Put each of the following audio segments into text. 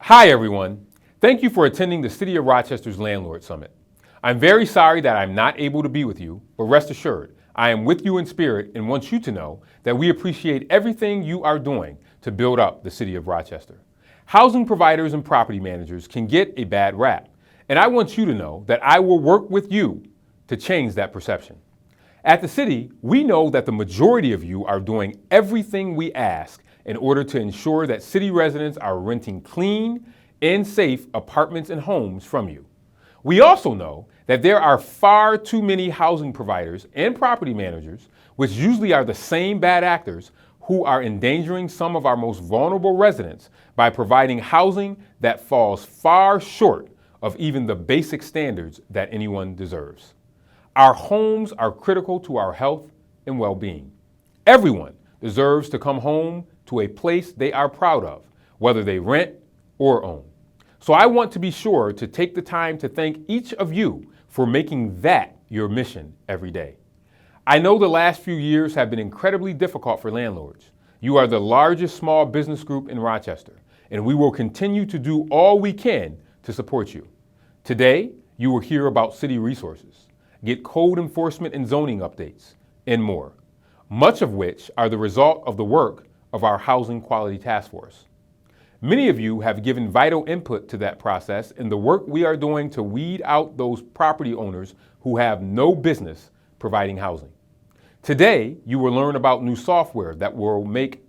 Hi, everyone. Thank you for attending the City of Rochester's Landlord Summit. I'm very sorry that I'm not able to be with you, but rest assured, I am with you in spirit and want you to know that we appreciate everything you are doing to build up the City of Rochester. Housing providers and property managers can get a bad rap, and I want you to know that I will work with you to change that perception. At the city, we know that the majority of you are doing everything we ask in order to ensure that city residents are renting clean and safe apartments and homes from you. We also know that there are far too many housing providers and property managers, which usually are the same bad actors, who are endangering some of our most vulnerable residents by providing housing that falls far short of even the basic standards that anyone deserves. Our homes are critical to our health and well-being. Everyone deserves to come home to a place they are proud of, whether they rent or own. So I want to be sure to take the time to thank each of you for making that your mission every day. I know the last few years have been incredibly difficult for landlords. You are the largest small business group in Rochester, and we will continue to do all we can to support you. Today, you will hear about city resources, get code enforcement and zoning updates, and more, much of which are the result of the work of our Housing Quality Task Force. Many of you have given vital input to that process in the work we are doing to weed out those property owners who have no business providing housing. Today, you will learn about new software that will make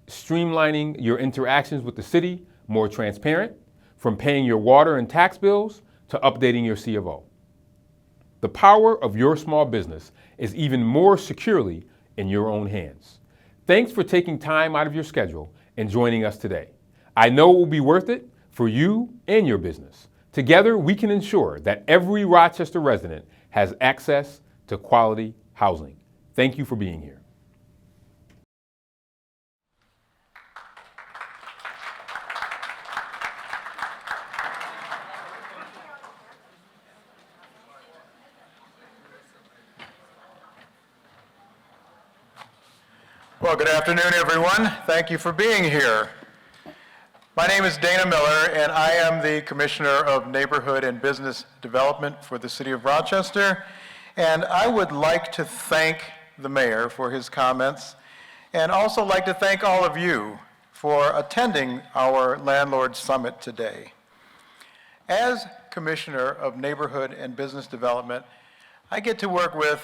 streamlining your interactions with the city more transparent, from paying your water and tax bills to updating your C of O. The power of your small business is even more securely in your own hands. Thanks for taking time out of your schedule and joining us today. I know it will be worth it for you and your business. Together, we can ensure that every Rochester resident has access to quality housing. Thank you for being here. Well, good afternoon, everyone. Thank you for being here. My name is Dana Miller, and I am the Commissioner of Neighborhood and Business Development for the City of Rochester. And I would like to thank the Mayor for his comments, and also like to thank all of you for attending our Landlord Summit today. As Commissioner of Neighborhood and Business Development, I get to work with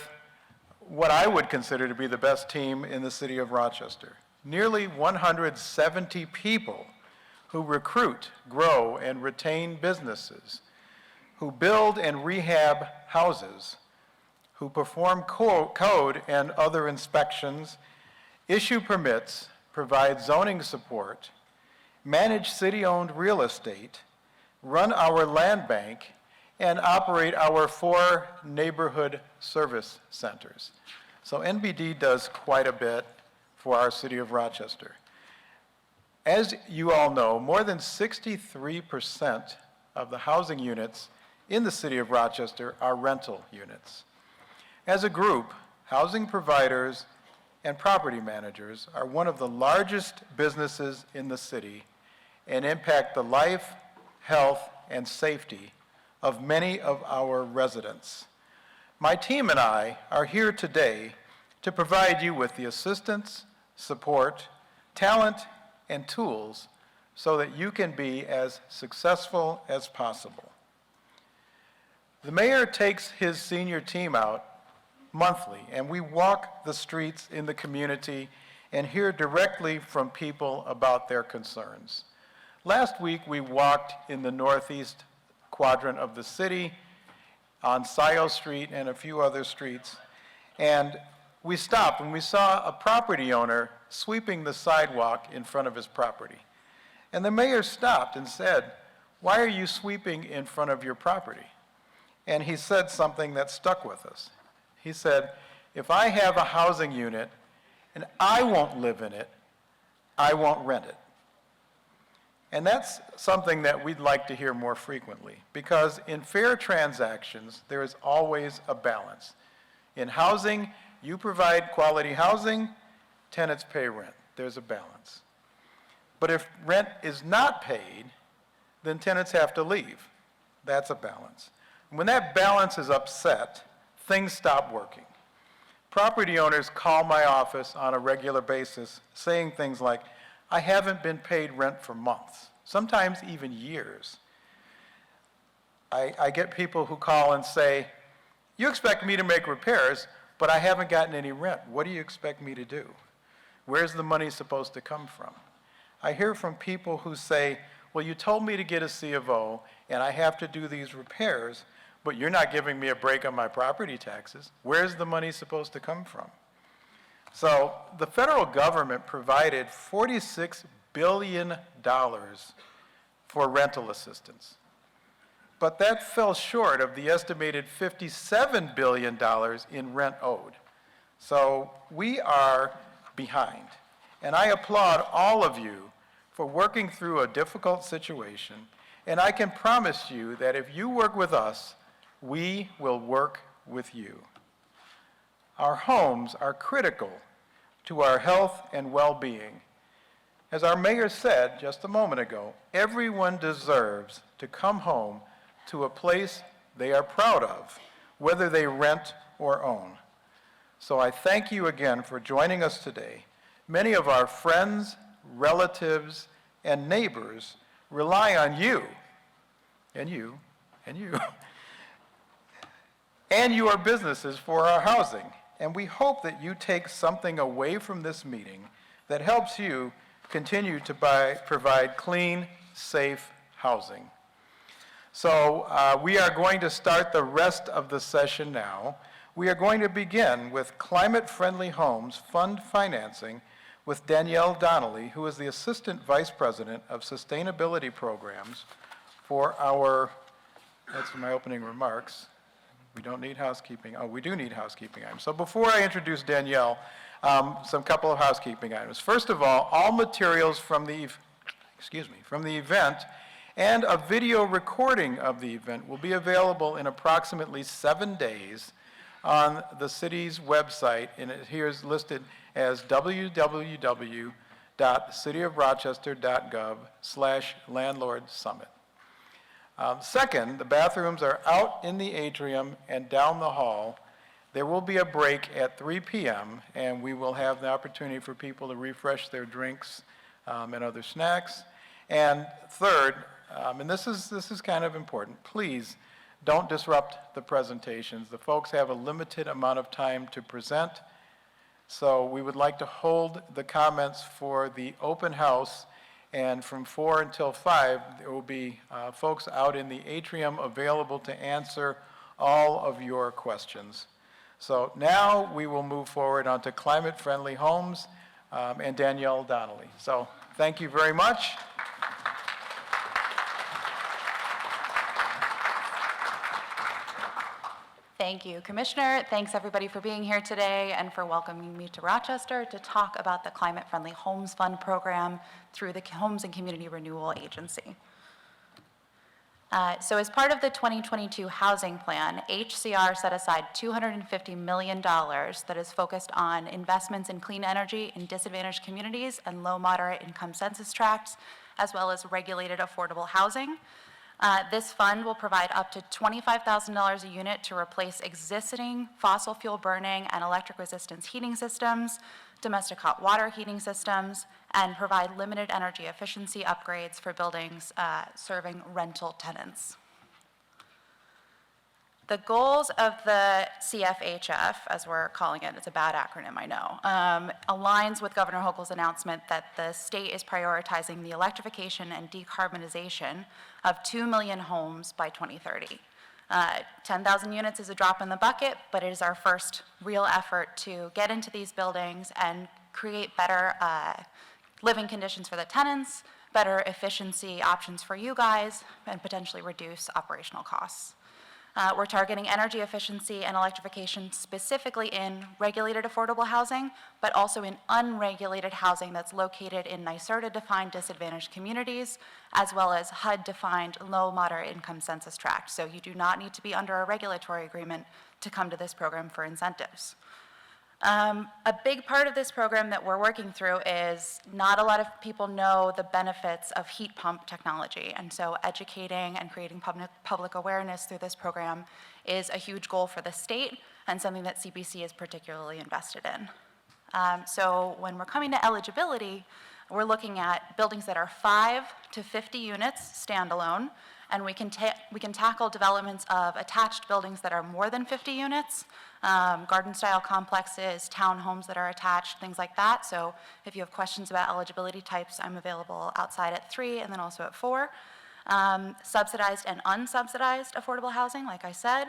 what I would consider to be the best team in the City of Rochester. Nearly 170 people who recruit, grow, and retain businesses, who build and rehab houses, who perform code and other inspections, issue permits, provide zoning support, manage city-owned real estate, run our land bank, and operate our 4 neighborhood service centers. So NBD does quite a bit for our City of Rochester. As you all know, more than 63% of the housing units in the City of Rochester are rental units. As a group, housing providers and property managers are one of the largest businesses in the city and impact the life, health, and safety of many of our residents. My team and I are here today to provide you with the assistance, support, talent, and tools so that you can be as successful as possible. The Mayor takes his senior team out monthly, and we walk the streets in the community and hear directly from people about their concerns. Last week, we walked in the northeast quadrant of the city on Scioto Street and a few other streets, and we stopped and we saw a property owner sweeping the sidewalk in front of his property. And the mayor stopped and said, "Why are you sweeping in front of your property?" And he said something that stuck with us. He said, "If I have a housing unit and I won't live in it, I won't rent it." And that's something that we'd like to hear more frequently, because in fair transactions, there is always a balance. In housing, you provide quality housing, tenants pay rent. There's a balance. But if rent is not paid, then tenants have to leave. That's a balance. When that balance is upset, things stop working. Property owners call my office on a regular basis saying things like, I haven't been paid rent for months, sometimes even years. I get people who call and say, you expect me to make repairs, but I haven't gotten any rent. What do you expect me to do? Where's the money supposed to come from? I hear from people who say, well, you told me to get a C of O, and I have to do these repairs, but you're not giving me a break on my property taxes. Where's the money supposed to come from? So the federal government provided $46 billion for rental assistance. But that fell short of the estimated $57 billion in rent owed. So we are behind. And I applaud all of you for working through a difficult situation. And I can promise you that if you work with us, we will work with you. Our homes are critical to our health and well-being. As our mayor said just a moment ago, everyone deserves to come home to a place they are proud of, whether they rent or own. So I thank you again for joining us today. Many of our friends, relatives, and neighbors rely on you, and you, and you, and your businesses for our housing. And we hope that you take something away from this meeting that helps you continue to provide clean, safe housing. So we are going to start the rest of the session now. We are going to begin with Climate-Friendly Homes Fund Financing with Danielle Donnelly, who is the Assistant Vice President of Sustainability Programs for our, that's my opening remarks. We don't need housekeeping. Oh, we do need housekeeping items. So before I introduce Danielle, some couple of housekeeping items. First of all materials from the event and a video recording of the event will be available in approximately 7 days on the city's website, and it here is listed as www.cityofrochester.gov/landlord summit. Second, the bathrooms are out in the atrium and down the hall. There will be a break at 3 p.m., and we will have the opportunity for people to refresh their drinks and other snacks. And third, and this is kind of important, please don't disrupt the presentations. The folks have a limited amount of time to present, so we would like to hold the comments for the open house, and from 4 until 5, there will be folks out in the atrium available to answer all of your questions. So now we will move forward onto Climate-Friendly Homes and Danielle Donnelly. So thank you very much. Thank you, Commissioner. Thanks, everybody, for being here today and for welcoming me to Rochester to talk about the Climate-Friendly Homes Fund program through the Homes and Community Renewal Agency. So as part of the 2022 housing plan, HCR set aside $250 million that is focused on investments in clean energy in disadvantaged communities and low moderate income census tracts, as well as regulated affordable housing. This fund will provide up to $25,000 a unit to replace existing fossil fuel burning and electric resistance heating systems, domestic hot water heating systems, and provide limited energy efficiency upgrades for buildings serving rental tenants. The goals of the CFHF, as we're calling it, it's a bad acronym, I know, aligns with Governor Hochul's announcement that the state is prioritizing the electrification and decarbonization of 2 million homes by 2030. 10,000 units is a drop in the bucket, but it is our first real effort to get into these buildings and create better living conditions for the tenants, better efficiency options for you guys, and potentially reduce operational costs. We're targeting energy efficiency and electrification specifically in regulated affordable housing, but also in unregulated housing that's located in NYSERDA-defined disadvantaged communities, as well as HUD-defined low moderate income census tracts. So you do not need to be under a regulatory agreement to come to this program for incentives. A big part of this program that we're working through is not a lot of people know the benefits of heat pump technology. And so educating and creating public awareness through this program is a huge goal for the state and something that CPC is particularly invested in. So when we're coming to eligibility, we're looking at buildings that are 5 to 50 units standalone, and we can tackle developments of attached buildings that are more than 50 units, garden-style complexes, townhomes that are attached, things like that. So if you have questions about eligibility types, I'm available outside at 3 and then also at 4. Subsidized and unsubsidized affordable housing, like I said.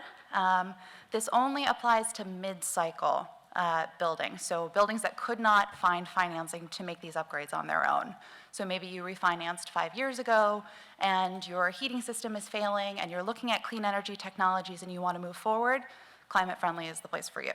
This only applies to mid-cycle buildings, so buildings that could not find financing to make these upgrades on their own. So maybe you refinanced 5 years ago and your heating system is failing and you're looking at clean energy technologies and you want to move forward, climate friendly is the place for you.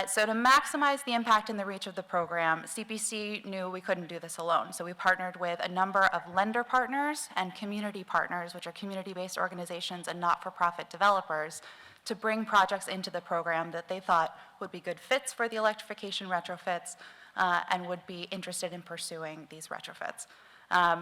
So to maximize the impact and the reach of the program, CPC knew we couldn't do this alone. So we partnered with a number of lender partners and community partners, which are community-based organizations and not-for-profit developers, to bring projects into the program that they thought would be good fits for the electrification retrofits and would be interested in pursuing these retrofits.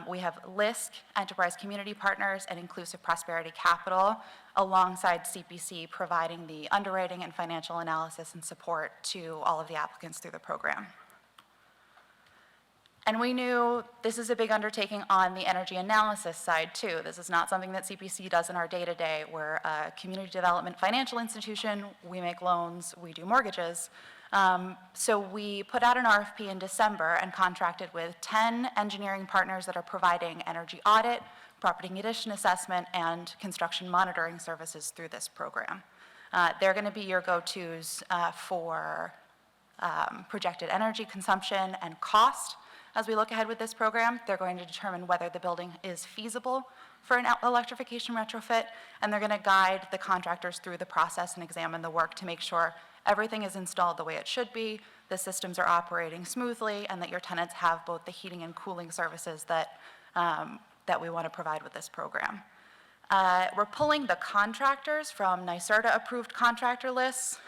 We have LISC, Enterprise Community Partners, and Inclusive Prosperity Capital, alongside CPC providing the underwriting and financial analysis and support to all of the applicants through the program. And we knew this is a big undertaking on the energy analysis side too. This is not something that CPC does in our day-to-day. We're a community development financial institution. We make loans, we do mortgages. So we put out an RFP in December and contracted with 10 engineering partners that are providing energy audit, property condition assessment, and construction monitoring services through this program. They're going to be your go-tos for projected energy consumption and cost. As we look ahead with this program, they're going to determine whether the building is feasible for an electrification retrofit, and they're going to guide the contractors through the process and examine the work to make sure everything is installed the way it should be, the systems are operating smoothly, and that your tenants have both the heating and cooling services that we want to provide with this program. We're pulling the contractors from NYSERDA-approved contractor lists,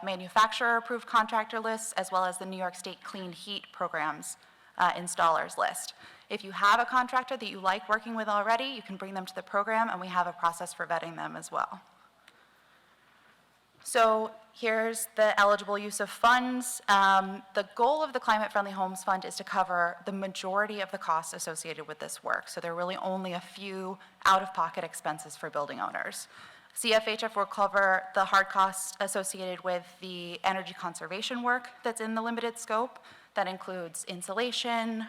manufacturer-approved contractor lists, as well as the New York State Clean Heat Programs installers list. If you have a contractor that you like working with already, you can bring them to the program, and we have a process for vetting them as well. So here's the eligible use of funds. The goal of the Climate Friendly Homes Fund is to cover the majority of the costs associated with this work. So there are really only a few out-of-pocket expenses for building owners. CFHF will cover the hard costs associated with the energy conservation work that's in the limited scope. That includes insulation,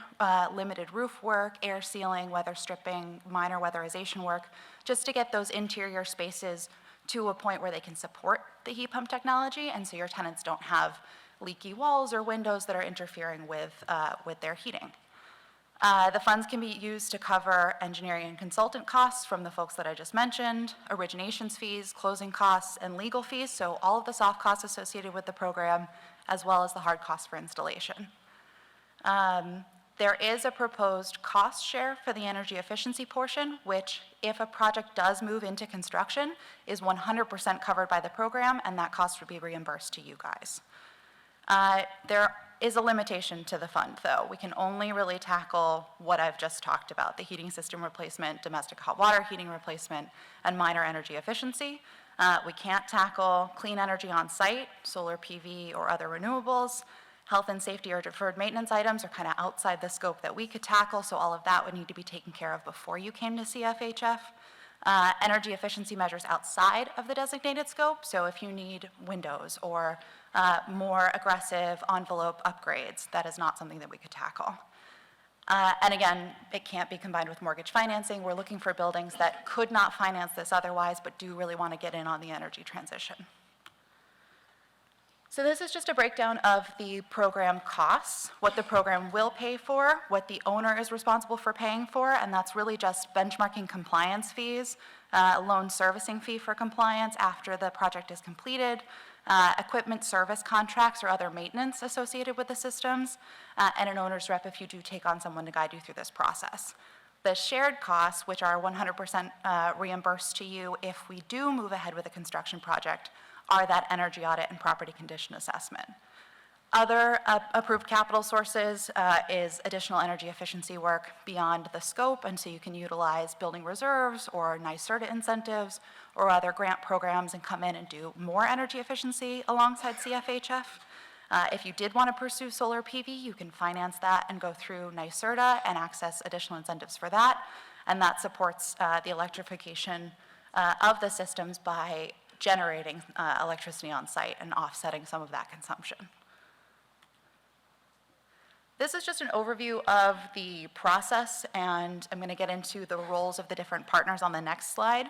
limited roof work, air sealing, weather stripping, minor weatherization work, just to get those interior spaces to a point where they can support the heat pump technology, and so your tenants don't have leaky walls or windows that are interfering with their heating. The funds can be used to cover engineering and consultant costs from the folks that I just mentioned, originations fees, closing costs, and legal fees, so all of the soft costs associated with the program, as well as the hard costs for installation. There is a proposed cost share for the energy efficiency portion, which, if a project does move into construction, is 100% covered by the program, and that cost would be reimbursed to you guys. There is a limitation to the fund, though. We can only really tackle what I've just talked about, the heating system replacement, domestic hot water heating replacement, and minor energy efficiency. We can't tackle clean energy on site, solar PV or other renewables. Health and safety or deferred maintenance items are kind of outside the scope that we could tackle, so all of that would need to be taken care of before you came to CFHF. Energy efficiency measures outside of the designated scope, so if you need windows or more aggressive envelope upgrades, that is not something that we could tackle. And again, it can't be combined with mortgage financing. We're looking for buildings that could not finance this otherwise, but do really want to get in on the energy transition. So this is just a breakdown of the program costs, what the program will pay for, what the owner is responsible for paying for, and that's really just benchmarking compliance fees, loan servicing fee for compliance after the project is completed, equipment service contracts or other maintenance associated with the systems, and an owner's rep if you do take on someone to guide you through this process. The shared costs, which are 100% reimbursed to you if we do move ahead with a construction project, are that energy audit and property condition assessment. Other approved capital sources is additional energy efficiency work beyond the scope, and so you can utilize building reserves or NYSERDA incentives or other grant programs and come in and do more energy efficiency alongside CFHF. If you did want to pursue solar PV, you can finance that and go through NYSERDA and access additional incentives for that, and that supports the electrification of the systems by generating electricity on site and offsetting some of that consumption. This is just an overview of the process, and I'm going to get into the roles of the different partners on the next slide.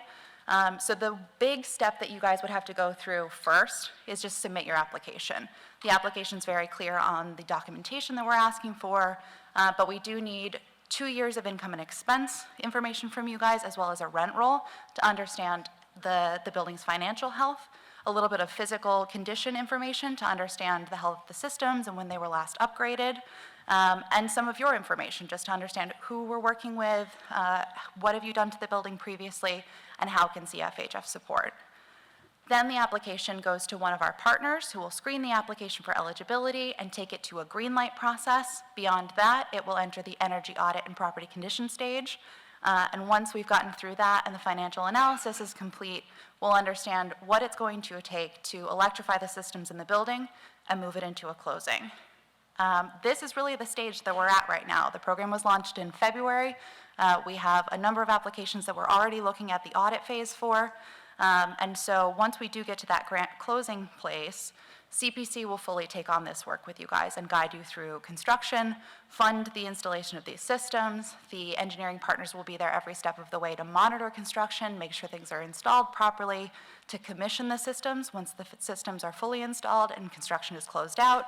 So the big step that you guys would have to go through first is just submit your application. The application is very clear on the documentation that we're asking for, but we do need 2 years of income and expense information from you guys, as well as a rent roll to understand the building's financial health, a little bit of physical condition information to understand the health of the systems and when they were last upgraded, and some of your information just to understand who we're working with, what have you done to the building previously, and how can CFHF support. Then the application goes to one of our partners who will screen the application for eligibility and take it to a green light process. Beyond that, it will enter the energy audit and property condition stage. And once we've gotten through that and the financial analysis is complete, we'll understand what it's going to take to electrify the systems in the building and move it into a closing. This is really the stage that we're at right now. The program was launched in February. We have a number of applications that we're already looking at the audit phase for. And so once we do get to that grant closing place, CPC will fully take on this work with you guys and guide you through construction, fund the installation of these systems. The engineering partners will be there every step of the way to monitor construction, make sure things are installed properly, to commission the systems once the systems are fully installed and construction is closed out.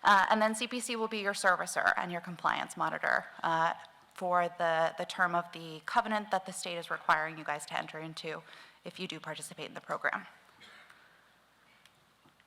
And then CPC will be your servicer and your compliance monitor for the term of the covenant that the state is requiring you guys to enter into if you do participate in the program.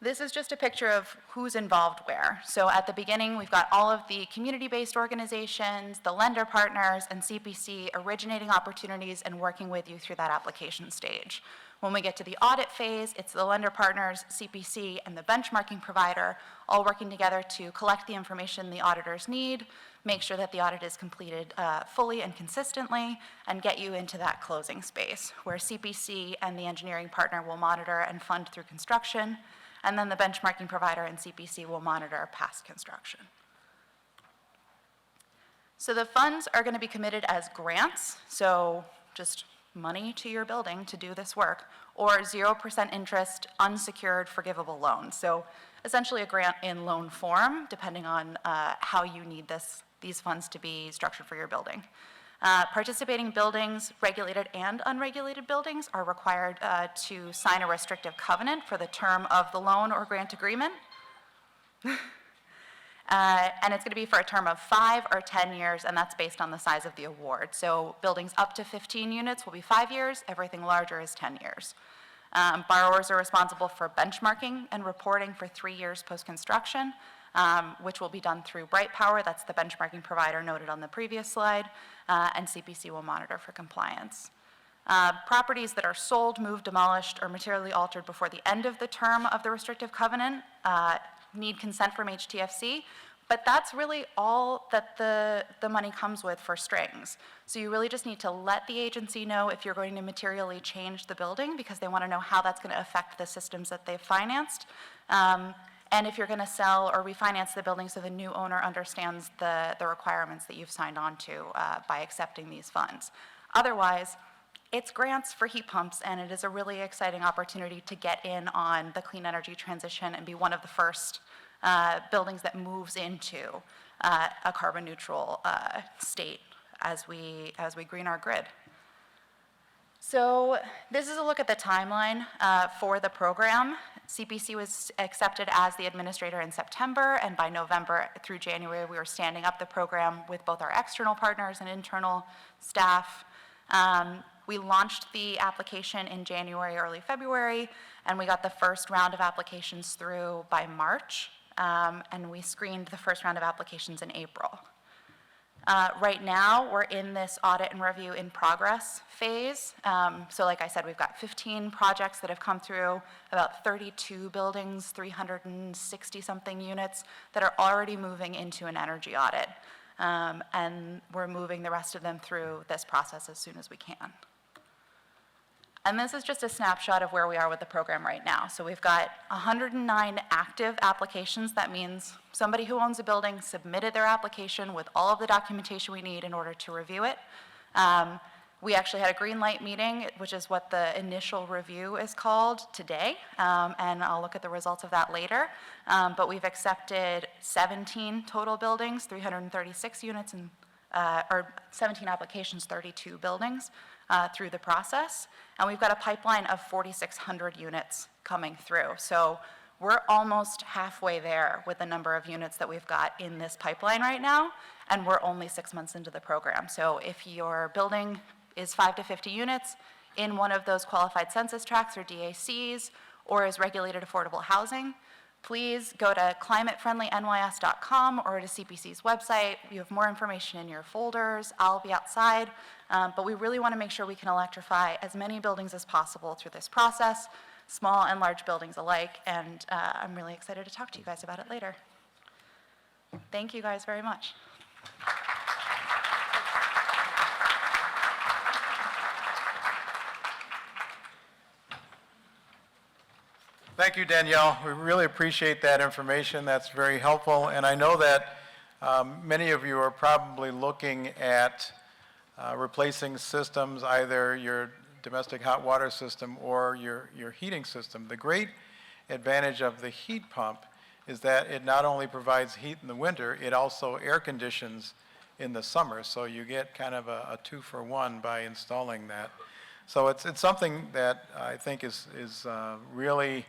This is just a picture of who's involved where. So at the beginning, we've got all of the community-based organizations, the lender partners, and CPC originating opportunities and working with you through that application stage. When we get to the audit phase, it's the lender partners, CPC, and the benchmarking provider all working together to collect the information the auditors need, make sure that the audit is completed fully and consistently, and get you into that closing space, where CPC and the engineering partner will monitor and fund through construction, and then the benchmarking provider and CPC will monitor past construction. So the funds are going to be committed as grants, so just money to your building to do this work, or 0% interest unsecured forgivable loans. So essentially a grant in loan form, depending on how you need these funds to be structured for your building. Participating buildings, regulated and unregulated buildings, are required to sign a restrictive covenant for the term of the loan or grant agreement. And it's going to be for a term of 5 or 10 years, and that's based on the size of the award. So buildings up to 15 units will be 5 years, everything larger is 10 years. Borrowers are responsible for benchmarking and reporting for 3 years post-construction, which will be done through Bright Power. That's the benchmarking provider noted on the previous slide, and CPC will monitor for compliance. Properties that are sold, moved, demolished, or materially altered before the end of the term of the restrictive covenant need consent from HTFC, but that's really all that the money comes with for strings. So you really just need to let the agency know if you're going to materially change the building, because they want to know how that's going to affect the systems that they've financed. And if you're going to sell or refinance the building so the new owner understands the requirements that you've signed on to by accepting these funds. Otherwise, it's grants for heat pumps, and it is a really exciting opportunity to get in on the clean energy transition and be one of the first buildings that moves into a carbon neutral state as we green our grid. So this is a look at the timeline for the program. CPC was accepted as the administrator in September, and by November through January, we were standing up the program with both our external partners and internal staff. We launched the application in January, early February, and we got the first round of applications through by March, and we screened the first round of applications in April. Right now, we're in this audit and review in progress phase. So like I said, we've got 15 projects that have come through, about 32 buildings, 360-something units that are already moving into an energy audit. And we're moving the rest of them through this process as soon as we can. And this is just a snapshot of where we are with the program right now. So we've got 109 active applications. That means somebody who owns a building submitted their application with all of the documentation we need in order to review it. We actually had a green light meeting, which is what the initial review is called, today, and I'll look at the results of that later. But we've accepted 17 total buildings, 336 units, and or 17 applications, 32 buildings through the process. And we've got a pipeline of 4,600 units coming through. So we're almost halfway there with the number of units that we've got in this pipeline right now, and we're only 6 months into the program. So if your building is 5 to 50 units in one of those qualified census tracts or DACs, or is regulated affordable housing, please go to climatefriendlynys.com or to CPC's website. You have more information in your folders. I'll be outside, but we really want to make sure we can electrify as many buildings as possible through this process, small and large buildings alike, and I'm really excited to talk to you guys about it later. Thank you guys very much. Thank you, Danielle. We really appreciate that information. That's very helpful. And I know that many of you are probably looking at replacing systems, either your domestic hot water system or your heating system. The great advantage of the heat pump is that it not only provides heat in the winter, it also air conditions in the summer. So you get kind of a 2-for-1 by installing that. So it's something that I think is really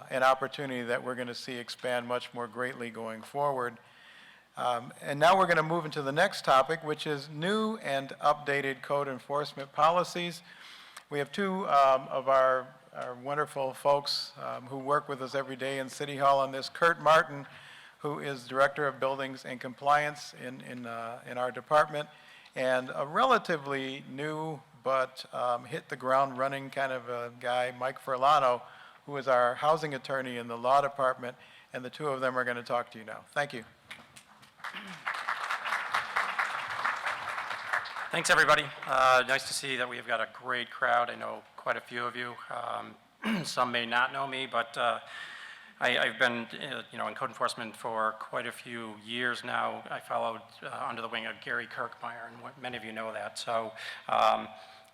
an opportunity that we're going to see expand much more greatly going forward. And now we're going to move into the next topic, which is new and updated code enforcement policies. We have two of our wonderful folks who work with us every day in City Hall on this. Kurt Martin, who is Director of Buildings and Compliance in our department, and a relatively new but hit the ground running kind of a guy, Mike Furlano, who is our housing attorney in the law department, and the two of them are going to talk to you now. Thank you. Thanks, everybody. Nice to see that we've got a great crowd. I know quite a few of you. Some may not know me, but I've been in code enforcement for quite a few years now. I followed under the wing of Gary Kirkmeyer, and many of you know that. So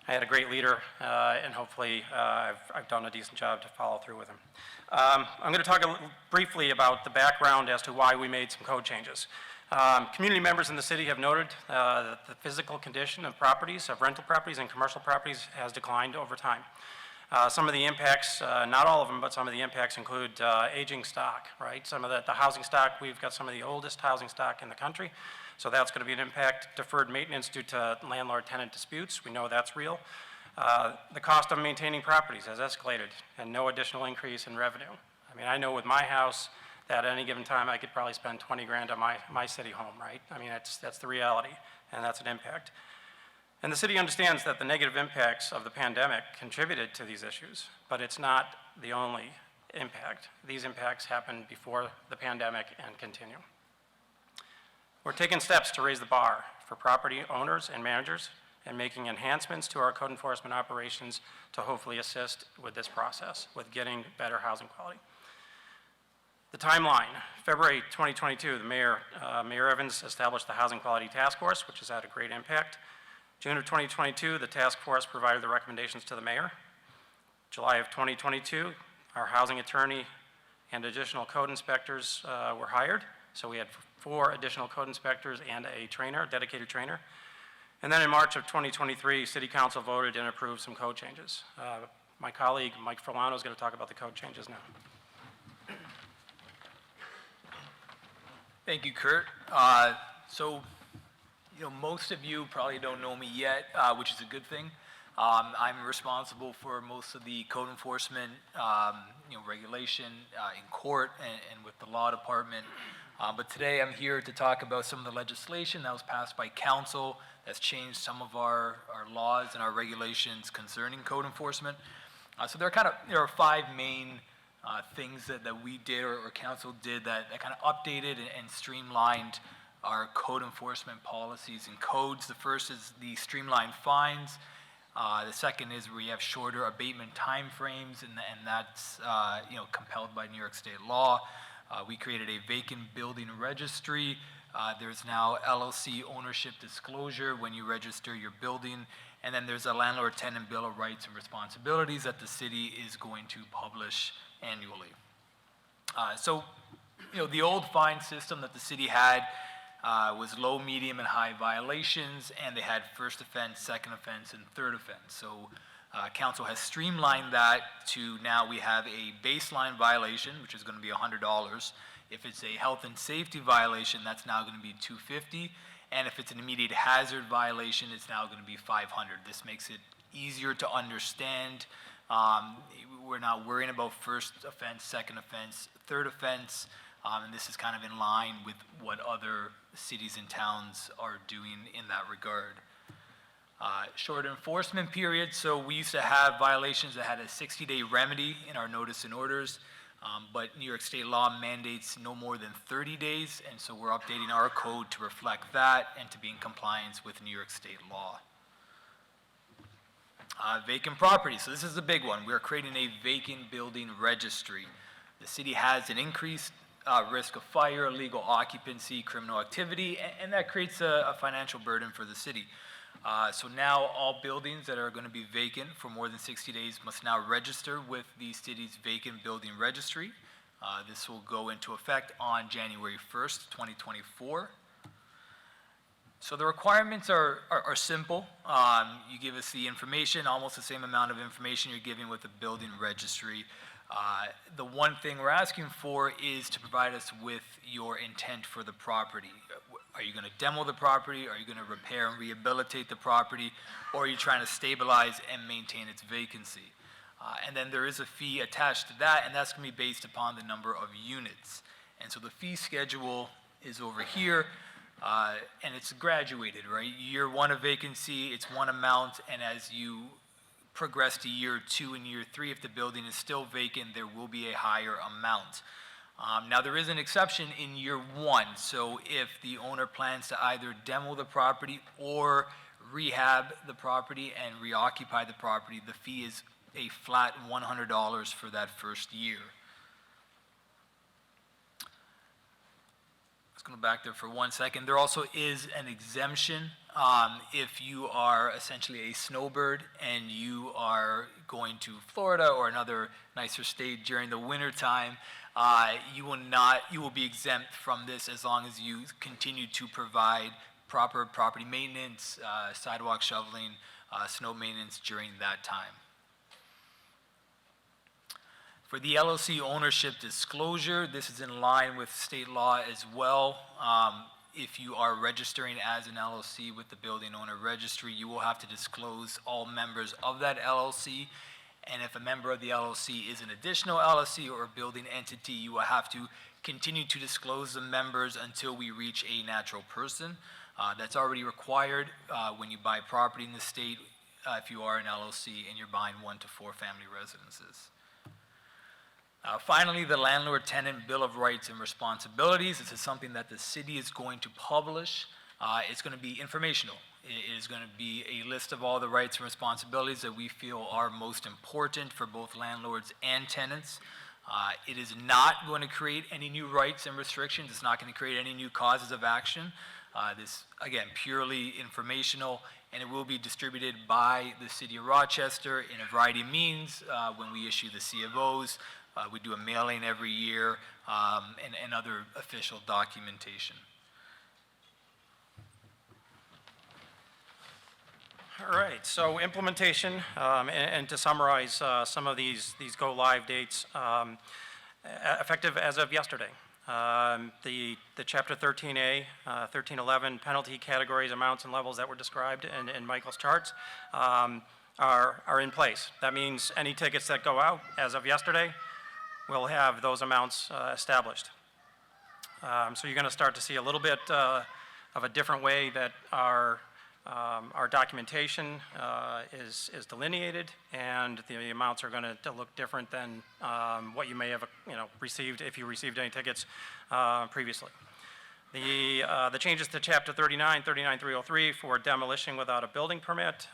I had a great leader, and hopefully I've done a decent job to follow through with him. I'm going to talk briefly about the background as to why we made some code changes. Community members in the city have noted that the physical condition of properties, of rental properties and commercial properties, has declined over time. Some of the impacts, not all of them, but some of the impacts include aging stock, right? Some of the housing stock, we've got some of the oldest housing stock in the country. So that's going to be an impact. Deferred maintenance due to landlord-tenant disputes, we know that's real. The cost of maintaining properties has escalated, and no additional increase in revenue. I mean, I know with my house that at any given time I could probably spend 20 grand on my city home, right? I mean, that's the reality, and that's an impact. And the city understands that the negative impacts of the pandemic contributed to these issues, but it's not the only impact. These impacts happened before the pandemic and continue. We're taking steps to raise the bar for property owners and managers and making enhancements to our code enforcement operations to hopefully assist with this process, with getting better housing quality. The timeline, February 2022, the Mayor Evans established the Housing Quality Task Force, which has had a great impact. June of 2022, the task force provided the recommendations to the mayor. July of 2022, our housing attorney and additional code inspectors were hired. So we had 4 additional code inspectors and a trainer, a dedicated trainer. And then in March of 2023, City Council voted and approved some code changes. My colleague, Mike Furlano, is going to talk about the code changes now. Thank you, Kurt. Most of you probably don't know me yet, which is a good thing. I'm responsible for most of the code enforcement, regulation in court and with the law department. But today I'm here to talk about some of the legislation that was passed by council that's changed some of our laws and our regulations concerning code enforcement. So there are 5 main things that we did or council did that kind of updated and streamlined our code enforcement policies and codes. The first is the streamlined fines. The second is we have shorter abatement timeframes, and that's compelled by New York State law. We created a vacant building registry. There's now LLC ownership disclosure when you register your building, and then there's a landlord-tenant bill of rights and responsibilities that the city is going to publish annually. The old fine system that the city had was low, medium, and high violations, and they had first offense, second offense, and third offense. So council has streamlined that to now we have a baseline violation, which is going to be $100. If it's a health and safety violation, that's now going to be $250. And if it's an immediate hazard violation, it's now going to be $500. This makes it easier to understand. We're not worrying about first offense, second offense, third offense, and this is kind of in line with what other cities and towns are doing in that regard. Short enforcement period, so we used to have violations that had a 60-day remedy in our notice and orders, but New York State law mandates no more than 30 days, and so we're updating our code to reflect that and to be in compliance with New York State law. Vacant property, so this is the big one. We're creating a vacant building registry. The city has an increased risk of fire, illegal occupancy, criminal activity, and that creates a financial burden for the city. So now all buildings that are going to be vacant for more than 60 days must now register with the city's vacant building registry. This will go into effect on January 1st, 2024. So the requirements are simple. You give us the information, almost the same amount of information you're giving with the building registry. The one thing we're asking for is to provide us with your intent for the property. Are you going to demo the property? Are you going to repair and rehabilitate the property? Or are you trying to stabilize and maintain its vacancy? And then there is a fee attached to that, and that's going to be based upon the number of units. And so the fee schedule is over here, and it's graduated, right? Year 1 of vacancy, it's one amount, and as you progress to year 2 and year 3, if the building is still vacant, there will be a higher amount. Now there is an exception in year 1, so if the owner plans to either demo the property or rehab the property and reoccupy the property, the fee is a flat $100 for that first year. Let's go back there for 1 second. There also is an exemption if you are essentially a snowbird and you are going to Florida or another nicer state during the winter time. You will be exempt from this as long as you continue to provide proper property maintenance, sidewalk shoveling, snow maintenance during that time. For the LLC ownership disclosure, this is in line with state law as well. If you are registering as an LLC with the building owner registry, you will have to disclose all members of that LLC. And if a member of the LLC is an additional LLC or a building entity, you will have to continue to disclose the members until we reach a natural person. That's already required when you buy property in the state if you are an LLC and you're buying 1 to 4 family residences. Finally, the landlord-tenant bill of rights and responsibilities. This is something that the city is going to publish. It's going to be informational. It is going to be a list of all the rights and responsibilities that we feel are most important for both landlords and tenants. It is not going to create any new rights and restrictions. It's not going to create any new causes of action. This, again, purely informational, and it will be distributed by the City of Rochester in a variety of means when we issue the CFOs. We do a mailing every year and other official documentation. All right, so implementation, and to summarize some of these go-live dates, effective as of yesterday. The Chapter 13A, 1311 penalty categories, amounts, and levels that were described in Michael's charts are in place. That means any tickets that go out as of yesterday will have those amounts established. So you're going to start to see a little bit of a different way that our documentation is delineated, and the amounts are going to look different than what you may have received if you received any tickets previously. The changes to Chapter 39303 for demolition without a building permit.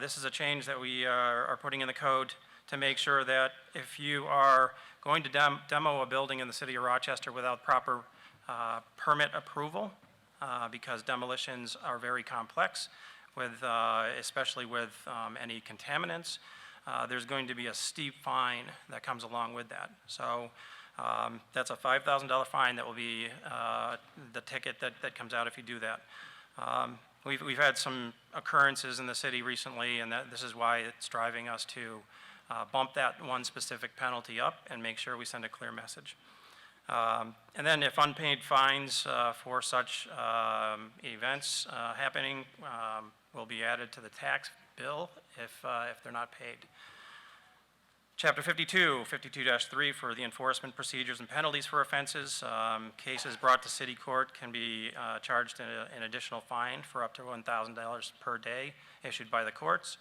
This is a change that we are putting in the code to make sure that if you are going to demo a building in the city of Rochester without proper permit approval, because demolitions are very complex, especially with any contaminants, there's going to be a steep fine that comes along with that. So that's a $5,000 fine that will be the ticket that comes out if you do that. We've had some occurrences in the city recently, and this is why it's driving us to bump that one specific penalty up and make sure we send a clear message. And then if unpaid fines for such events happening will be added to the tax bill if they're not paid. Chapter 52-3 for the enforcement procedures and penalties for offenses. Cases brought to city court can be charged an additional fine for up to $1,000 per day issued by the courts.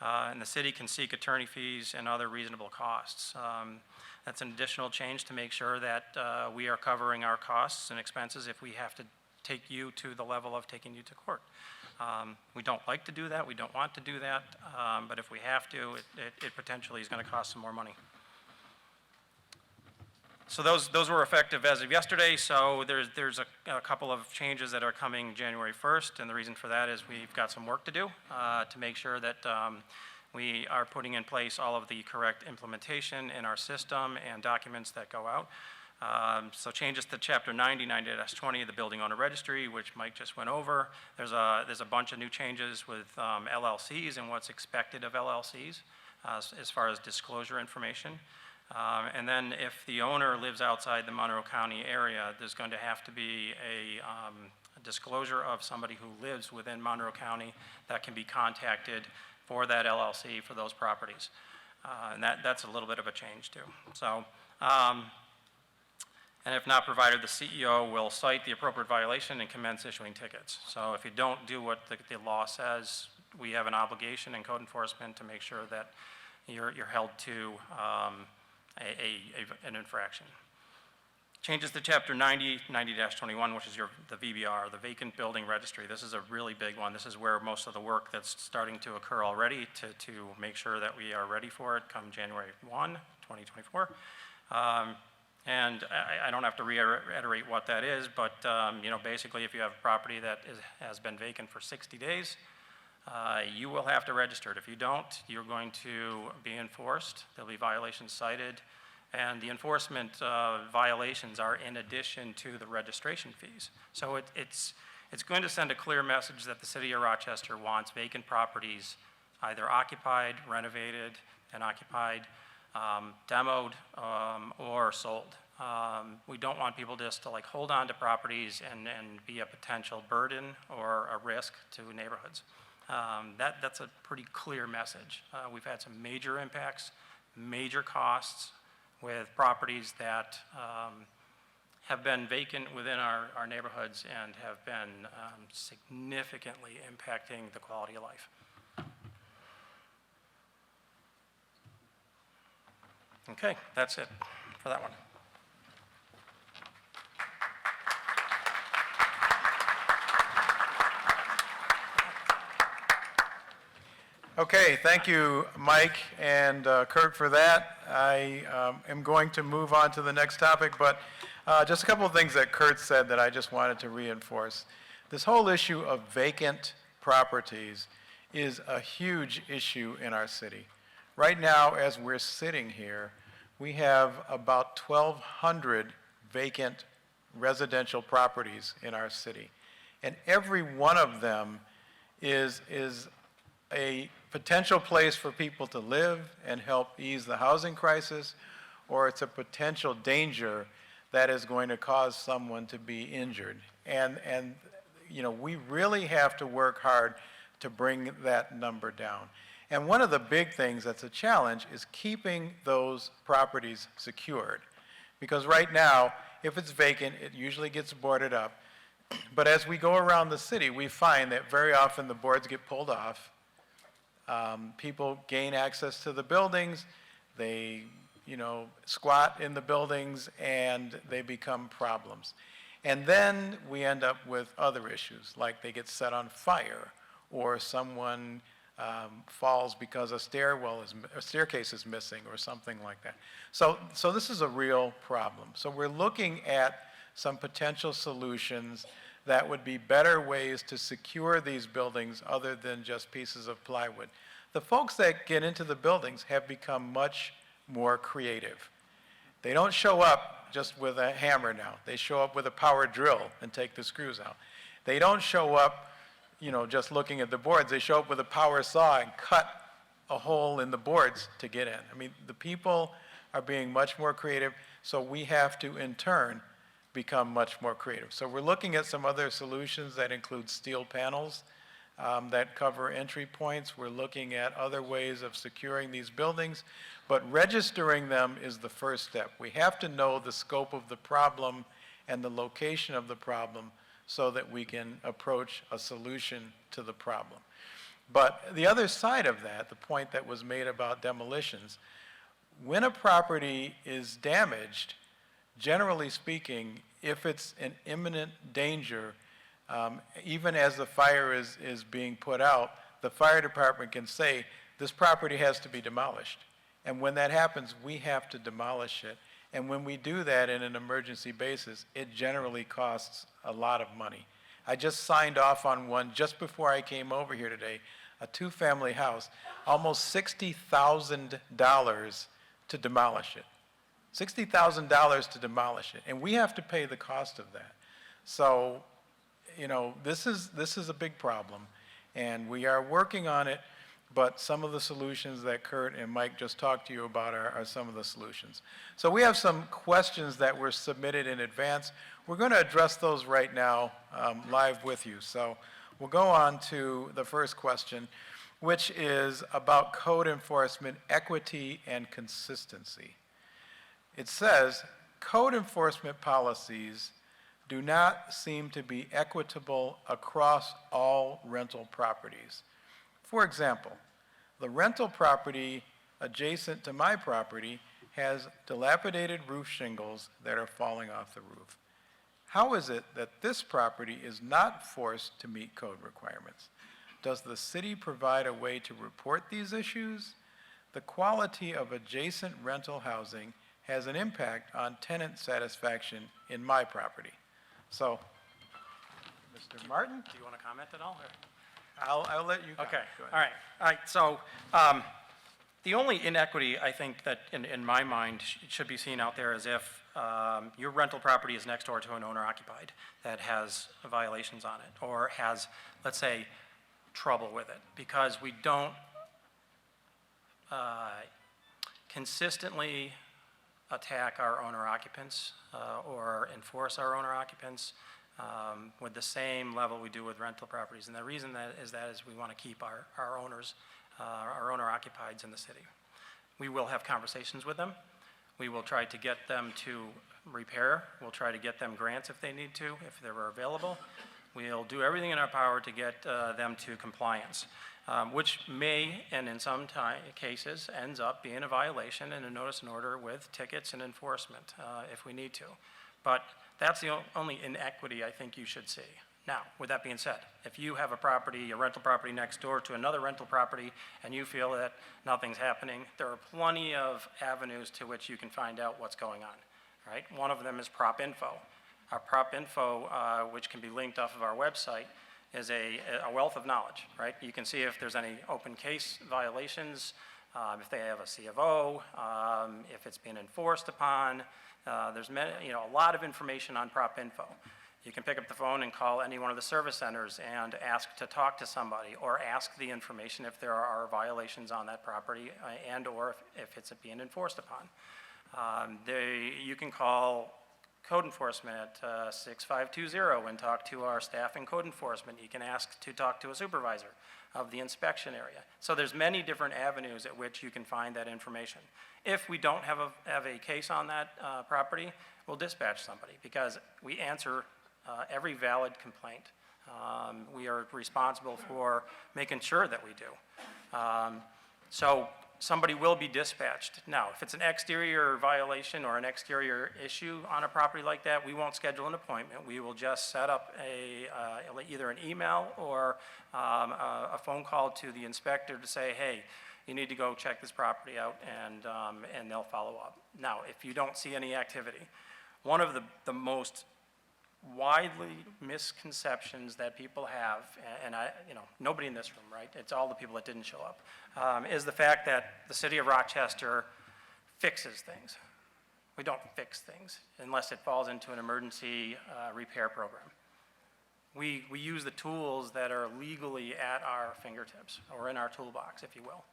And the city can seek attorney fees and other reasonable costs. That's an additional change to make sure that we are covering our costs and expenses if we have to take you to the level of taking you to court. We don't like to do that, we don't want to do that, but if we have to, it potentially is going to cost some more money. So those were effective as of yesterday, so there's a couple of changes that are coming January 1st, and the reason for that is we've got some work to do to make sure that we are putting in place all of the correct implementation in our system and documents that go out. So changes to Chapter 90-20, the Building Owner Registry, which Mike just went over. There's a bunch of new changes with LLCs and what's expected of LLCs as far as disclosure information. And then if the owner lives outside the Monroe County area, there's going to have to be a disclosure of somebody who lives within Monroe County that can be contacted for that LLC for those properties. And that's a little bit of a change too. So, and if not provided, the CEO will cite the appropriate violation and commence issuing tickets. So if you don't do what the law says, we have an obligation in code enforcement to make sure that you're held to an infraction. Changes to Chapter 90-21, which is the VBR, the Vacant Building Registry. This is a really big one. This is where most of the work that's starting to occur already to make sure that we are ready for it come January 1, 2024. And I don't have to reiterate what that is, but basically if you have a property that has been vacant for 60 days, you will have to register it. If you don't, you're going to be enforced. There'll be violations cited. And the enforcement violations are in addition to the registration fees. So it's going to send a clear message that the city of Rochester wants vacant properties either occupied, renovated, and occupied, demoed, or sold. We don't want people just to hold on to properties and be a potential burden or a risk to neighborhoods. That's a pretty clear message. We've had some major impacts, major costs with properties that have been vacant within our neighborhoods and have been significantly impacting the quality of life. Okay, that's it for that one. Okay, thank you, Mike and Kurt, for that. I am going to move on to the next topic, but just a couple of things that Kurt said that I just wanted to reinforce. This whole issue of vacant properties is a huge issue in our city. Right now, as we're sitting here, we have about 1,200 vacant residential properties in our city. And every one of them is a potential place for people to live and help ease the housing crisis, or it's a potential danger that is going to cause someone to be injured. And we really have to work hard to bring that number down. And one of the big things that's a challenge is keeping those properties secured. Because right now, if it's vacant, it usually gets boarded up. But as we go around the city, we find that very often the boards get pulled off. People gain access to the buildings, they, squat in the buildings, and they become problems. And then we end up with other issues, like they get set on fire, or someone falls because a staircase is missing, or something like that. So this is a real problem. So we're looking at some potential solutions that would be better ways to secure these buildings other than just pieces of plywood. The folks that get into the buildings have become much more creative. They don't show up just with a hammer now. They show up with a power drill and take the screws out. They don't show up, just looking at the boards. They show up with a power saw and cut a hole in the boards to get in. I mean, the people are being much more creative, so we have to, in turn, become much more creative. So we're looking at some other solutions that include steel panels that cover entry points. We're looking at other ways of securing these buildings, but registering them is the first step. We have to know the scope of the problem and the location of the problem so that we can approach a solution to the problem. But the other side of that, the point that was made about demolitions, when a property is damaged, generally speaking, if it's an imminent danger, even as the fire is being put out, the fire department can say, this property has to be demolished. And when that happens, we have to demolish it. And when we do that in an emergency basis, it generally costs a lot of money. I just signed off on one just before I came over here today, a two-family house, almost $60,000 to demolish it. $60,000 to demolish it, and we have to pay the cost of that. So, this is a big problem, and we are working on it, but some of the solutions that Kurt and Mike just talked to you about are some of the solutions. So we have some questions that were submitted in advance. We're going to address those right now live with you. So we'll go on to the first question, which is about code enforcement, equity, and consistency. It says, code enforcement policies do not seem to be equitable across all rental properties. For example, the rental property adjacent to my property has dilapidated roof shingles that are falling off the roof. How is it that this property is not forced to meet code requirements? Does the city provide a way to report these issues? The quality of adjacent rental housing has an impact on tenant satisfaction in my property. So, Mr. Martin? Do you want to comment at all? Or? I'll let you comment. Okay, Go ahead. all right. So the only inequity I think that in my mind should be seen out there is if your rental property is next door to an owner-occupied that has violations on it or has, let's say, trouble with it, because we don't consistently attack our owner-occupants or enforce our owner-occupants with the same level we do with rental properties. And the reason that is we want to keep our owners, our owner-occupieds in the city. We will have conversations with them. We will try to get them to repair. We'll try to get them grants if they need to, if they're available. We'll do everything in our power to get them to compliance, which may, and in some cases, ends up being a violation and a notice and order with tickets and enforcement if we need to. But that's the only inequity I think you should see. Now, with that being said, if you have a property, a rental property next door to another rental property, and you feel that nothing's happening, there are plenty of avenues to which you can find out what's going on, right? One of them is Prop Info. Our Prop Info, which can be linked off of our website, is a wealth of knowledge, right? You can see if there's any open case violations, if they have a C of O, if it's been enforced upon. There's a lot of information on Prop Info. You can pick up the phone and call any one of the service centers and ask to talk to somebody, or ask the information if there are violations on that property and or if it's being enforced upon. You can call code enforcement at 6520 and talk to our staff in code enforcement. You can ask to talk to a supervisor. of the inspection area. So there's many different avenues at which you can find that information. If we don't have a case on that property, we'll dispatch somebody because we answer every valid complaint. We are responsible for making sure that we do. So somebody will be dispatched. Now, if it's an exterior violation or an exterior issue on a property like that, we won't schedule an appointment. We will just set up either an email or a phone call to the inspector to say, hey, you need to go check this property out, and they'll follow up. Now, if you don't see any activity, one of the most widely misconceptions that people have, and nobody in this room, right? It's all the people that didn't show up, is the fact that the city of Rochester fixes things. We don't fix things unless it falls into an emergency repair program. We use the tools that are legally at our fingertips, or in our toolbox, if you will.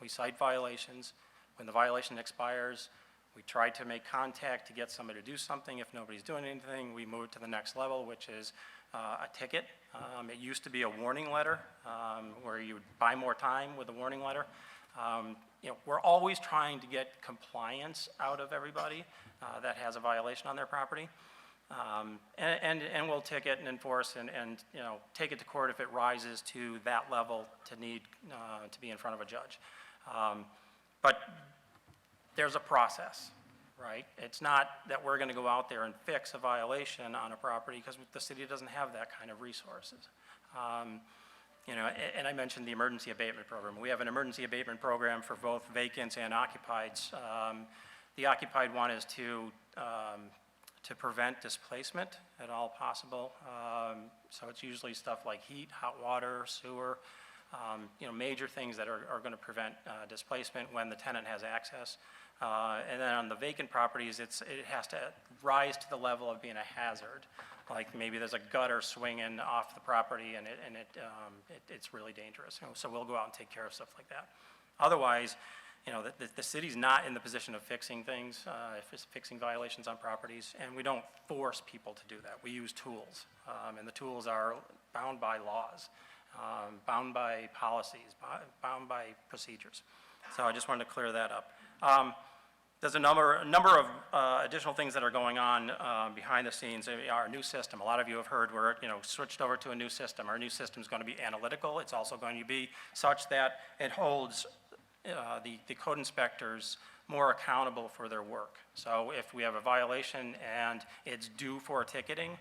We cite violations. When the violation expires, we try to make contact to get somebody to do something. If nobody's doing anything, we move to the next level, which is a ticket. It used to be a warning letter, where you would buy more time with a warning letter. We're always trying to get compliance out of everybody that has a violation on their property. And we'll ticket and enforce and take it to court if it rises to that level to need to be in front of a judge. But there's a process, right? It's not that we're going to go out there and fix a violation on a property because the city doesn't have that kind of resources. And I mentioned the emergency abatement program. We have an emergency abatement program for both vacants and occupieds. The occupied one is to prevent displacement at all possible. So it's usually stuff like heat, hot water, sewer, major things that are going to prevent displacement when the tenant has access. And then on the vacant properties, it has to rise to the level of being a hazard. Like maybe there's a gutter swinging off the property and it's really dangerous. So we'll go out and take care of stuff like that. Otherwise, the city's not in the position of fixing things, if it's fixing violations on properties, and we don't force people to do that. We use tools, and the tools are bound by laws, bound by policies, bound by procedures. So I just wanted to clear that up. There's a number of additional things that are going on behind the scenes. Our new system, a lot of you have heard we're switched over to a new system. Our new system is going to be analytical. It's also going to be such that it holds the code inspectors more accountable for their work. So if we have a violation and it's due for ticketing,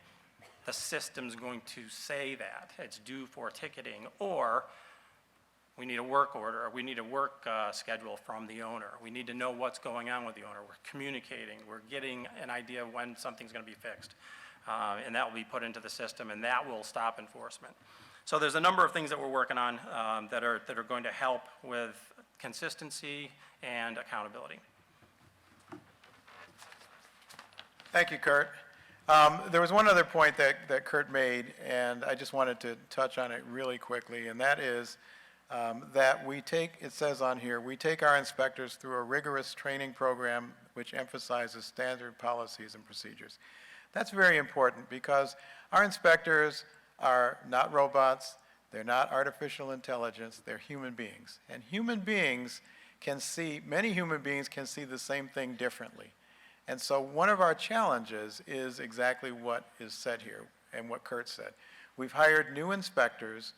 the system's going to say that it's due for ticketing, or we need a work order, or we need a work schedule from the owner. We need to know what's going on with the owner. We're communicating. We're getting an idea of when something's going to be fixed. And that will be put into the system, and that will stop enforcement. So there's a number of things that we're working on that are going to help with consistency and accountability. Thank you, Kurt. There was one other point that Kurt made, and I just wanted to touch on it really quickly, and that is that it says on here, we take our inspectors through a rigorous training program which emphasizes standard policies and procedures. That's very important because our inspectors are not robots, they're not artificial intelligence, they're human beings. And many human beings can see the same thing differently. And so one of our challenges is exactly what is said here and what Kurt said. We've hired new inspectors,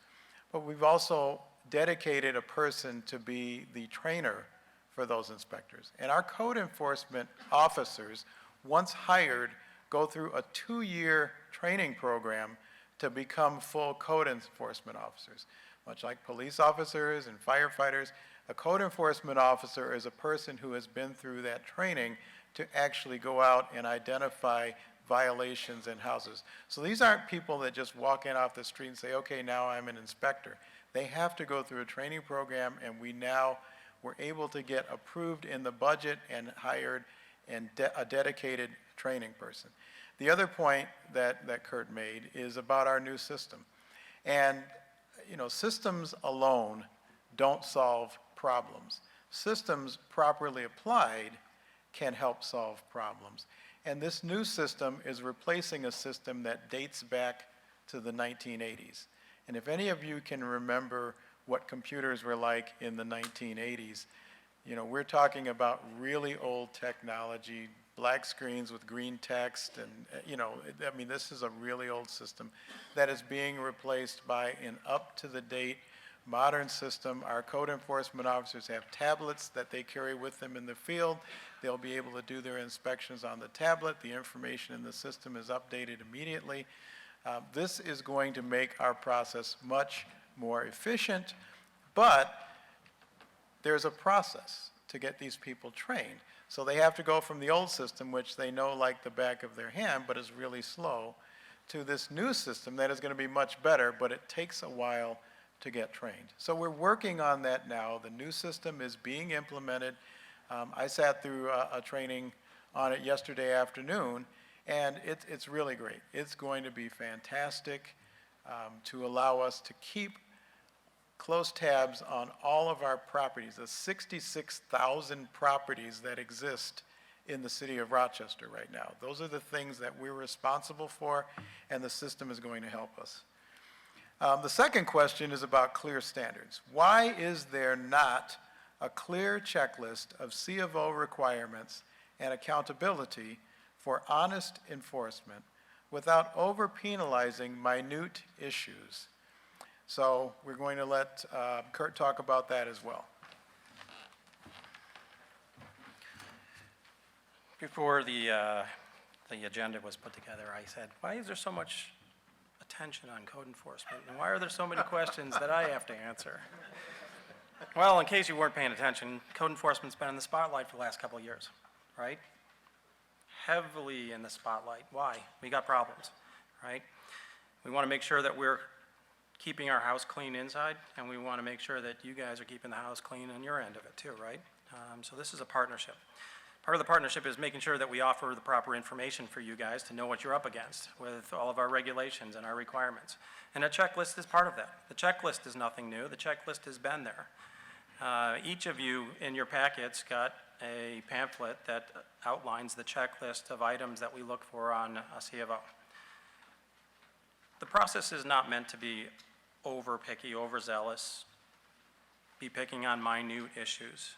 but we've also dedicated a person to be the trainer for those inspectors. And our code enforcement officers, once hired, go through a 2-year training program to become full code enforcement officers. Much like police officers and firefighters, a code enforcement officer is a person who has been through that training to actually go out and identify violations in houses. So these aren't people that just walk in off the street and say, okay, now I'm an inspector. They have to go through a training program, and we're able to get approved in the budget and hired a dedicated training person. The other point that Kurt made is about our new system. And systems alone don't solve problems. Systems properly applied can help solve problems. And this new system is replacing a system that dates back to the 1980s. And if any of you can remember what computers were like in the 1980s. You know, we're talking about really old technology, black screens with green text, and, you know, I mean, this is a really old system that is being replaced by an up-to-the-date modern system. Our code enforcement officers have tablets that they carry with them in the field. They'll be able to do their inspections on the tablet. The information in the system is updated immediately. This is going to make our process much more efficient, but there's a process to get these people trained. So they have to go from the old system, which they know like the back of their hand, but is really slow, to this new system that is going to be much better, but it takes a while to get trained. So we're working on that now. The new system is being implemented. I sat through a training on it yesterday afternoon, and it's really great. It's going to be fantastic to allow us to keep close tabs on all of our properties, the 66,000 properties that exist in the city of Rochester right now. Those are the things that we're responsible for, and the system is going to help us. The second question is about clear standards. Why is there not a clear checklist of C of O requirements and accountability for honest enforcement without over-penalizing minute issues? So we're going to let Kurt talk about that as well. Before the agenda was put together, I said, why is there so much attention on code enforcement? And why are there so many questions that I have to answer? Well, in case you weren't paying attention, code enforcement's been in the spotlight for the last couple of years, right? Heavily in the spotlight. Why? We got problems, right? We want to make sure that we're keeping our house clean inside, and we want to make sure that you guys are keeping the house clean on your end of it too, right? So this is a partnership. Part of the partnership is making sure that we offer the proper information for you guys to know what you're up against with all of our regulations and our requirements. And a checklist is part of that. The checklist is nothing new. The checklist has been there. Each of you in your packets got a pamphlet that outlines the checklist of items that we look for on a C of O. The process is not meant to be over picky, overzealous, be picking on minute issues.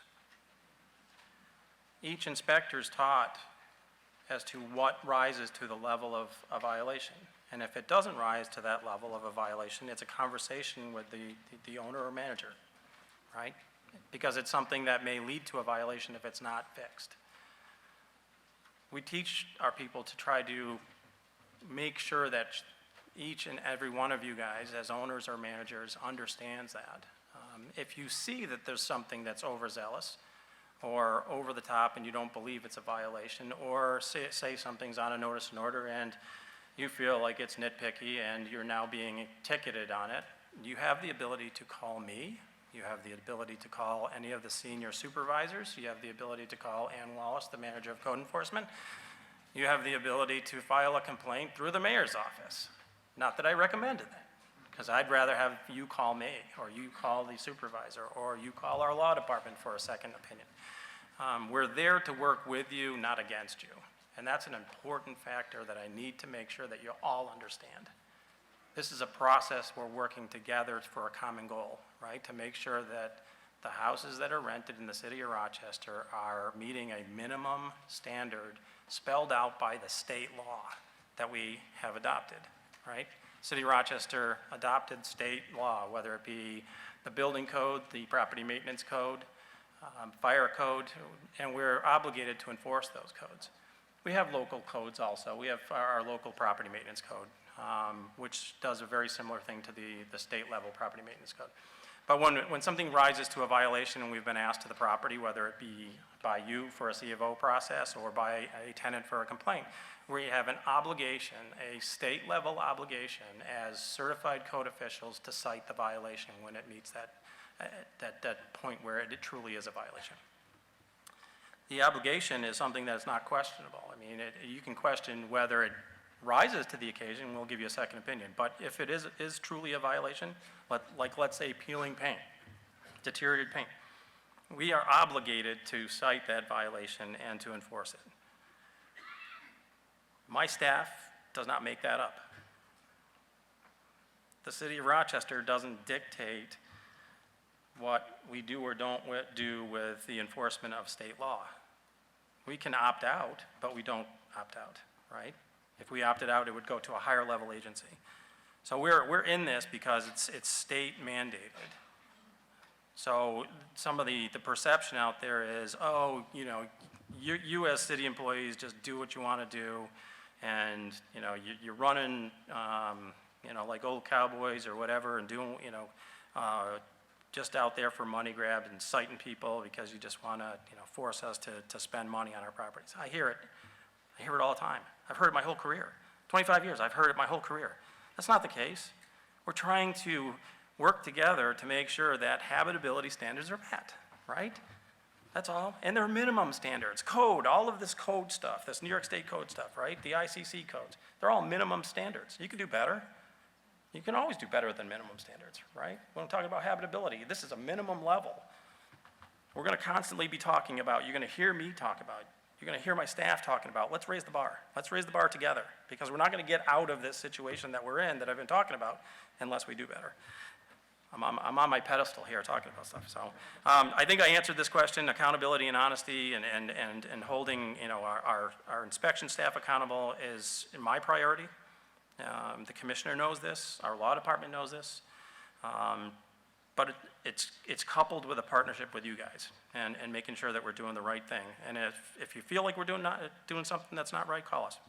Each inspector is taught as to what rises to the level of a violation. And if it doesn't rise to that level of a violation, it's a conversation with the owner or manager, right? Because it's something that may lead to a violation if it's not fixed. We teach our people to try to make sure that each and every one of you guys, as owners or managers, understands that. If you see that there's something that's overzealous or over the top and you don't believe it's a violation, or say something's on a notice and order and you feel like it's nitpicky and you're now being ticketed on it, you have the ability to call me. You have the ability to call any of the senior supervisors. You have the ability to call Ann Wallace, the manager of code enforcement. You have the ability to file a complaint through the mayor's office. Not that I recommended that, because I'd rather have you call me, or you call the supervisor, or you call our law department for a second opinion. We're there to work with you, not against you. And that's an important factor that I need to make sure that you all understand. This is a process we're working together for a common goal, right? To make sure that the houses that are rented in the city of Rochester are meeting a minimum standard spelled out by the state law that we have adopted, right? City of Rochester adopted state law, whether it be the building code, the property maintenance code, fire code, and we're obligated to enforce those codes. We have local codes also. We have our local property maintenance code, which does a very similar thing to the state level property maintenance code. But when something rises to a violation and we've been asked to the property, whether it be by you for a C of O process or by a tenant for a complaint, we have an obligation, a state level obligation as certified code officials to cite the violation when it meets that point where it truly is a violation. The obligation is something that's not questionable. I mean, you can question whether it rises to the occasion, we'll give you a second opinion. But if it is truly a violation, like let's say peeling paint, deteriorated paint, we are obligated to cite that violation and to enforce it. My staff does not make that up. The city of Rochester doesn't dictate what we do or don't do with the enforcement of state law. We can opt out, but we don't opt out, right? If we opted out, it would go to a higher level agency. So we're in this because it's state mandated. So some of the perception out there is, oh, you know, you as city employees just do what you want to do, and, you know, you're running, you know, like old cowboys or whatever, and doing, you know, just out there for money grab and citing people because you just want to, you know, force us to spend money on our properties. I hear it. I hear it all the time. I've heard it my whole career. 25 years, I've heard it my whole career. That's not the case. We're trying to work together to make sure that habitability standards are met, right? That's all. And there are minimum standards, code, all of this code stuff, this New York State code stuff, right? The ICC codes. They're all minimum standards. You can do better. You can always do better than minimum standards, right? When I'm talking about habitability, this is a minimum level. We're going to constantly be talking about, you're going to hear me talk about, you're going to hear my staff talking about, let's raise the bar. Let's raise the bar together, because we're not going to get out of this situation that we're in, that I've been talking about, unless we do better. I'm on my pedestal here talking about stuff. So I think I answered this question, accountability and honesty and holding, you know, our inspection staff accountable is my priority. The commissioner knows this, our law department knows this, but it's coupled with a partnership with you guys and making sure that we're doing the right thing. And if you feel like we're doing something that's not right, call us.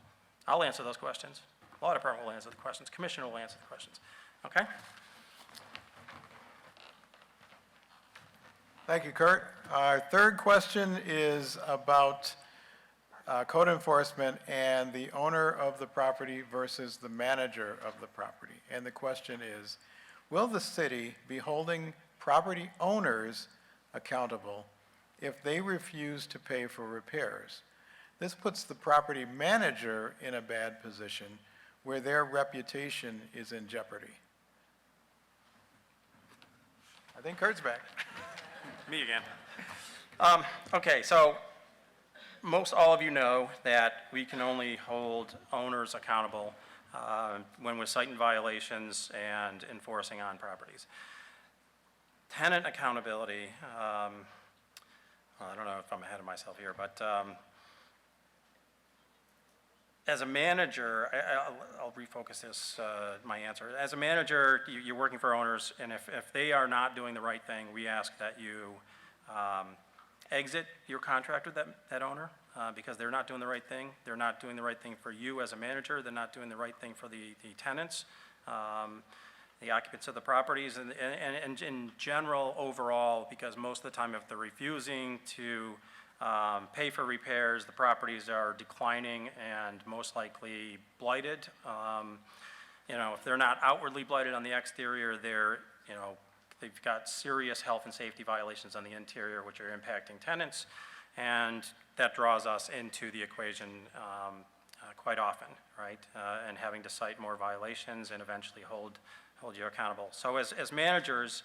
I'll answer those questions. Law department will answer the questions. Commissioner will answer the questions. Okay? Thank you, Kurt. Our third question is about code enforcement and the owner of the property versus the manager of the property. And the question is, will the city be holding property owners accountable if they refuse to pay for repairs? This puts the property manager in a bad position where their reputation is in jeopardy. I think Kurt's back. Me again. Okay, so most all of you know that we can only hold owners accountable when we're citing violations and enforcing on properties. Tenant accountability, well, I don't know if I'm ahead of myself here, but as a manager, I'll refocus this, my answer. As a manager, you're working for owners, and if they are not doing the right thing, we ask that you exit your contract with that owner because they're not doing the right thing. They're not doing the right thing for you as a manager. They're not doing the right thing for the tenants, the occupants of the properties, and in general, overall, because most of the time, if they're refusing to pay for repairs, the properties are declining and most likely blighted. You know, if they're not outwardly blighted on the exterior, they're, you know, they've got serious health and safety violations on the interior, which are impacting tenants, and that draws us into the equation quite often, right? And having to cite more violations and eventually hold you accountable. So as managers,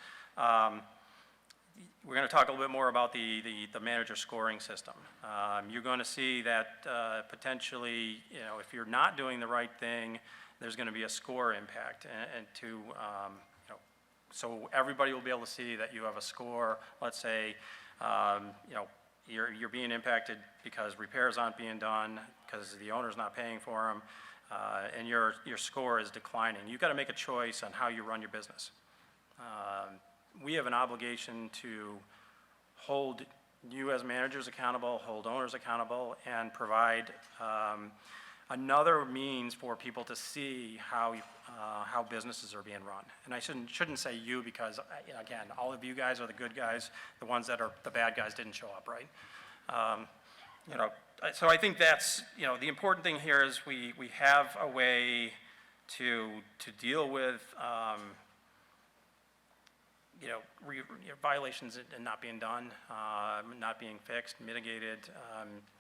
we're going to talk a little bit more about the manager scoring system. You're going to see that potentially, you know, if you're not doing the right thing, there's going to be a score impact, and to, you know, so everybody will be able to see that you have a score. Let's say, you know, you're being impacted because repairs aren't being done, because the owner's not paying for them, and your score is declining. You've got to make a choice on how you run your business. We have an obligation to hold you as managers accountable, hold owners accountable, and provide another means for people to see how businesses are being run. And I shouldn't say you because, you know, again, all of you guys are the good guys. The ones that are the bad guys didn't show up, right? You know, so I think that's, you know, the important thing here is we have a way to deal with you know, violations and not being done, not being fixed, mitigated.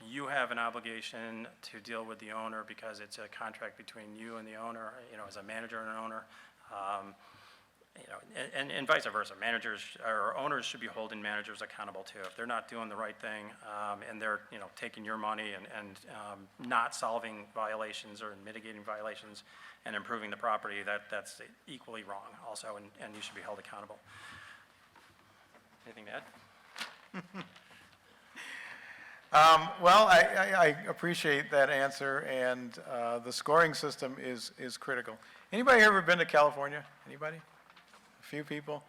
You have an obligation to deal with the owner because it's a contract between you and the owner, you know, as a manager and an owner. You know, and vice versa. Managers or owners should be holding managers accountable too. If they're not doing the right thing and they're, you know, taking your money and not solving violations or mitigating violations and improving the property, that's equally wrong also, and you should be held accountable. Ed. Well, I appreciate that answer, and the scoring system is critical. Anybody ever been to California? Anybody? A few people?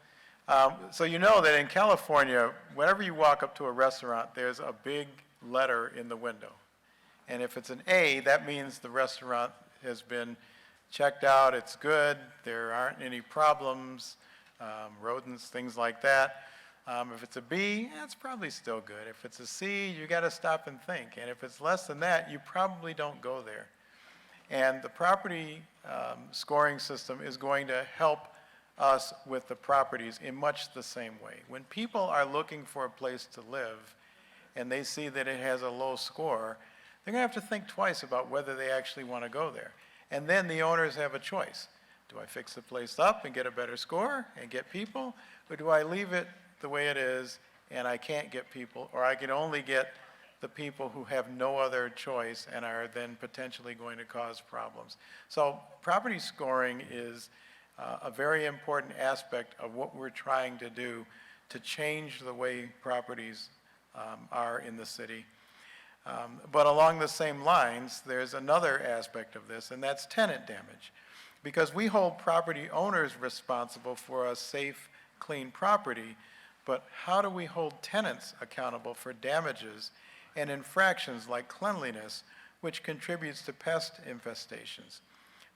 So you know that in California, whenever you walk up to a restaurant, there's a big letter in the window. And if it's an A, that means the restaurant has been checked out, it's good, there aren't any problems, rodents, things like that. If it's a B, it's probably still good. If it's a C, you got to stop and think. And if it's less than that, you probably don't go there. And the property scoring system is going to help us with the properties in much the same way. When people are looking for a place to live and they see that it has a low score, they're going to have to think twice about whether they actually want to go there. And then the owners have a choice. Do I fix the place up and get a better score and get people? Or do I leave it the way it is and I can't get people, or I can only get the people who have no other choice and are then potentially going to cause problems? So property scoring is a very important aspect of what we're trying to do to change the way properties are in the city. But along the same lines, there's another aspect of this, and that's tenant damage. Because we hold property owners responsible for a safe, clean property, but how do we hold tenants accountable for damages and infractions like cleanliness, which contributes to pest infestations?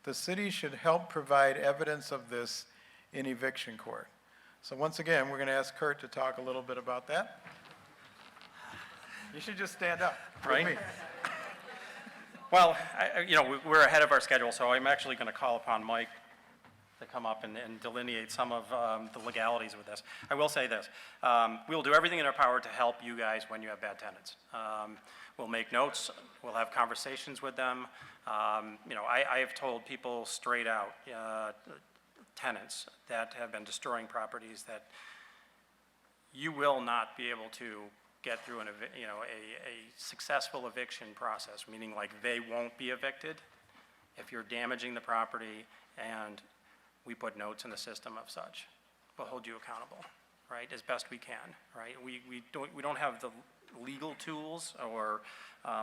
The city should help provide evidence of this in eviction court. So once again, we're going to ask Kurt to talk a little bit about that. You should just stand up. Right. With me. Well, we're ahead of our schedule, so I'm actually going to call upon Mike to come up and delineate some of the legalities with this. I will say this. We'll do everything in our power to help you guys when you have bad tenants. We'll make notes. We'll have conversations with them. I have told people straight out, tenants that have been destroying properties, that you will not be able to get through a successful eviction process, meaning like they won't be evicted if you're damaging the property, and we put notes in the system of such. We'll hold you accountable, right, as best we can, right? We don't have the legal tools or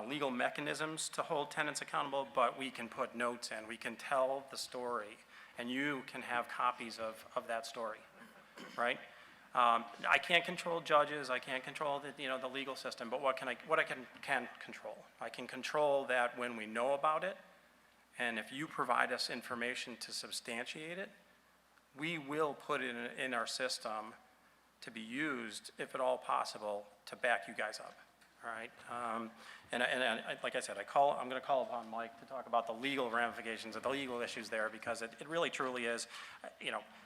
legal mechanisms to hold tenants accountable, but we can put notes in, we can tell the story, and you can have copies of that story, right? I can't control judges, I can't control the legal system, but what I can control? I can control that when we know about it, and if you provide us information to substantiate it, we will put it in our system to be used, if at all possible, to back you guys up, all right? And like I said, I'm going to call upon Mike to talk about the legal ramifications of the legal issues there, because it really truly is,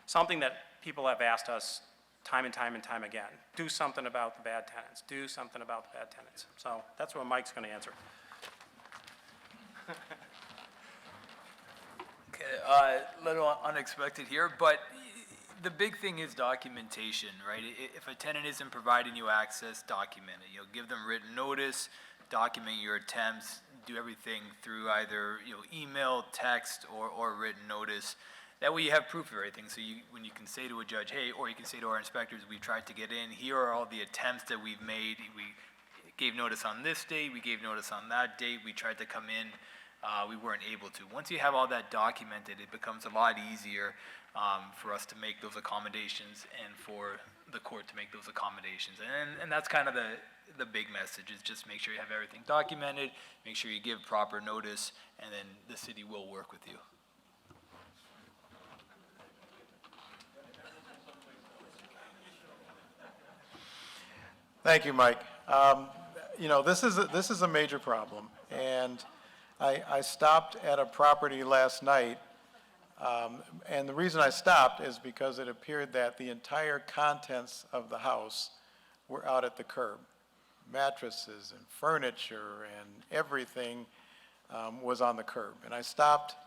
something that people have asked us time and time again. Do something about the bad tenants. Do something about the bad tenants. So that's what Mike's going to answer. Okay, a little unexpected here, but the big thing is documentation, right? If a tenant isn't providing you access, document it. Give them written notice, document your attempts, do everything through either email, text, or written notice. That way you have proof of everything. So when you can say to a judge, hey, or you can say to our inspectors, we tried to get in, here are all the attempts that we've made. We gave notice on this date, we gave notice on that date, we tried to come in, we weren't able to. Once you have all that documented, it becomes a lot easier for us to make those accommodations and for the court to make those accommodations. And that's kind of the big message, is just make sure you have everything documented, make sure you give proper notice, and then the city will work with you. Thank you, Mike. This is a major problem, and I stopped at a property last night, and the reason I stopped is because it appeared that the entire contents of the house were out at the curb. Mattresses and furniture and everything was on the curb, and I stopped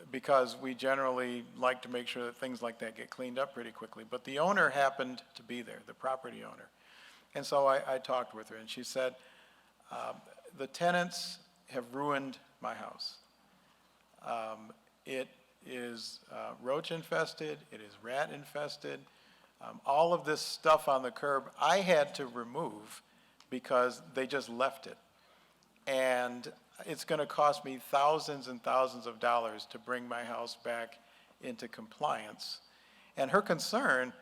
because we generally like to make sure that things like that get cleaned up pretty quickly. But the owner happened to be there, the property owner. And so I talked with her, and she said, the tenants have ruined my house. It is roach infested, it is rat infested, All of this stuff on the curb, I had to remove because they just left it. And it's going to cost me thousands and thousands of dollars to bring my house back into compliance. And her concern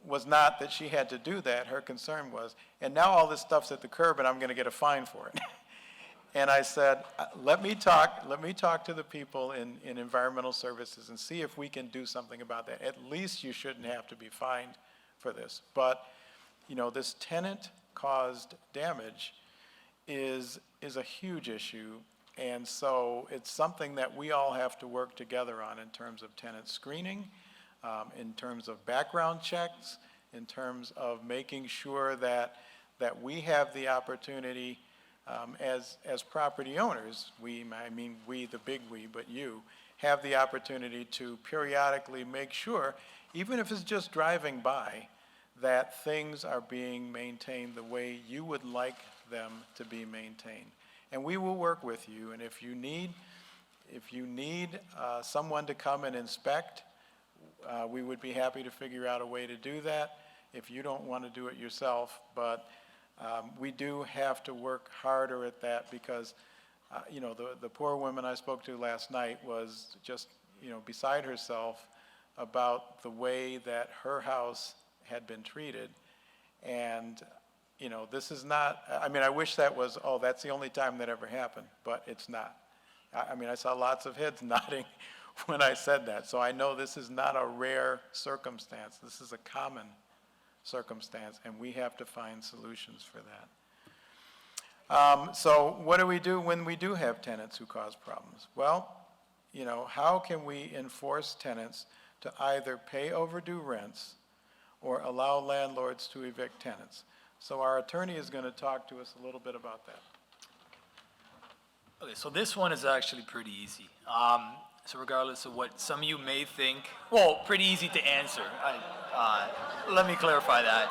was not that she had to do that. Her concern was, and now all this stuff's at the curb and I'm going to get a fine for it. And I said, let me talk to the people in environmental services and see if we can do something about that. At least you shouldn't have to be fined for this. But, you know, this tenant-caused damage is a huge issue. And so it's something that we all have to work together on in terms of tenant screening, in terms of background checks, in terms of making sure that we have the opportunity as property owners, we, the big we, but you, have the opportunity to periodically make sure, even if it's just driving by, that things are being maintained the way you would like them to be maintained. And we will work with you, and if you need someone to come and inspect, we would be happy to figure out a way to do that if you don't want to do it yourself. But we do have to work harder at that because, you know, the poor woman I spoke to last night was just, you know, beside herself about the way that her house had been treated. And, you know, this is not, I mean, I wish that was, oh, that's the only time that ever happened, but it's not. I mean, I saw lots of heads nodding when I said that. So I know this is not a rare circumstance. This is a common circumstance, and we have to find solutions for that. So what do we do when we do have tenants who cause problems? Well, you know, how can we enforce tenants to either pay overdue rents or allow landlords to evict tenants? So our attorney is going to talk to us a little bit about that. Okay, so this one is actually pretty easy. So regardless of what some of you may think, well, pretty easy to answer. Let me clarify that.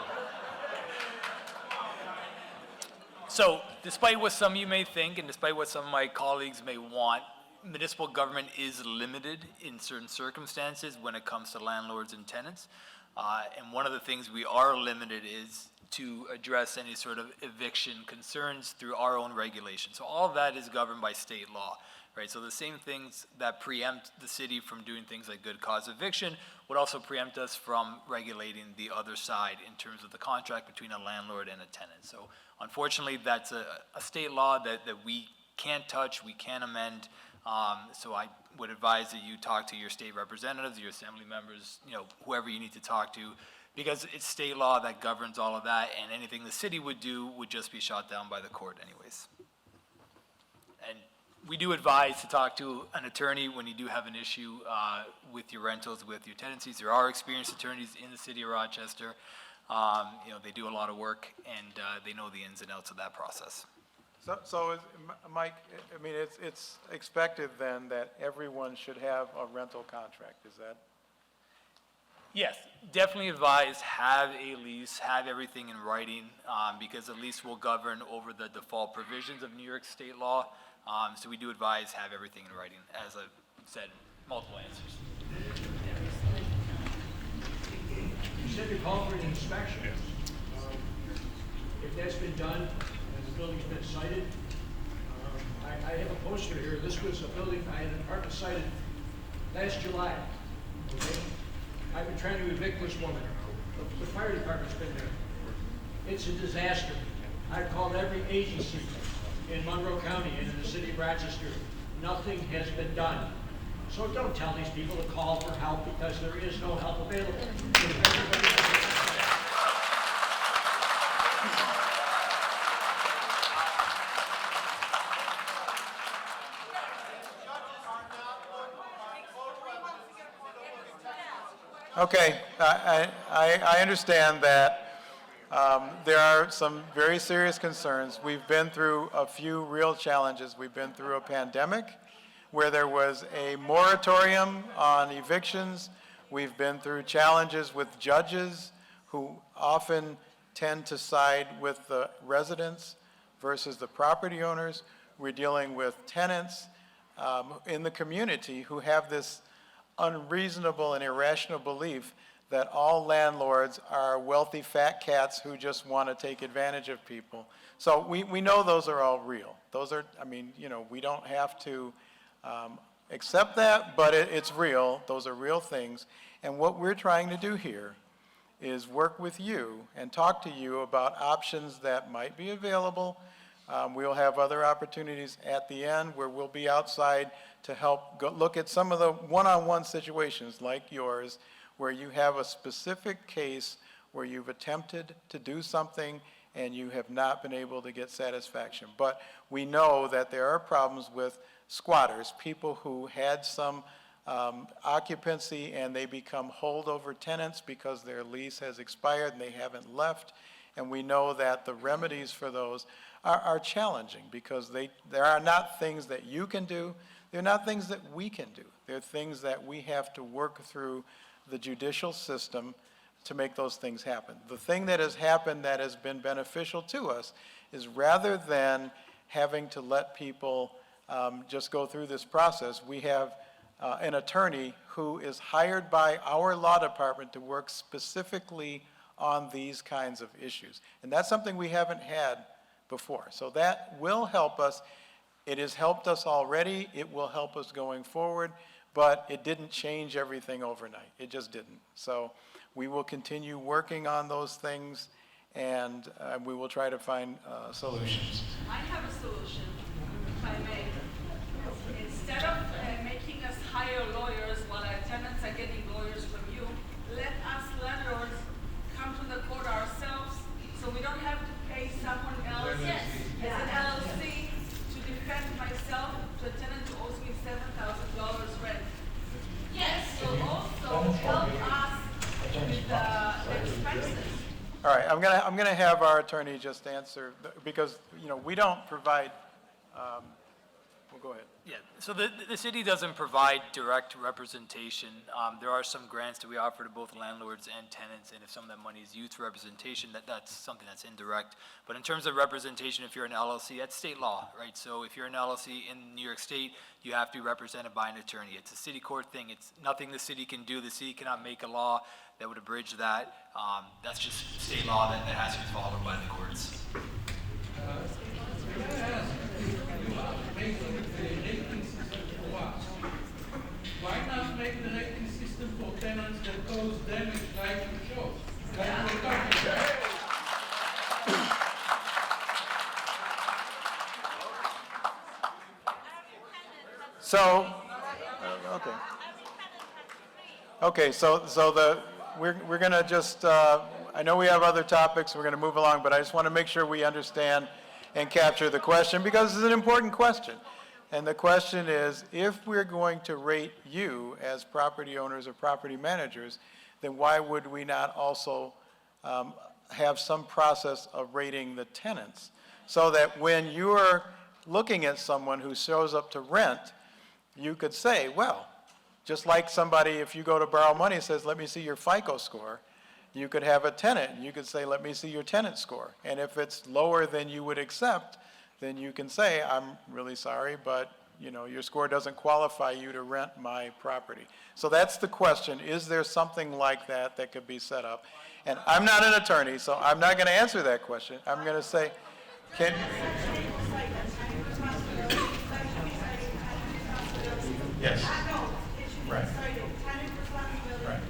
So despite what some of you may think, and despite what some of my colleagues may want, municipal government is limited in certain circumstances when it comes to landlords and tenants. And one of the things we are limited is to address any sort of eviction concerns through our own regulation. So all of that is governed by state law, right? So the same things that preempt the city from doing things like good cause eviction would also preempt us from regulating the other side in terms of the contract between a landlord and a tenant. So unfortunately, that's a state law that we can't touch, we can't amend. So I would advise that you talk to your state representatives, your assembly members, you know, whoever you need to talk to, because it's state law that governs all of that, and anything the city would do would just be shot down by the court anyways. And we do advise to talk to an attorney when you do have an issue with your rentals, with your tenancies. There are experienced attorneys in the city of Rochester. You know, they do a lot of work, and they know the ins and outs of that process. So Mike, I mean, it's expected then that everyone should have a rental contract, is that? Yes, definitely advise, have a lease, have everything in writing, because the lease will govern over the default provisions of New York state law. So we do advise, have everything in writing, as I've said, multiple answers. You said you're calling for an inspection. If that's been done and the building's been cited, I have a poster here. This was a building, I had an apartment cited last July. Okay? I've been trying to evict this woman. The fire department's been there. It's a disaster. I've called every agency in Monroe County and in the city of Rochester. Nothing has been done. So don't tell these people to call for help because there is no help available. Okay, I understand that there are some very serious concerns. We've been through a few real challenges. We've been through a pandemic where there was a moratorium on evictions. We've been through challenges with judges who often tend to side with the residents versus the property owners. We're dealing with tenants in the community who have this unreasonable and irrational belief that all landlords are wealthy fat cats who just want to take advantage of people. So we know those are all real. Those are, I mean, you know, we don't have to accept that, but it's real. Those are real things. And what we're trying to do here is work with you and talk to you about options that might be available. We'll have other opportunities at the end where we'll be outside to help look at some of the one-on-one situations like yours, where you have a specific case where you've attempted to do something and you have not been able to get satisfaction. But we know that there are problems with squatters, people who had some occupancy and they become holdover tenants because their lease has expired and they haven't left. And we know that the remedies for those are challenging because there are not things that you can do. They're not things that we can do. They're things that we have to work through the judicial system to make those things happen. The thing that has happened that has been beneficial to us is rather than having to let people just go through this process, we have an attorney who is hired by our law department to work specifically on these kinds of issues. And that's something we haven't had before. So that will help us. It has helped us already. It will help us going forward, but it didn't change everything overnight. It just didn't. So we will continue working on those things, and we will try to find solutions. I have a solution, if I may. Instead of making us hire lawyers while our tenants are getting lawyers from you, let us landlords come to the court ourselves so we don't have to pay someone else as an LLC to defend myself to a tenant who owes me $7,000 rent. Yes. So also help us with the expenses. All right, I'm gonna have our attorney just answer, because, you know, we don't provide, well, go ahead. Yeah, so the city doesn't provide direct representation. There are some grants that we offer to both landlords and tenants, and if some of that money is used for representation, that's something that's indirect. But in terms of representation, if you're an LLC, that's state law, right? So if you're an LLC in New York State, you have to be represented by an attorney. It's a city court thing. It's nothing the city can do. The city cannot make a law that would abridge that. That's just state law that has to be followed by the courts. Why not make the rating system for tenants that cause damage like you showed? Like we're talking about. So, okay. Okay, so we're gonna just, I know we have other topics, we're gonna move along, but I just wanna make sure we understand and capture the question, because it's an important question. And the question is, if we're going to rate you as property owners or property managers, then why would we not also have some process of rating the tenants? So that when you're looking at someone who shows up to rent, you could say, well, just like somebody, if you go to borrow money and says, let me see your FICO score, you could have a tenant, and you could say, let me see your tenant score. And if it's lower than you would accept, then you can say, I'm really sorry, but you know, your score doesn't qualify you to rent my property. So that's the question. Is there something like that that could be set up? And I'm not an attorney, so I'm not going to answer that question. I'm going to say, can... Yes. Right. Right.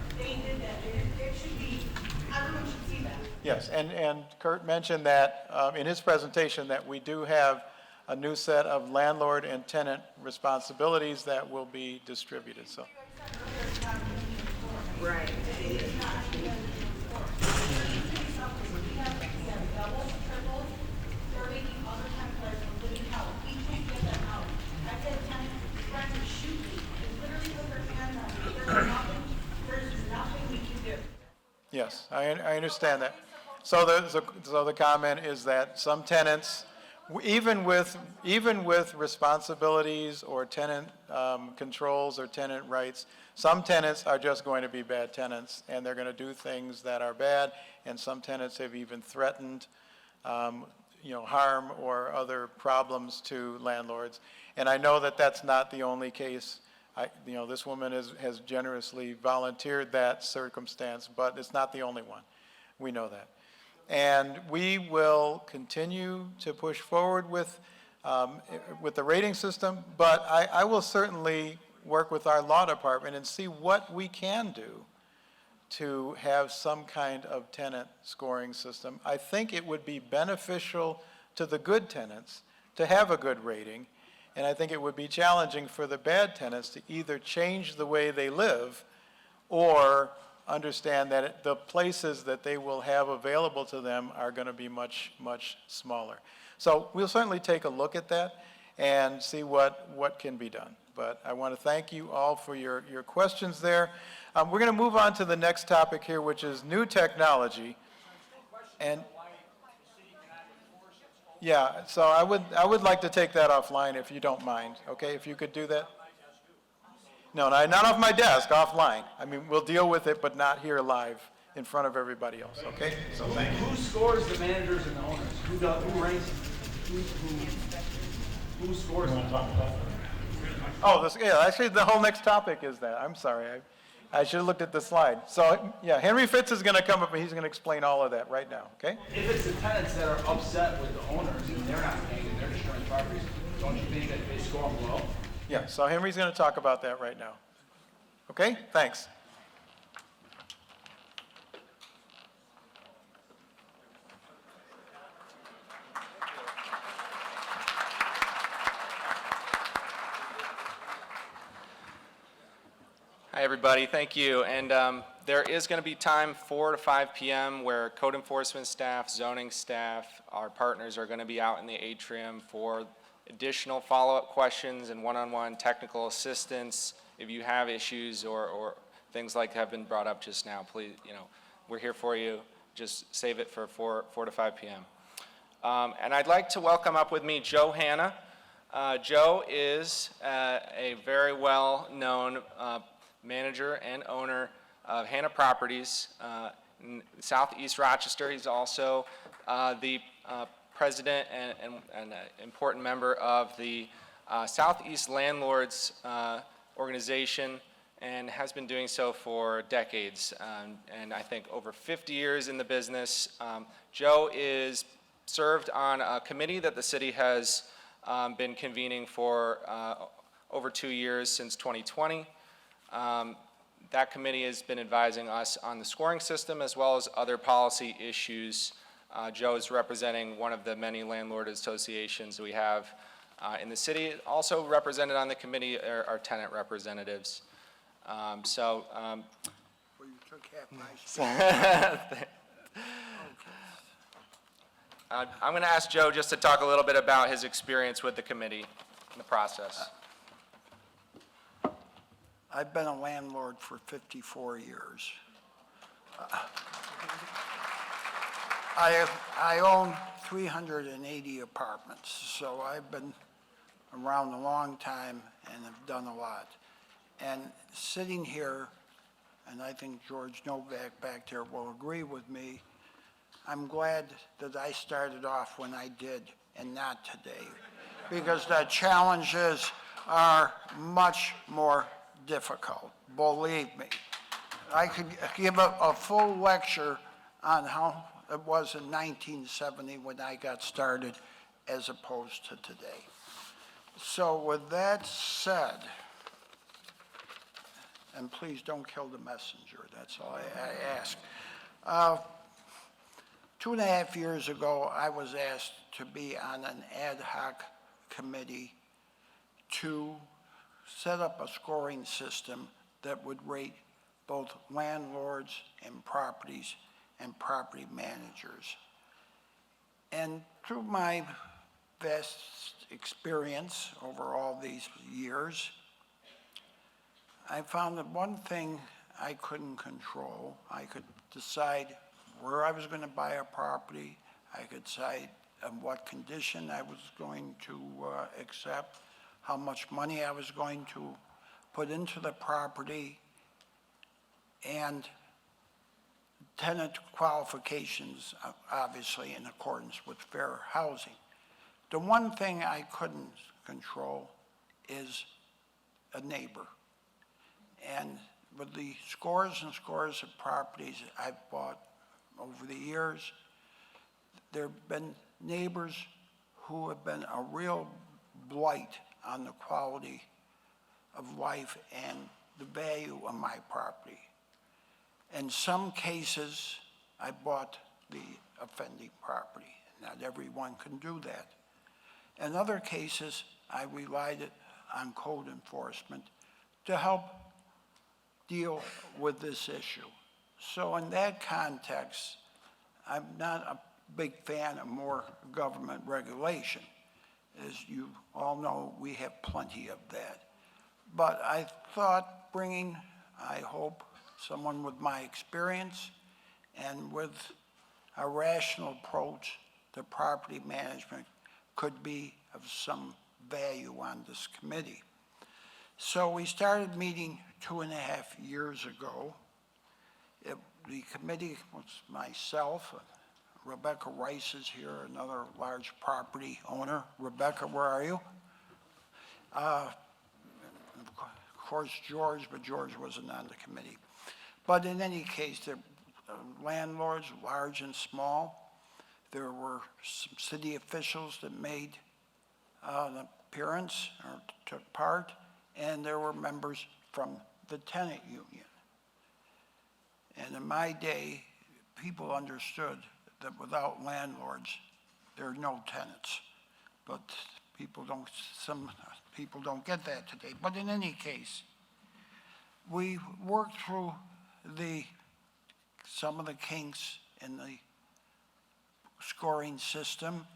Yes, and Kurt mentioned that in his presentation that we do have a new set of landlord and tenant responsibilities that will be distributed. So. Right. Yes, I understand that. So the comment is that some tenants, even with responsibilities or tenant controls or tenant rights, some tenants are just going to be bad tenants, and they're going to do things that are bad, and some tenants have even threatened harm or other problems to landlords. And I know that that's not the only case This woman has generously volunteered that circumstance, but it's not the only one. We know that. And we will continue to push forward with the rating system, but I will certainly work with our law department and see what we can do to have some kind of tenant scoring system. I think it would be beneficial to the good tenants to have a good rating, and I think it would be challenging for the bad tenants to either change the way they live or understand that the places that they will have available to them are going to be much, much smaller. So we'll certainly take a look at that and see what can be done. But I want to thank you all for your questions there. We're going to move on to the next topic here, which is new technology. And yeah, so I would like to take that offline if you don't mind, okay? If you could do that. No, not off my desk, offline. I mean, we'll deal with it, but not here live in front of everybody else, okay? So thank you. Who scores the managers and the owners? Who ranks? Who scores them? Oh, actually, the whole next topic is that. I'm sorry. I should have looked at the slide. So, yeah, Henry Fitz is going to come up and he's going to explain all of that right now, okay? If it's the tenants that are upset with the owners and they're not paying and they're destroying properties, don't you think that they score them low? Yeah, so Henry's going to talk about that right now. Okay, thanks. Hi, everybody. Thank you. And there is going to be time 4 to 5 p.m. where code enforcement staff, zoning staff, our partners are going to be out in the atrium for additional follow-up questions and one-on-one technical assistance. If you have issues or things like have been brought up just now, please, we're here for you. Just save it for 4 to 5 p.m. And I'd like to welcome up with me Joe Hanna. Joe is a very well-known manager and owner of Hanna Properties in Southeast Rochester. He's also the president and an important member of the Southeast Landlords organization and has been doing so for decades, and I think over 50 years in the business. Joe is served on a committee that the city has been convening for over 2 years since 2020. That committee has been advising us on the scoring system as well as other policy issues. Joe is representing one of the many landlord associations we have in the city. Also represented on the committee are tenant representatives. Well, you took half my I'm going to ask Joe just to talk a little bit about his experience with the committee and the process. I've been a landlord for 54 years. I own 380 apartments, so I've been around a long time and have done a lot. And sitting here, and I think George Novak back there will agree with me, I'm glad that I started off when I did and not today, because the challenges are much more difficult, believe me. I could give a full lecture on how it was in 1970 when I got started as opposed to today. So with that said, and please don't kill the messenger, that's all I ask. 2.5 years ago, I was asked to be on an ad hoc committee to set up a scoring system that would rate both landlords and property managers. And through my vast experience over all these years, I found that one thing I couldn't control. I could decide where I was going to buy a property. I could decide on what condition I was going to accept, how much money I was going to put into the property, and tenant qualifications, obviously in accordance with fair housing. The one thing I couldn't control is a neighbor, And with the scores and scores of properties I've bought over the years, there have been neighbors who have been a real blight on the quality of life and the value of my property. In some cases, I bought the offending property. Not everyone can do that. In other cases, I relied on code enforcement to help deal with this issue. So in that context, I'm not a big fan of more government regulation. As you all know, we have plenty of that. But I thought bringing, I hope, someone with my experience and with a rational approach to property management could be of some value on this committee. So we started meeting 2.5 years ago. The committee was myself, Rebecca Rice is here, another large property owner. Rebecca, where are you? Of course, George, but George wasn't on the committee. But in any case, the landlords, large and small. There were some city officials that made an appearance or took part, and there were members from the tenant union. And in my day, people understood that without landlords, there are no tenants. But some people don't get that today. But in any case, we worked through some of the kinks in the scoring system.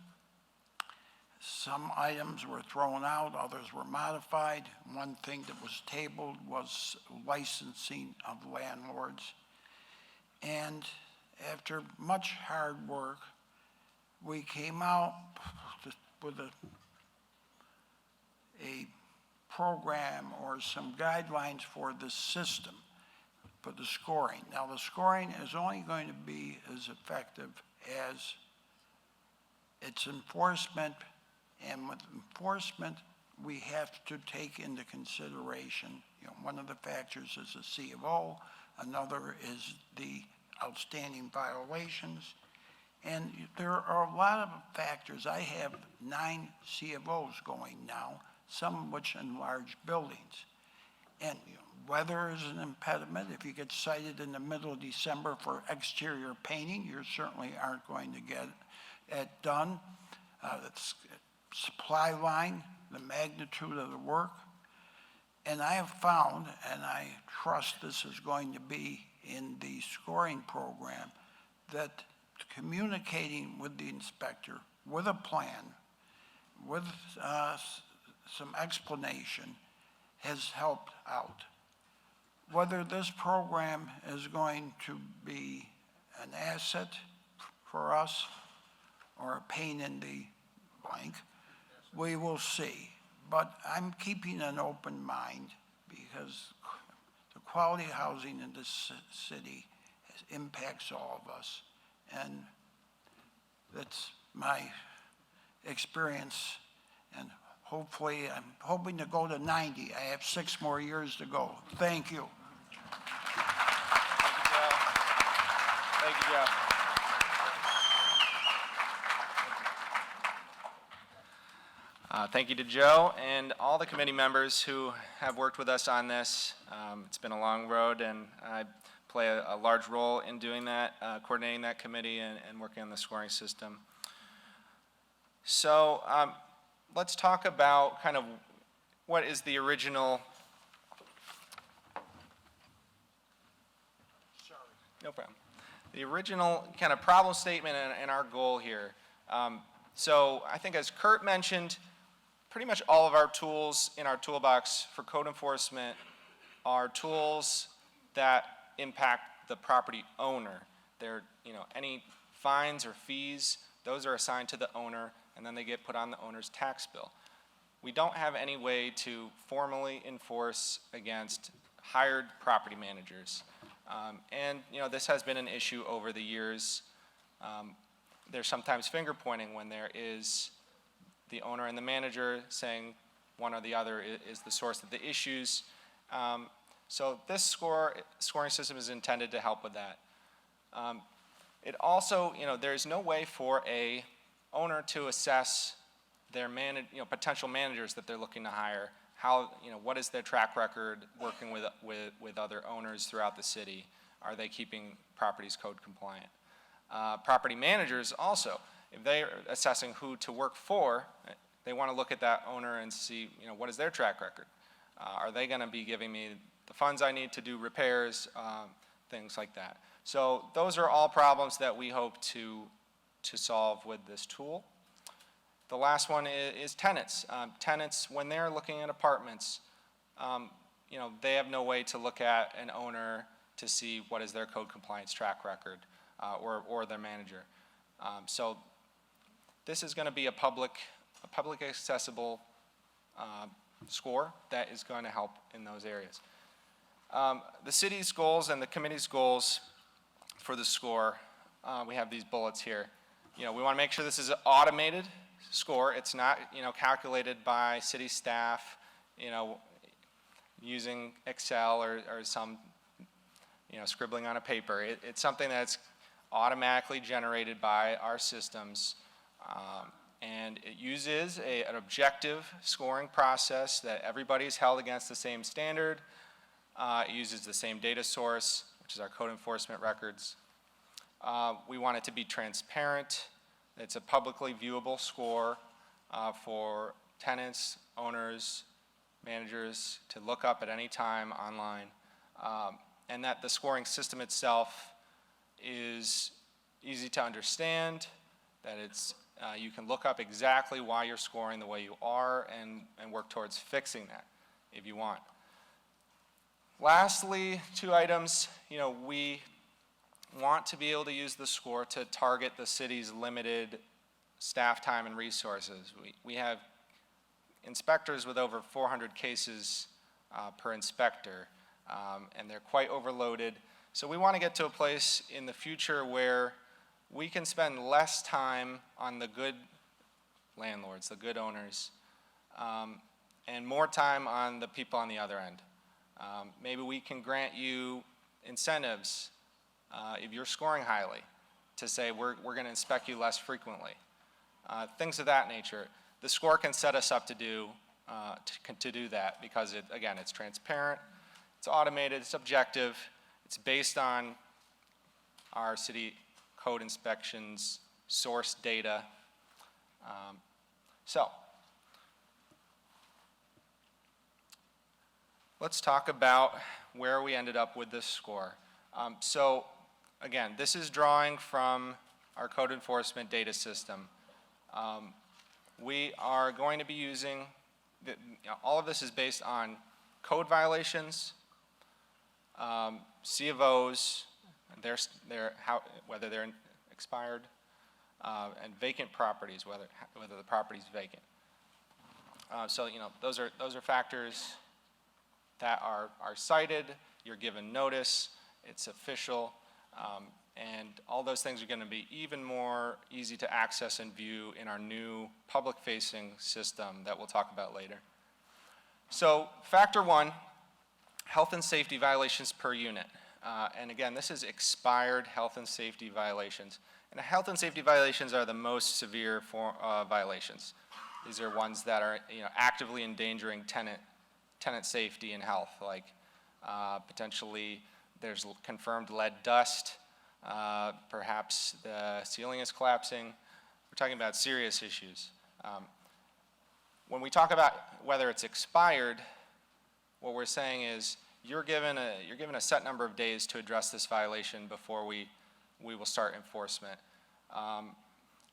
Some items were thrown out, others were modified. One thing that was tabled was licensing of landlords. And after much hard work, we came out with a program or some guidelines for the system, for the scoring. Now, the scoring is only going to be as effective as its enforcement, and with enforcement, we have to take into consideration, one of the factors is the C of O, another is the outstanding violations, and there are a lot of factors. I have 9 C of Os going now, some of which in large buildings. And weather is an impediment. If you get cited in the middle of December for exterior painting, you certainly aren't going to get it done. The supply line, the magnitude of the work. And I have found, and I trust this is going to be in the scoring program, that communicating with the inspector with a plan, with some explanation, has helped out. Whether this program is going to be an asset for us or a pain in the blank, we will see. But I'm keeping an open mind because the quality of housing in this city impacts all of us. And that's my experience. And hopefully, I'm hoping to go to 90. I have 6 more years to go. Thank you. Thank you, Joe. Thank you to Joe and all the committee members who have worked with us on this. It's been a long road, and I play a large role in doing that, coordinating that committee and working on the scoring system. So let's talk about kind of what is the original. Sorry. No problem. The original kind of problem statement and our goal here. So I think, as Kurt mentioned, pretty much all of our tools in our toolbox for code enforcement are tools that impact the property owner. They're, any fines or fees, those are assigned to the owner, and then they get put on the owner's tax bill. We don't have any way to formally enforce against hired property managers. And this has been an issue over the years. There's sometimes finger pointing when there is the owner and the manager saying one or the other is the source of the issues. So this scoring system is intended to help with that. It also, there's no way for a owner to assess their potential managers that they're looking to hire. How, what is their track record working with other owners throughout the city? Are they keeping properties code compliant? Property managers also, if they're assessing who to work for, they want to look at that owner and see, what is their track record? Are they going to be giving me the funds I need to do repairs, things like that. So those are all problems that we hope to solve with this tool. The last one is tenants. Tenants, when they're looking at apartments, they have no way to look at an owner to see what is their code compliance track record or their manager. So this is going to be a public accessible score that is going to help in those areas. The city's goals and the committee's goals for the score, we have these bullets here. We want to make sure this is an automated score. It's not, calculated by city staff, using Excel or some, scribbling on a paper. It's something that's automatically generated by our systems. And it uses an objective scoring process that everybody's held against the same standard. It uses the same data source, which is our code enforcement records. We want it to be transparent. It's a publicly viewable score for tenants, owners, managers to look up at any time online. And that the scoring system itself is easy to understand, that it's you can look up exactly why you're scoring the way you are and work towards fixing that if you want. Lastly, 2 items, we want to be able to use the score to target the city's limited staff time and resources. We have inspectors with over 400 cases per inspector, and they're quite overloaded. So we want to get to a place in the future where we can spend less time on the good landlords, the good owners, and more time on the people on the other end. Maybe we can grant you incentives if you're scoring highly to say we're going to inspect you less frequently. Things of that nature. The score can set us up to do that because, again, it's transparent, it's automated, it's objective, it's based on our city code inspections, source data. So let's talk about where we ended up with this score. So again, this is drawing from our code enforcement data system. We are going to be using, all of this is based on code violations, C of Os, whether they're expired, and vacant properties, whether the property's vacant. So those are factors that are cited. You're given notice. It's official, and all those things are going to be even more easy to access and view in our new public-facing system that we'll talk about later. So factor 1, health and safety violations per unit. And again, this is expired health and safety violations. And health and safety violations are the most severe violations. These are ones that are actively endangering tenant safety and health, like potentially there's confirmed lead dust, perhaps the ceiling is collapsing. We're talking about serious issues. When we talk about whether it's expired, what we're saying is you're given a set number of days to address this violation before we will start enforcement.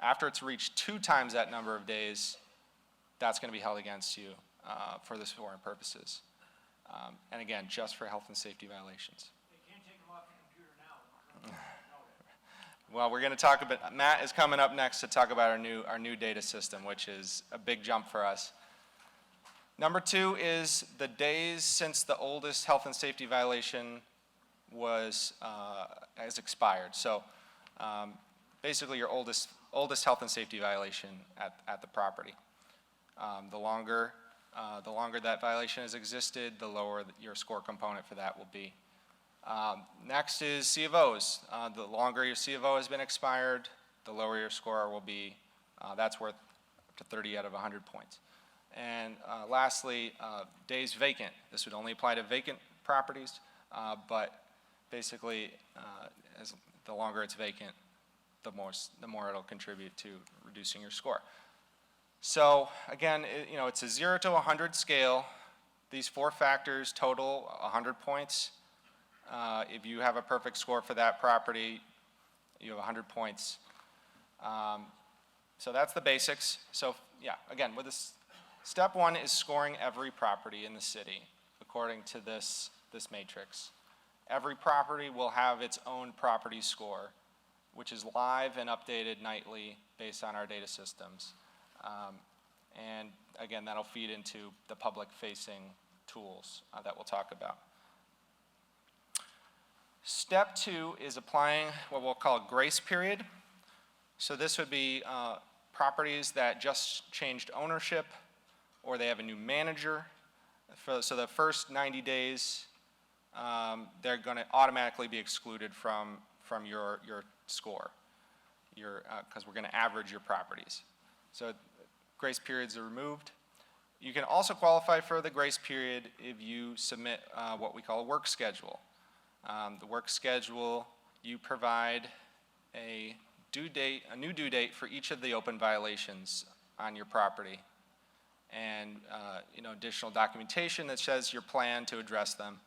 After it's reached 2 times that number of days, that's going to be held against you for the scoring purposes. And again, just for health and safety violations. They can't take them off the computer now. Well, we're going to talk about, Matt is coming up next to talk about our new data system, which is a big jump for us. Number 2 is the days since the oldest health and safety violation has expired. So basically your oldest health and safety violation at the property. The longer The longer that violation has existed, the lower your score component for that will be. Next is C of O's. The longer your C of O has been expired, the lower your score will be. That's worth up to 30 out of 100 points. And lastly, days vacant. This would only apply to vacant properties, but basically, as the longer it's vacant, the more it'll contribute to reducing your score. So again, it's a 0 to 100 scale. These 4 factors total 100 points. If you have a perfect score for that property, you have 100 points. So that's the basics. So yeah, again, with this, step 1 is scoring every property in the city according to this matrix. Every property will have its own property score, which is live and updated nightly based on our data systems. And again, that'll feed into the public-facing tools that we'll talk about. Step 2 is applying what we'll call a grace period. So this would be properties that just changed ownership or they have a new manager. So the first 90 days, they're going to automatically be excluded from your score, because we're going to average your properties. So grace periods are removed. You can also qualify for the grace period if you submit what we call a work schedule. The work schedule, you provide a new due date for each of the open violations on your property, and additional documentation that says your plan to address them.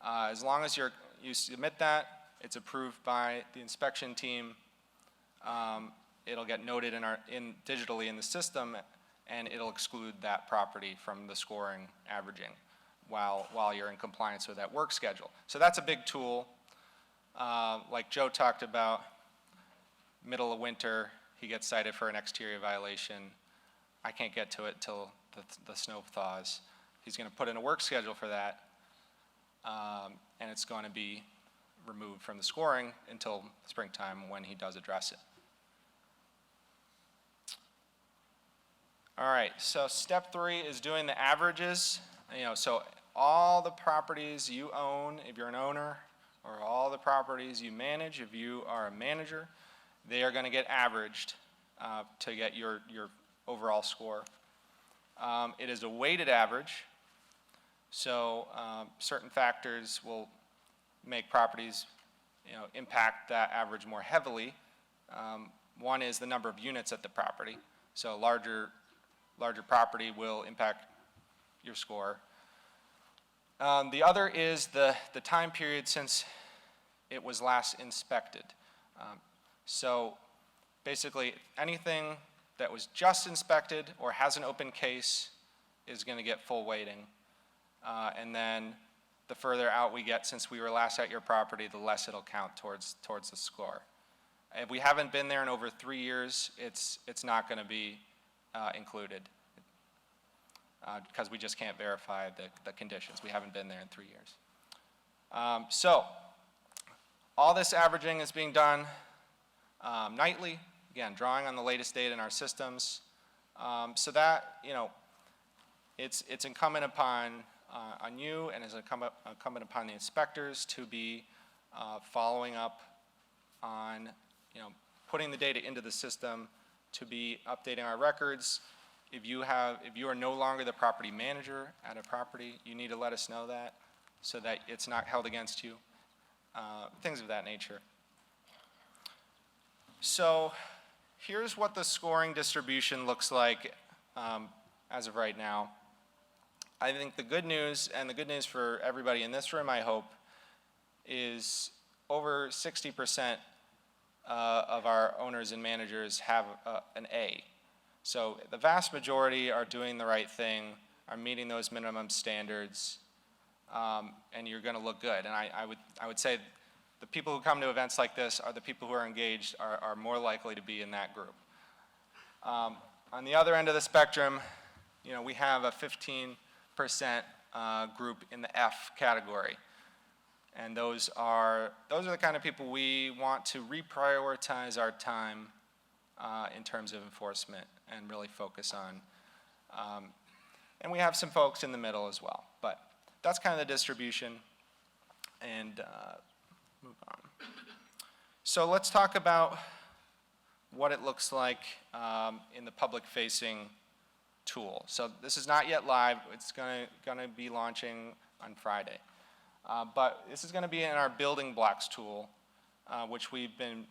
As long as you submit that, it's approved by the inspection team. It'll get noted digitally in the system, and it'll exclude that property from the scoring averaging while you're in compliance with that work schedule. So that's a big tool. Like Joe talked about, middle of winter, he gets cited for an exterior violation. I can't get to it till the snow thaws. He's going to put in a work schedule for that, and it's going to be removed from the scoring until springtime when he does address it. All right, so step 3 is doing the averages. So all the properties you own, if you're an owner, or all the properties you manage, if you are a manager, they are going to get averaged to get your overall score. It is a weighted average, so certain factors will make properties impact that average more heavily. One is the number of units at the property. So larger property will impact your score. The other is the time period since it was last inspected. So basically anything that was just inspected or has an open case is going to get full weighting. And then the further out we get since we were last at your property, the less it'll count towards the score. If we haven't been there in over 3 years, it's not going to be included, because we just can't verify the conditions. We haven't been there in 3 years. So all this averaging is being done nightly, again, drawing on the latest data in our systems, so that, it's incumbent upon on you and is incumbent upon the inspectors to be following up on, putting the data into the system, to be updating our records. If you are no longer the property manager at a property, you need to let us know that so that it's not held against you, things of that nature. So here's what the scoring distribution looks like as of right now. I think the good news, and the good news for everybody in this room, I hope, is over 60% of our owners and managers have an A. So the vast majority are doing the right thing, are meeting those minimum standards, and you're going to look good. And I would say the people who come to events like this are the people who are engaged, are more likely to be in that group. On the other end of the spectrum, we have a 15% group in the F category. And those are the kind of people we want to reprioritize our time in terms of enforcement and really focus on. and we have some folks in the middle as well. But that's kind of the distribution, and move on. So let's talk about what it looks like in the public-facing tool. So this is not yet live. It's gonna be launching on Friday. But this is gonna be in our building blocks tool, which we've been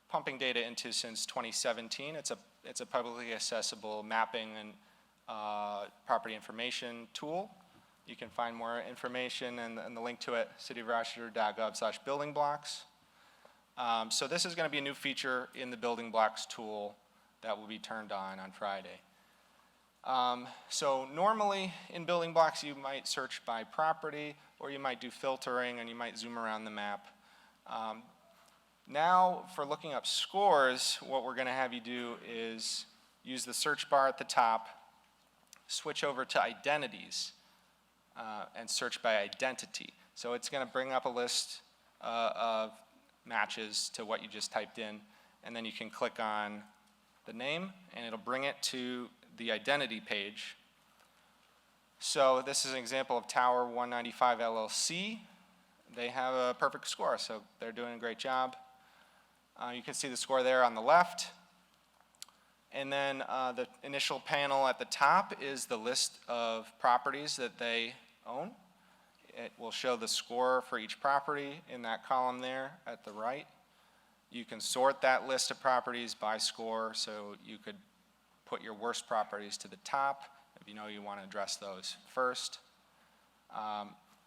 pumping data into since 2017. It's a publicly accessible mapping and property information tool. You can find more information and the link to it, cityofrochester.gov/buildingblocks. So this is going to be a new feature in the building blocks tool that will be turned on Friday. So normally in building blocks you might search by property, or you might do filtering and you might zoom around the map. Now for looking up scores, what we're going to have you do is use the search bar at the top, switch over to identities, and search by identity. So it's going to bring up a list of matches to what you just typed in, and then you can click on the name and it'll bring it to the identity page. So this is an example of Tower 195 LLC. They have a perfect score, so they're doing a great job. You can see the score there on the left. And then the initial panel at the top is the list of properties that they own. It will show the score for each property in that column there at the right. You can sort that list of properties by score, so you could put your worst properties to the top if you know you want to address those first.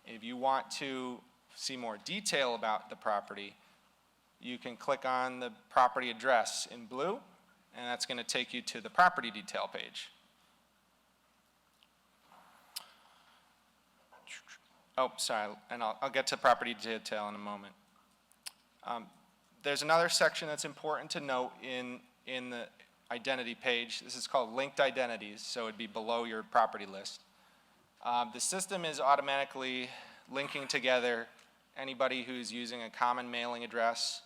If you want to see more detail about the property, you can click on the property address in blue, and that's going to take you to the property detail page. Oh, sorry, and I'll get to property detail in a moment. There's another section that's important to note in the identity page. This is called linked identities, so it'd be below your property list. The system is automatically linking together anybody who's using a common mailing address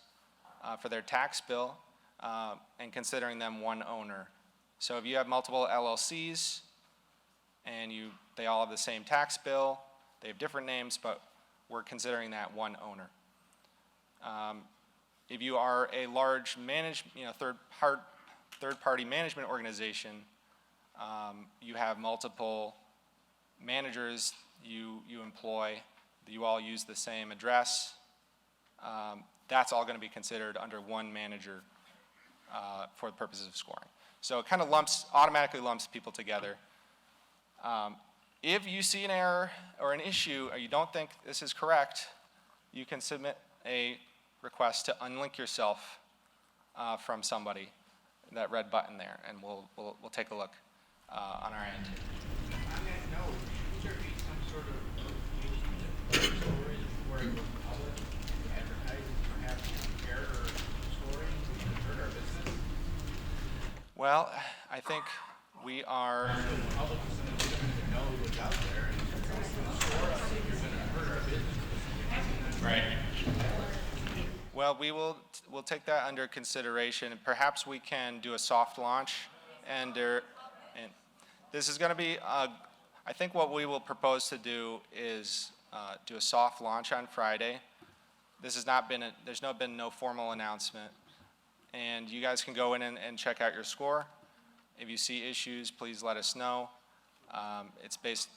for their tax bill and considering them one owner. So if you have multiple LLCs and they all have the same tax bill, they have different names, but we're considering that one owner. If you are a large third-party management organization, you have multiple managers you employ, you all use the same address, that's all going to be considered under one manager for the purposes of scoring. So it kind of automatically lumps people together. If you see an error or an issue or you don't think this is correct, you can submit a request to unlink yourself from somebody, that red button there, and we'll take a look on our end. On that note, should there be some sort of notification that stories where it goes public, advertising perhaps error scoring, which would hurt our business? Well, I think we are. So the public is going to know what's out there, and if you're going to score us, you're going to hurt our business. Right. Well, we'll take that under consideration, and perhaps we can do a soft launch. And this is going to be, I think what we will propose to do is do a soft launch on Friday. This has not been, there's been no formal announcement. And you guys can go in and check out your score. If you see issues, please let us know. It's based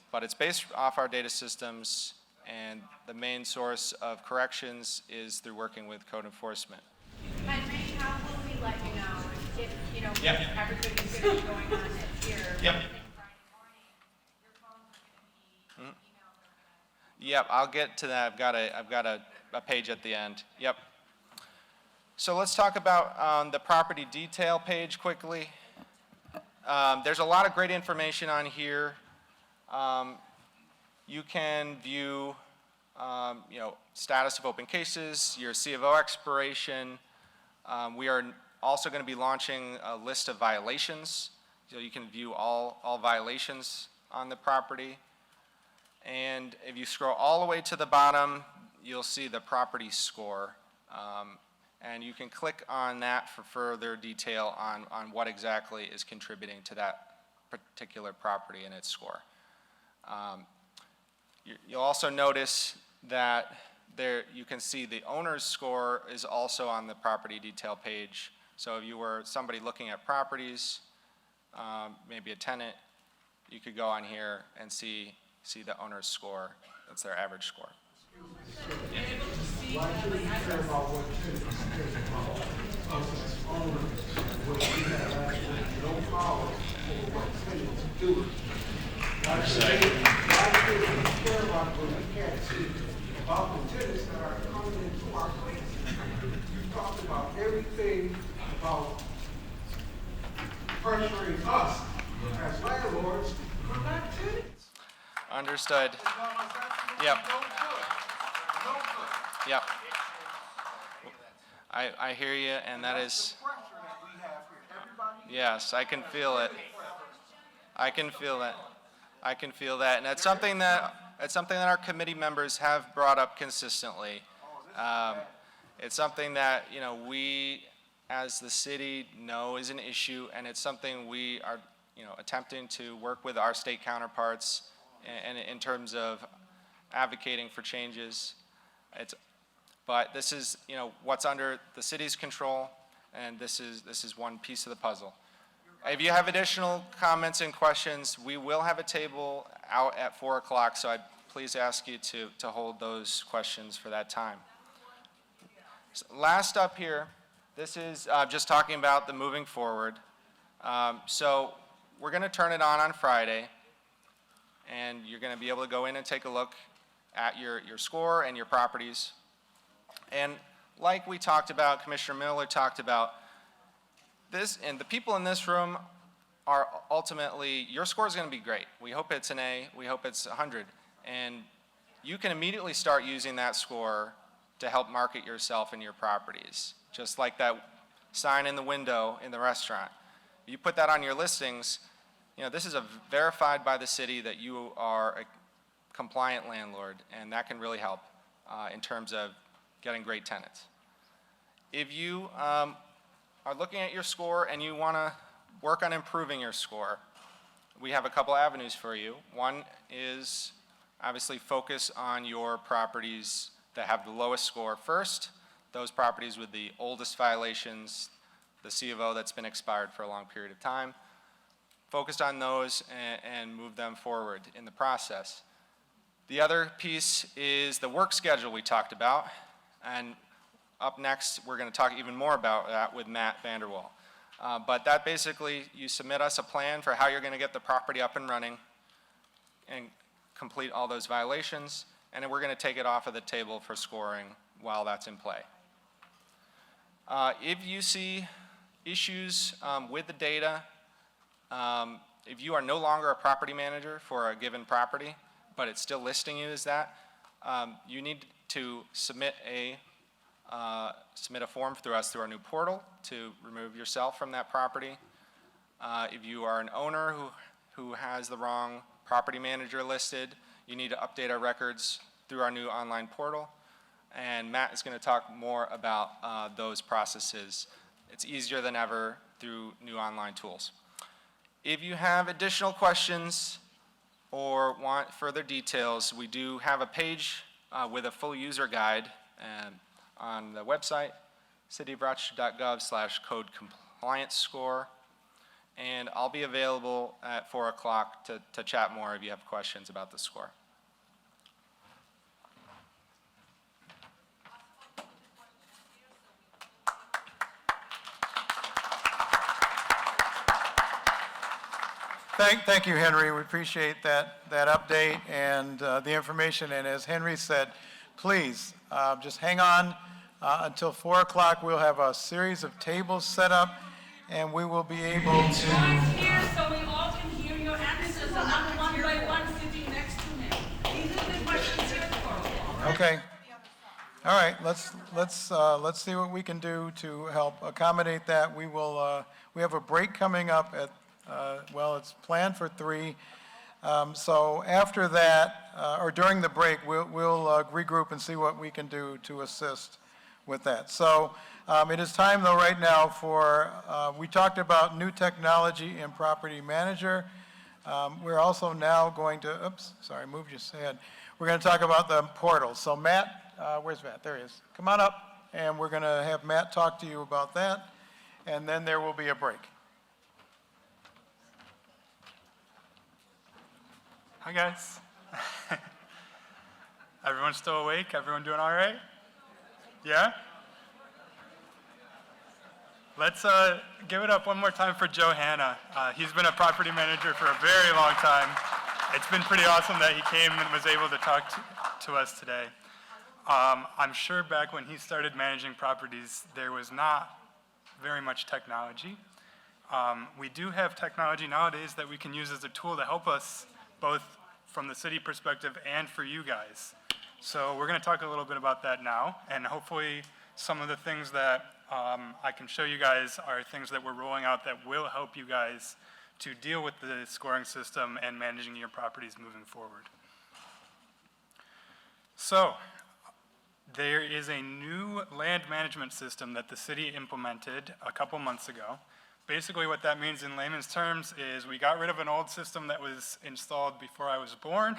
off our data systems, and the main source of corrections is through working with code enforcement. And Ray, how will we let you know if everybody's going to be going on next year? Yep. Friday morning, your phones are going to be emails. Yep, I'll get to that. I've got a page at the end. Yep. So let's talk about the property detail page quickly. There's a lot of great information on here. You can view, status of open cases, your C of O expiration. We are also going to be launching a list of violations, so you can view all violations on the property. And if you scroll all the way to the bottom, you'll see the property score. And you can click on that for further detail on what exactly is contributing to that particular property and its score. You'll also notice that there you can see the owner's score is also on the property detail page. So if you were somebody looking at properties, maybe a tenant, you could go on here and see the owner's score. That's their average score. Why should we care about what tenants care about? Us as owners, where we have absolutely no power over what tenants do. Why should we care about what we can't see about the tenants that are coming into our place? You talked about everything about pressuring us as landlords, but not tenants. Understood. Yep. Yep. I hear you, and that is, yes, I can feel it. I can feel that. I can feel that, and that's something that our committee members have brought up consistently. It's something that, you know, we as the city know is an issue, and it's something we are, you know, attempting to work with our state counterparts and in terms of advocating for changes. But this is, you know, what's under the city's control, and this is one piece of the puzzle. If you have additional comments and questions, we will have a table out at 4 o'clock, so I'd please ask you to hold those questions for that time. So last up here, this is just talking about the moving forward. So we're going to turn it on Friday, and you're going to be able to go in and take a look at your score and your properties. And like we talked about, Commissioner Miller talked about, this, and the people in this room are ultimately, your score is going to be great. We hope it's an A, we hope it's 100. And you can immediately start using that score to help market yourself and your properties. Just like that sign in the window in the restaurant. You put that on your listings, you know, this is verified by the city that you are a compliant landlord, and that can really help in terms of getting great tenants. If you are looking at your score and you want to work on improving your score, we have a couple avenues for you. One is obviously focus on your properties that have the lowest score first, those properties with the oldest violations, the C of O that's been expired for a long period of time. Focus on those and move them forward in the process. The other piece is the work schedule we talked about, and up next we're going to talk even more about that with Matt Vanderwall. But that basically, you submit us a plan for how you're going to get the property up and running and complete all those violations, and then we're going to take it off of the table for scoring while that's in play. If you see issues with the data, if you are no longer a property manager for a given property, but it's still listing you as that, you need to submit a form through us through our new portal to remove yourself from that property. If you are an owner who has the wrong property manager listed, you need to update our records through our new online portal. And Matt is going to talk more about those processes. It's easier than ever through new online tools. If you have additional questions or want further details, we do have a page with a full user guide on the website, cityofrochester.gov/code compliance score. And I'll be available at 4 o'clock to chat more if you have questions about the score. Thank you, Henry. We appreciate that update and the information. And as Henry said, please just hang on until 4 o'clock. We'll have a series of tables set up, and we will be able to. Guys here so we all can hear your answers, not one by one sitting next to him. These are the questions here for. Okay. All right. Let's see what we can do to help accommodate that. We will. We have a break coming up at. Well, it's planned for 3. So after that, or during the break, we'll regroup and see what we can do to assist with that. So it is time, though, right now for, we talked about new technology in property manager. We're also now going to, oops, sorry, moved your head. We're going to talk about the portals. So Matt, where's Matt? There he is. Come on up, and we're going to have Matt talk to you about that, and then there will be a break. Hi, guys. Everyone still awake? Everyone doing all right? Yeah? Let's give it up one more time for Joe Hanna. He's been a property manager for a very long time. It's been pretty awesome that he came and was able to talk to us today. I'm sure back when he started managing properties, there was not very much technology. We do have technology nowadays that we can use as a tool to help us both from the city perspective and for you guys. So we're going to talk a little bit about that now, and hopefully some of the things that I can show you guys are things that we're rolling out that will help you guys to deal with the scoring system and managing your properties moving forward. So there is a new land management system that the city implemented a couple months ago. Basically what that means in layman's terms is we got rid of an old system that was installed before I was born,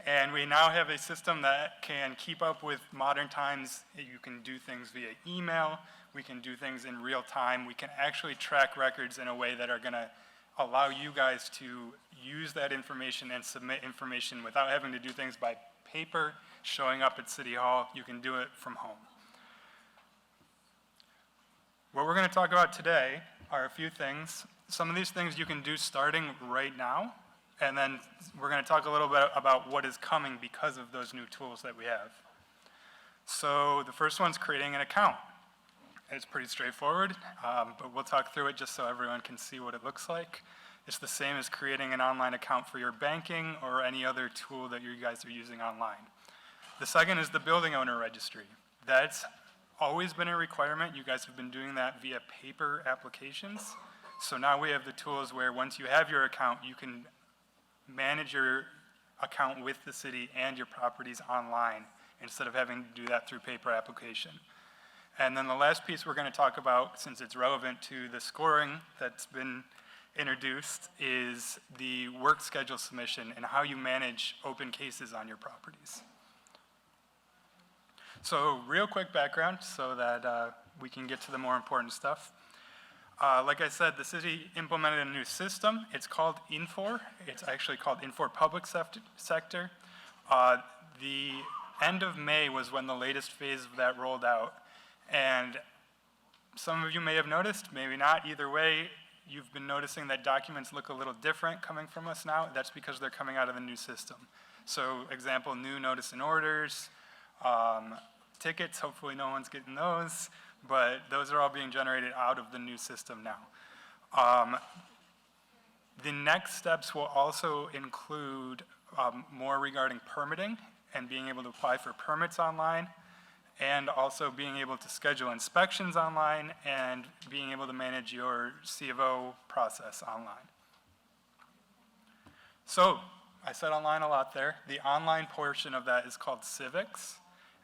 and we now have a system that can keep up with modern times. You can do things via email, we can do things in real time, we can actually track records in a way that are gonna allow you guys to use that information and submit information without having to do things by paper, showing up at City Hall. You can do it from home. What we're going to talk about today are a few things. Some of these things you can do starting right now, and then we're going to talk a little bit about what is coming because of those new tools that we have. So the first one's creating an account. It's pretty straightforward, but we'll talk through it just so everyone can see what it looks like. It's the same as creating an online account for your banking or any other tool that you guys are using online. The second is the building owner registry. That's always been a requirement. You guys have been doing that via paper applications. So now we have the tools where once you have your account, you can manage your account with the city and your properties online instead of having to do that through paper application. And then the last piece we're going to talk about, since it's relevant to the scoring that's been introduced, is the work schedule submission and how you manage open cases on your properties. So real quick background so that we can get to the more important stuff. Like I said, the city implemented a new system. It's called Infor. It's actually called Infor Public Sector. The end of May was when the latest phase of that rolled out. And some of you may have noticed, maybe not. Either way, you've been noticing that documents look a little different coming from us now. That's because they're coming out of the new system. So example, new notice and orders, tickets, hopefully no one's getting those, but those are all being generated out of the new system now. The next steps will also include more regarding permitting and being able to apply for permits online, and also being able to schedule inspections online and being able to manage your C of O process online. So I said online a lot there. The online portion of that is called Civics.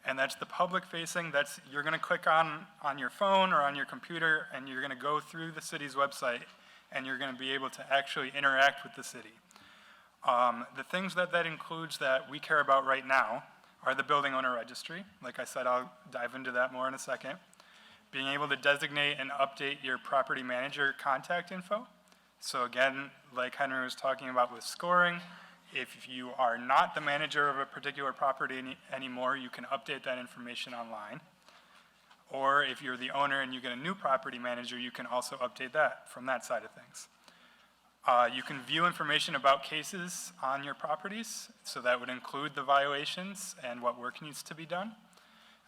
And that's the public facing. That's, you're going to click on your phone or on your computer, and you're going to go through the city's website, and you're going to be able to actually interact with the city. The things that includes that we care about right now are the building owner registry. Like I said, I'll dive into that more in a second. Being able to designate and update your property manager contact info. So again, like Henry was talking about with scoring, if you are not the manager of a particular property anymore, you can update that information online. Or if you're the owner and you get a new property manager, you can also update that from that side of things. You can view information about cases on your properties, so that would include the violations and what work needs to be done.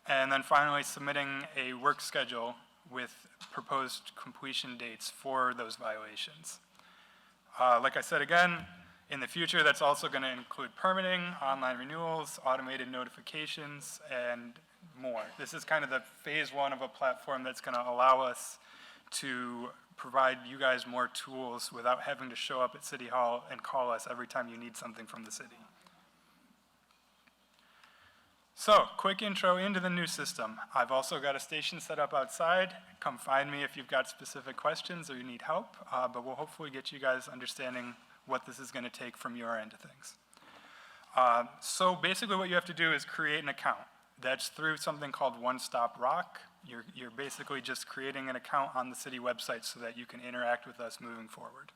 And then finally, submitting a work schedule with proposed completion dates for those violations. Like I said again, in the future, that's also going to include permitting, online renewals, automated notifications, and more. This is kind of the phase one of a platform that's going to allow us to provide you guys more tools without having to show up at City Hall and call us every time you need something from the city. So, quick intro into the new system. I've also got a station set up outside. Come find me if you've got specific questions or you need help, but we'll hopefully get you guys understanding what this is going to take from your end of things. So basically what you have to do is create an account. That's through something called One Stop Rock. You're basically just creating an account on the city website so that you can interact with us moving forward.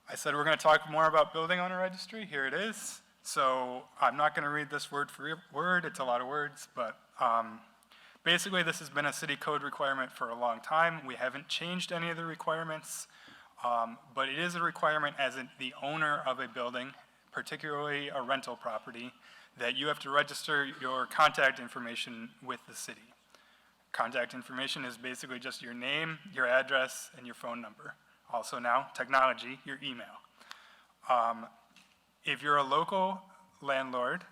I said we're going to talk more about building owner registry. Here it is. So I'm not going to read this word for word. It's a lot of words, but basically this has been a city code requirement for a long time. We haven't changed any of the requirements, but it is a requirement as the owner of a building, particularly a rental property, that you have to register your contact information with the city. Contact information is basically just your name, your address, and your phone number. Also now, technology, your email. If you're a local landlord,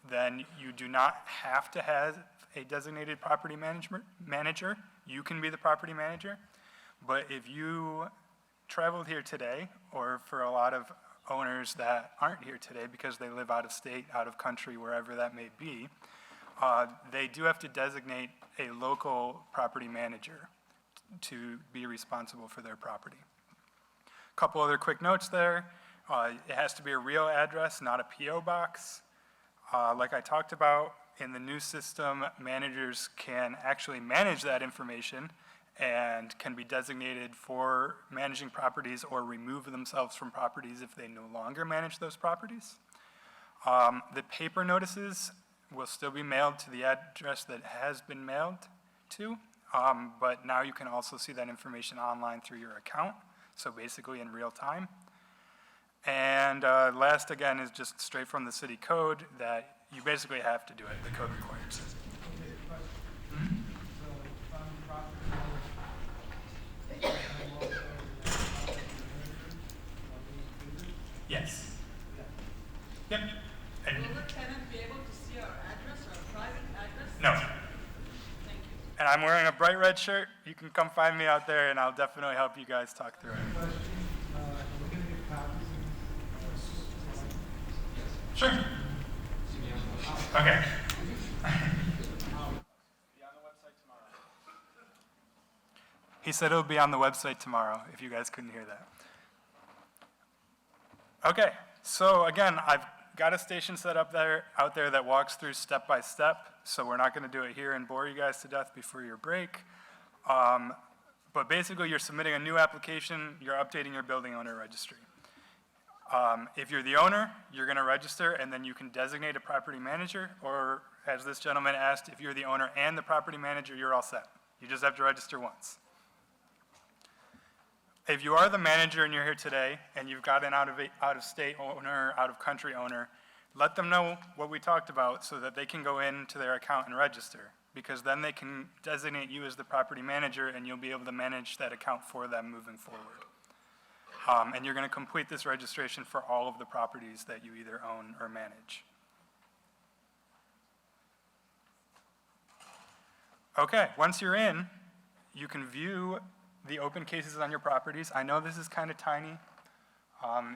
then you do not have to have a designated property manager. You can be the property manager. But if you traveled here today, or for a lot of owners that aren't here today because they live out of state, out of country, wherever that may be, they do have to designate a local property manager to be responsible for their property. Couple other quick notes there. It has to be a real address, not a P.O. box. Like I talked about, in the new system, managers can actually manage that information and can be designated for managing properties or remove themselves from properties if they no longer manage those properties. The paper notices will still be mailed to the address that has been mailed to, but now you can also see that information online through your account, so basically in real time. And last, again, is just straight from the city code that you basically have to do it. The code requires it. Okay, question. So if I'm the property owner, I'm also the property manager, Yes. yeah. Yep. And Will the tenant be able to see our address, our private address? no. Thank you. And I'm wearing a bright red shirt. You can come find me out there, and I'll definitely help you guys talk through it. Question, we're gonna get copies of Sure. Okay. He said it'll be on the website tomorrow, if you guys couldn't hear that. Okay, so again, I've got a station set up out there that walks through step by step, so we're not gonna do it here and bore you guys to death before your break. But basically, you're submitting a new application, you're updating your building owner registry. If you're the owner, you're gonna register, and then you can designate a property manager, or as this gentleman asked, if you're the owner and the property manager, you're all set. You just have to register once. If you are the manager and you're here today, and you've got an out-of-state owner, out-of-country owner, let them know what we talked about so that they can go into their account and register, because then they can designate you as the property manager, and you'll be able to manage that account for them moving forward. And you're going to complete this registration for all of the properties that you either own or manage. Okay, once you're in, you can view the open cases on your properties. I know this is kind of tiny.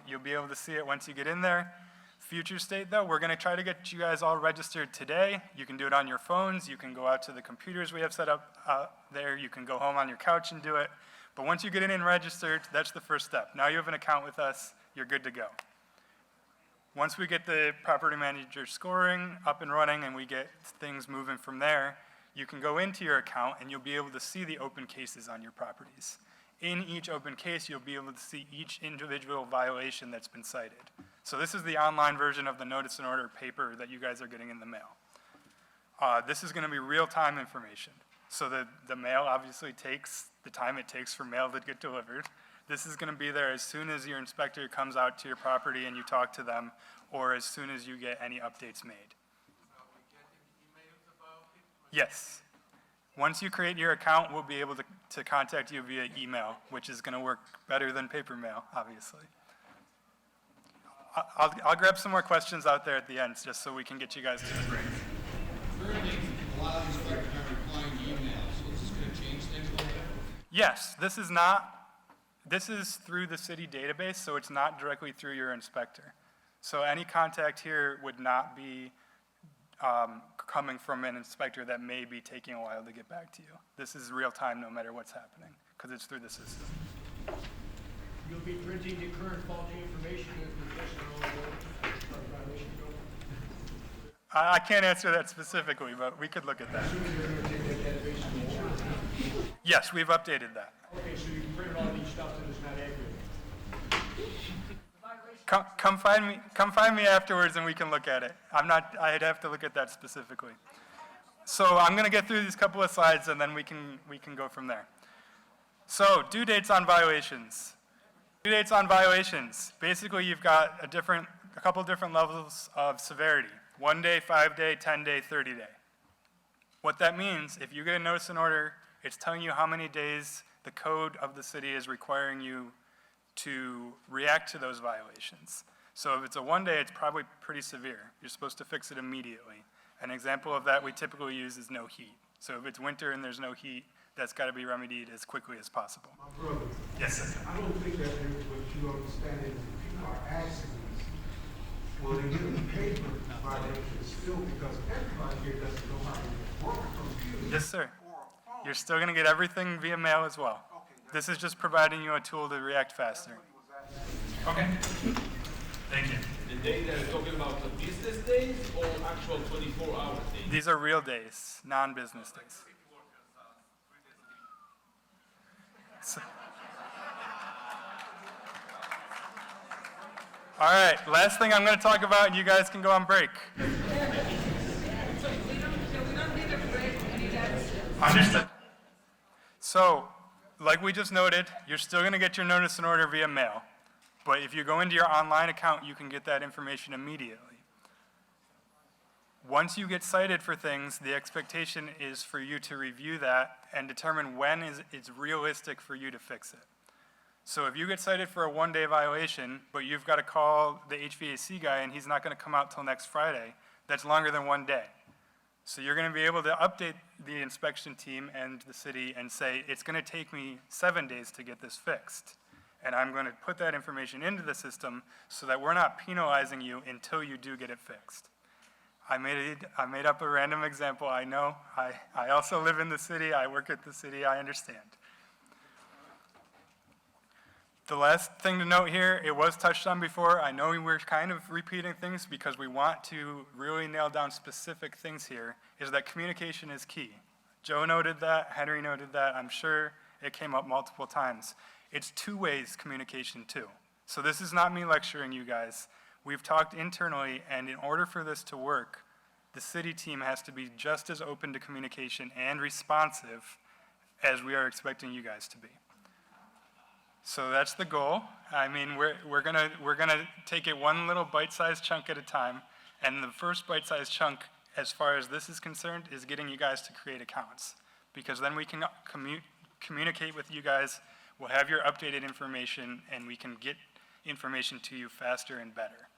You'll be able to see it once you get in there. Future state, though, we're going to try to get you guys all registered today. You can do it on your phones. You can go out to the computers we have set up there. You can go home on your couch and do it. But once you get in and registered, that's the first step. Now you have an account with us, you're good to go. Once we get the property manager scoring up and running and we get things moving from there, you can go into your account and you'll be able to see the open cases on your properties. In each open case, you'll be able to see each individual violation that's been cited. So this is the online version of the notice and order paper that you guys are getting in the mail. This is going to be real-time information. So the mail obviously takes the time it takes for mail to get delivered. This is going to be there as soon as your inspector comes out to your property and you talk to them, or as soon as you get any updates made. Yes. Once you create your account, we'll be able to contact you via email, which is going to work better than paper mail, obviously. I'll grab some more questions out there at the end, just so we can get you guys to the break. Currently, a lot of inspectors are replying to emails, so is this going to change things a little bit? Yes, this is through the city database, so it's not directly through your inspector. So any contact here would not be coming from an inspector that may be taking a while to get back to you. This is real time no matter what's happening, because it's through the system. you'll be printing the current faulty information as the test and all the violation go. I can't answer that specifically, but we could look at that. Assuming you're gonna take that database and go on. Yes, we've updated that. Okay, so you printed all these stuff that is not accurate. Come find me afterwards and we can look at it. I'd have to look at that specifically. So I'm gonna get through these couple of slides and then we can go from there. So due dates on violations. Due dates on violations. Basically you've got a couple different levels of severity. 1 day, 5 day, 10 day, 30 day. What that means, if you get a notice in order, it's telling you how many days the code of the city is requiring you to react to those violations. So if it's a 1 day, it's probably pretty severe. You're supposed to fix it immediately. An example of that we typically use is no heat. So if it's winter and there's no heat, that's got to be remedied as quickly as possible. My brother, Yes, sir. I don't think that what you understand is that people are asking us, will they get a paper violation still, because everybody here doesn't know how to work a computer. Yes, sir. You're still going to get everything via mail as well. This is just providing you a tool to react faster. Okay. Thank you. The day that you're talking about the business days or actual 24-hour days? These are real days, non-business days. So, all right, last thing I'm going to talk about, and you guys can go on break. Understood. So, like we just noted, you're still going to get your notice and order via mail. But if you go into your online account, you can get that information immediately. Once you get cited for things, the expectation is for you to review that and determine when it's realistic for you to fix it. So if you get cited for a 1 day violation, but you've got to call the HVAC guy and he's not going to come out till next Friday, that's longer than 1 day. So you're going to be able to update the inspection team and the city and say, it's going to take me 7 days to get this fixed. And I'm going to put that information into the system so that we're not penalizing you until you do get it fixed. I made up a random example. I know. I also live in the city. I work at the city. I understand. The last thing to note here, it was touched on before. I know we're kind of repeating things because we want to really nail down specific things here, is that communication is key. Joe noted that, Henry noted that. I'm sure it came up multiple times. It's two ways communication too. So this is not me lecturing you guys. We've talked internally, and in order for this to work, the city team has to be just as open to communication and responsive as we are expecting you guys to be. So that's the goal. I mean, we're gonna take it one little bite-sized chunk at a time, and the first bite-sized chunk, as far as this is concerned, is getting you guys to create accounts, because then we can communicate with you guys. We'll have your updated information, and we can get information to you faster and better.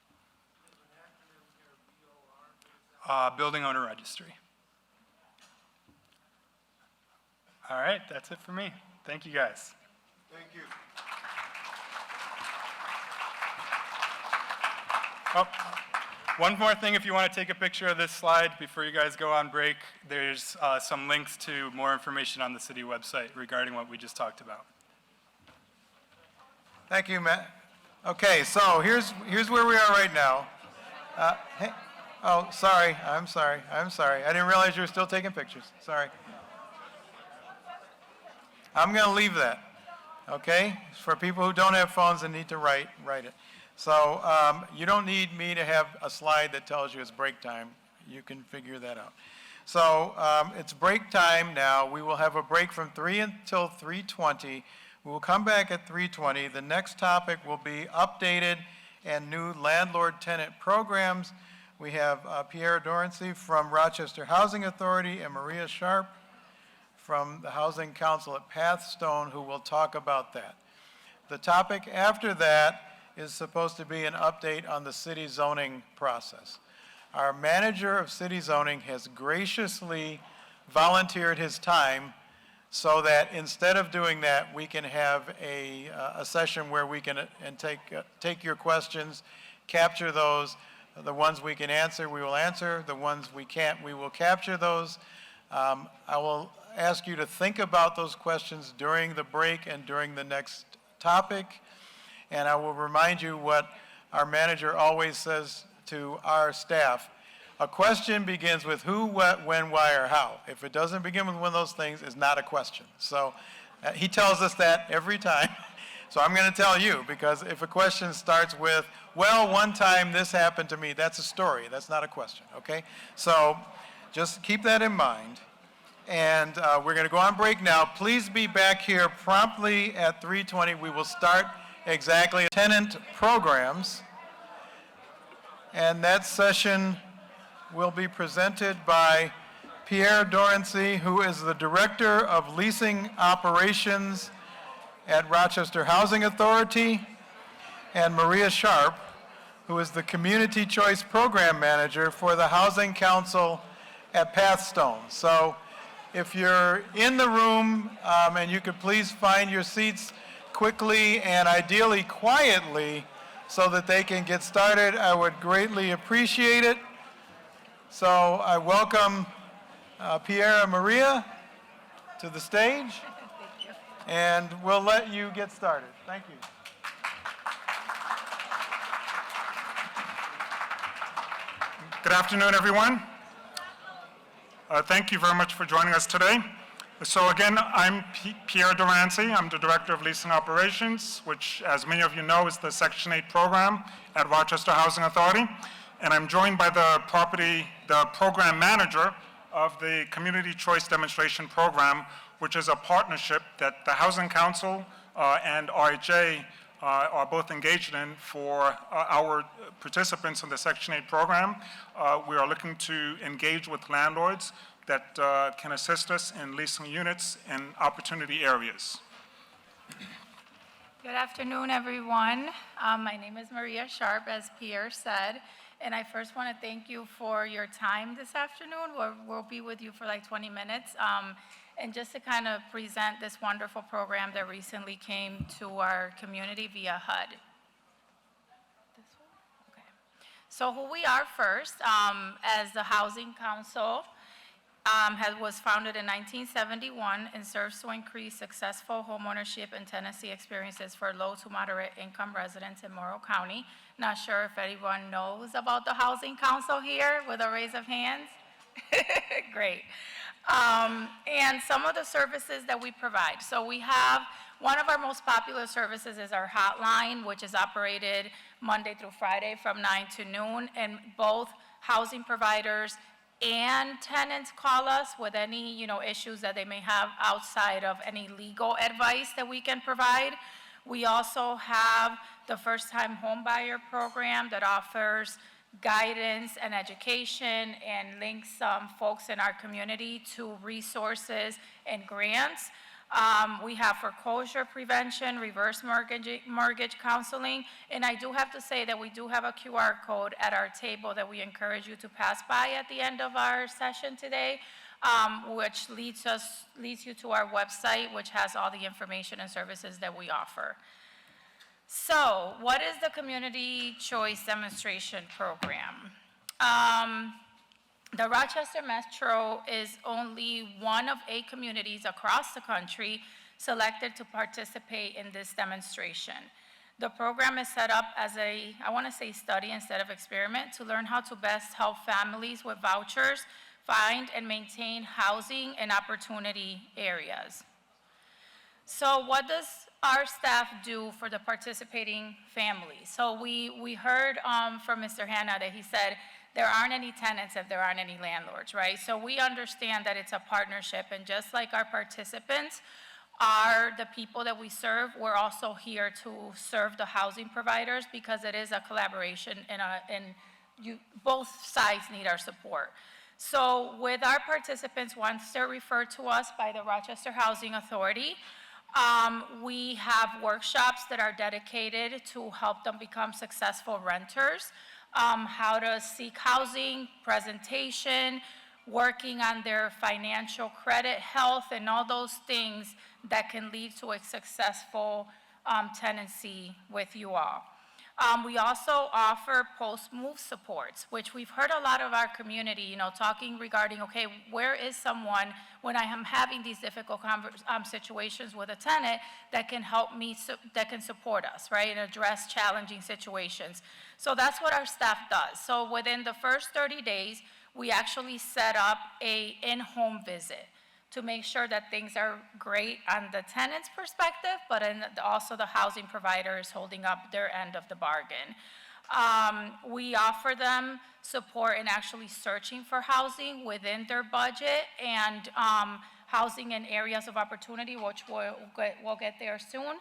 Building owner registry. All right, that's it for me. Thank you, guys. Thank you. Oh, one more thing, if you want to take a picture of this slide before you guys go on break, there's some links to more information on the city website regarding what we just talked about. Thank you, Matt. Okay, so here's where we are right now. Hey, oh, sorry. I'm sorry. I didn't realize you were still taking pictures. Sorry. I'm going to leave that. Okay? For people who don't have phones and need to write it. So you don't need me to have a slide that tells you it's break time. You can figure that out. So it's break time now. We will have a break from 3 until 3:20. We will come back at 3:20. The next topic will be updated and new landlord-tenant programs. We have Pierre Dorency from Rochester Housing Authority and Maria Sharp from the Housing Council at Pathstone, who will talk about that. The topic after that is supposed to be an update on the city zoning process. Our manager of city zoning has graciously volunteered his time so that instead of doing that, we can have a session where we can take your questions, capture those. The ones we can answer, we will answer. The ones we can't, we will capture those. I will ask you to think about those questions during the break and during the next topic. And I will remind you what our manager always says to our staff. A question begins with who, what, when, why, or how. If it doesn't begin with one of those things, it's not a question. So he tells us that every time. So I'm going to tell you, because if a question starts with, well, one time this happened to me, that's a story. That's not a question, okay? So just keep that in mind. And we're going to go on break now. Please be back here promptly at 3:20. We will start exactly tenant programs. And that session will be presented by Pierre Dorancy, who is the Director of Leasing Operations at Rochester Housing Authority, and Maria Sharp, who is the Community Choice Program Manager for the Housing Council at Pathstone. So if you're in the room and you could please find your seats quickly and ideally quietly so that they can get started, I would greatly appreciate it. So I welcome Pierre and Maria to the stage, and we'll let you get started. Thank you. Good afternoon, everyone. Thank you very much for joining us today. So again, I'm Pierre Dorancy. I'm the Director of Leasing Operations, which, as many of you know, is the Section 8 program at Rochester Housing Authority. And I'm joined by the program manager of the Community Choice Demonstration Program, which is a partnership that the Housing Council and RHA are both engaged in for our participants in the Section 8 program. We are looking to engage with landlords that can assist us in leasing units in opportunity areas. Good afternoon, everyone. My name is Maria Sharp, as Pierre said, and I first want to thank you for your time this afternoon. We'll be with you for like 20 minutes. And just to kind of present this wonderful program that recently came to our community via HUD. This one? Okay. So who we are first, as the Housing Council, was founded in 1971 and serves to increase successful homeownership and tenancy experiences for low to moderate income residents in Morrow County. Not sure if anyone knows about the Housing Council here with a raise of hands. Great. And some of the services that we provide. So we have, one of our most popular services is our hotline, which is operated Monday through Friday from 9 to noon, and both housing providers and tenants call us with any, issues that they may have outside of any legal advice that we can provide. We also have the first-time home buyer program that offers guidance and education and links folks in our community to resources and grants. We have foreclosure prevention, reverse mortgage counseling, and I do have to say that we do have a QR code at our table that we encourage you to pass by at the end of our session today, which leads you to our website, which has all the information and services that we offer. So, what is the Community Choice Demonstration Program? The Rochester Metro is only one of 8 communities across the country selected to participate in this demonstration. The program is set up as I want to say study instead of experiment, to learn how to best help families with vouchers find and maintain housing and opportunity areas. So what does our staff do for the participating families? So we heard from Mr. Hanna that he said there aren't any tenants if there aren't any landlords, right? So we understand that it's a partnership, and just like our participants are the people that we serve, we're also here to serve the housing providers, because it is a collaboration and both sides need our support. So with our participants, once they're referred to us by the Rochester Housing Authority, we have workshops that are dedicated to help them become successful renters, how to seek housing, presentation, working on their financial credit, health, and all those things that can lead to a successful tenancy with you all. We also offer post-move supports, which we've heard a lot of our community, talking regarding, okay, where is someone when I am having these difficult situations with a tenant that can help me, that can support us, right, and address challenging situations. So that's what our staff does. So within the first 30 days, we actually set up an in-home visit to make sure that things are great on the tenant's perspective, but also the housing provider is holding up their end of the bargain. We offer them support in actually searching for housing within their budget and housing in areas of opportunity, which we'll get there soon.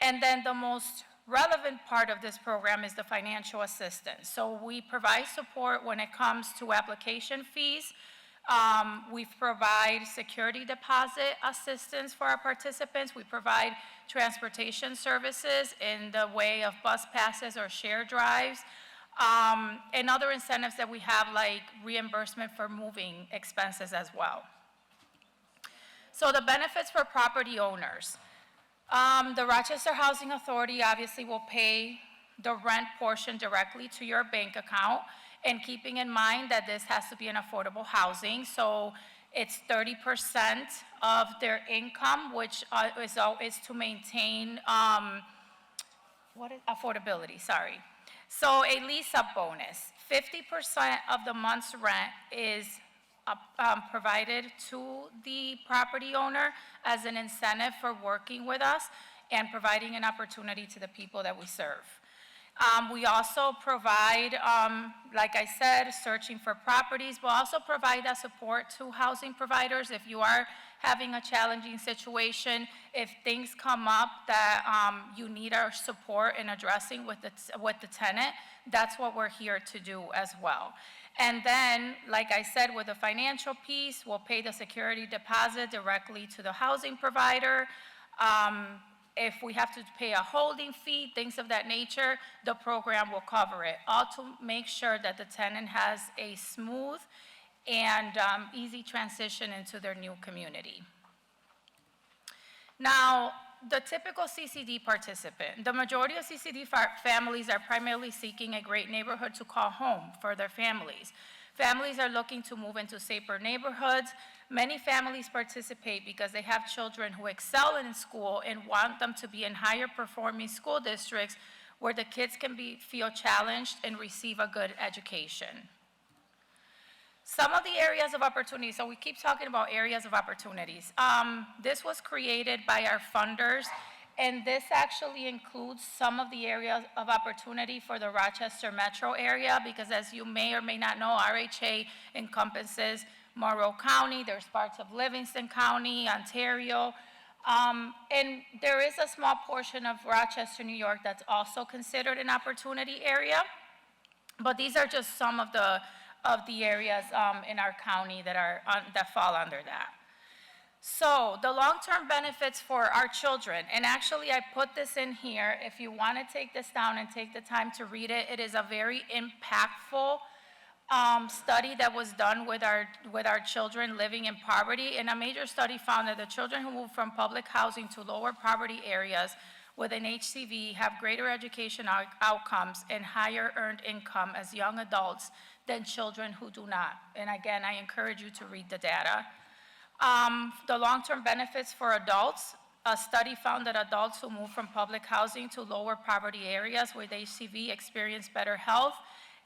And then the most relevant part of this program is the financial assistance. So we provide support when it comes to application fees. We provide security deposit assistance for our participants. We provide transportation services in the way of bus passes or share drives, and other incentives that we have, like reimbursement for moving expenses as well. So the benefits for property owners. The Rochester Housing Authority obviously will pay the rent portion directly to your bank account, and keeping in mind that this has to be an affordable housing, so it's 30% of their income, which is to maintain affordability, sorry. So a lease-up bonus, 50% of the month's rent is provided to the property owner as an incentive for working with us and providing an opportunity to the people that we serve. We also provide, like I said, searching for properties. We'll also provide that support to housing providers if you are having a challenging situation, if things come up that you need our support in addressing with the tenant, that's what we're here to do as well. And then, like I said, with the financial piece, we'll pay the security deposit directly to the housing provider. If we have to pay a holding fee, things of that nature, the program will cover it, all to make sure that the tenant has a smooth and easy transition into their new community. Now, the typical CCD participant, the majority of CCD families are primarily seeking a great neighborhood to call home for their families. Families are looking to move into safer neighborhoods. Many families participate because they have children who excel in school and want them to be in higher performing school districts where the kids can feel challenged and receive a good education. Some of the areas of opportunity, so we keep talking about areas of opportunities. This was created by our funders, and this actually includes some of the areas of opportunity for the Rochester metro area, because as you may or may not know, RHA encompasses Monroe County, there's parts of Livingston County, Ontario, and there is a small portion of Rochester, New York that's also considered an opportunity area, but these are just some of the areas in our county that fall under that. So the long-term benefits for our children, and actually I put this in here, if you want to take this down and take the time to read it, it is a very impactful study that was done with our children living in poverty, and a major study found that the children who move from public housing to lower poverty areas with an HCV have greater education outcomes and higher earned income as young adults than children who do not. And again, I encourage you to read the data. The long-term benefits for adults, a study found that adults who move from public housing to lower poverty areas with HCV experience better health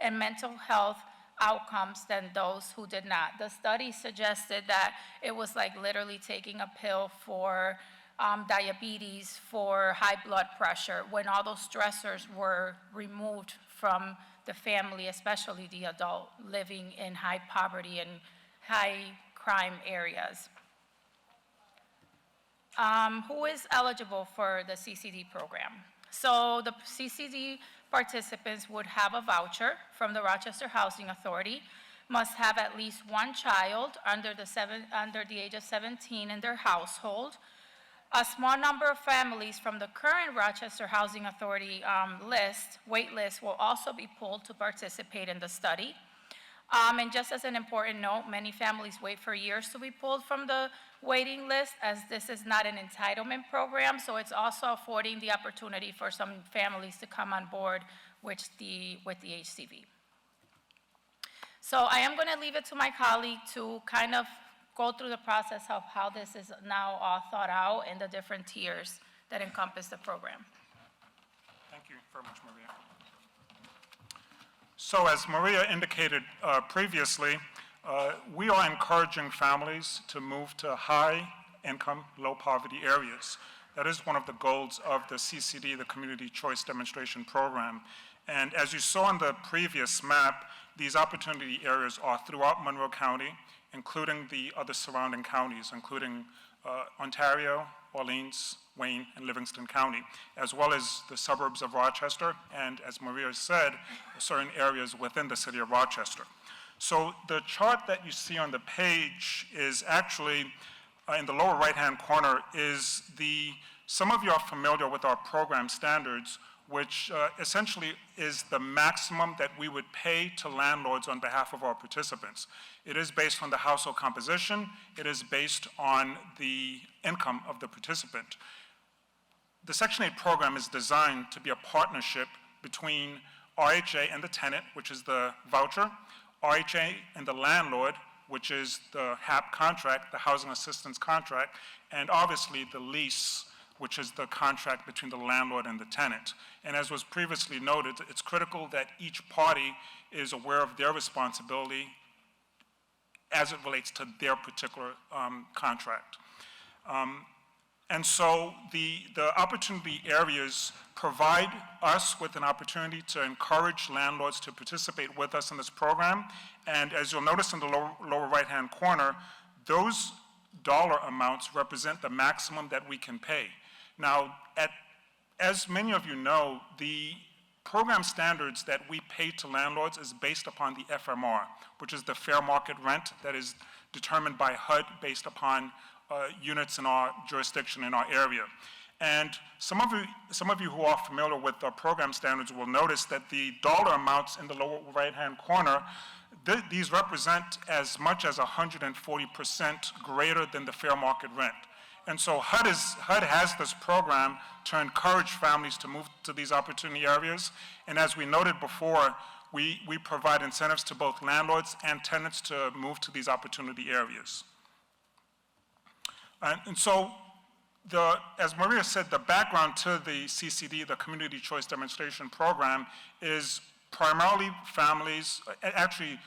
and mental health outcomes than those who did not. The study suggested that it was like literally taking a pill for diabetes, for high blood pressure, when all those stressors were removed from the family, especially the adult living in high poverty and high crime areas. Who is eligible for the CCD program? So the CCD participants would have a voucher from the Rochester Housing Authority, must have at least one child under the age of 17 in their household. A small number of families from the current Rochester Housing Authority wait list will also be pulled to participate in the study. And just as an important note, many families wait for years to be pulled from the waiting list, as this is not an entitlement program, so it's also affording the opportunity for some families to come on board with the HCV. So I am going to leave it to my colleague to kind of go through the process of how this is now all thought out and the different tiers that encompass the program. Thank you very much, Maria. So as Maria indicated previously, we are encouraging families to move to high-income, low-poverty areas. That is one of the goals of the CCD, the Community Choice Demonstration Program. And as you saw on the previous map, these opportunity areas are throughout Monroe County, including the other surrounding counties, including Ontario, Orleans, Wayne, and Livingston County, as well as the suburbs of Rochester, and as Maria said, certain areas within the city of Rochester. So the chart that you see on the page is actually, in the lower right-hand corner, is some of you are familiar with our program standards, which essentially is the maximum that we would pay to landlords on behalf of our participants. It is based on the household composition. It is based on the income of the participant. The Section 8 program is designed to be a partnership between RHA and the tenant, which is the voucher, RHA and the landlord, which is the HAP contract, the housing assistance contract, and obviously the lease, which is the contract between the landlord and the tenant. And as was previously noted, it's critical that each party is aware of their responsibility as it relates to their particular contract. And so the opportunity areas provide us with an opportunity to encourage landlords to participate with us in this program. And as you'll notice in the lower right-hand corner, those dollar amounts represent the maximum that we can pay. Now, as many of you know, the program standards that we pay to landlords is based upon the FMR, which is the fair market rent that is determined by HUD based upon units in our jurisdiction, in our area. And some of you who are familiar with the program standards will notice that the dollar amounts in the lower right-hand corner, these represent as much as 140% greater than the fair market rent. And so HUD has this program to encourage families to move to these opportunity areas. And as we noted before, we provide incentives to both landlords and tenants to move to these opportunity areas. And so, as Maria said, the background to the CCD, the Community Choice Demonstration Program, is primarily families, actually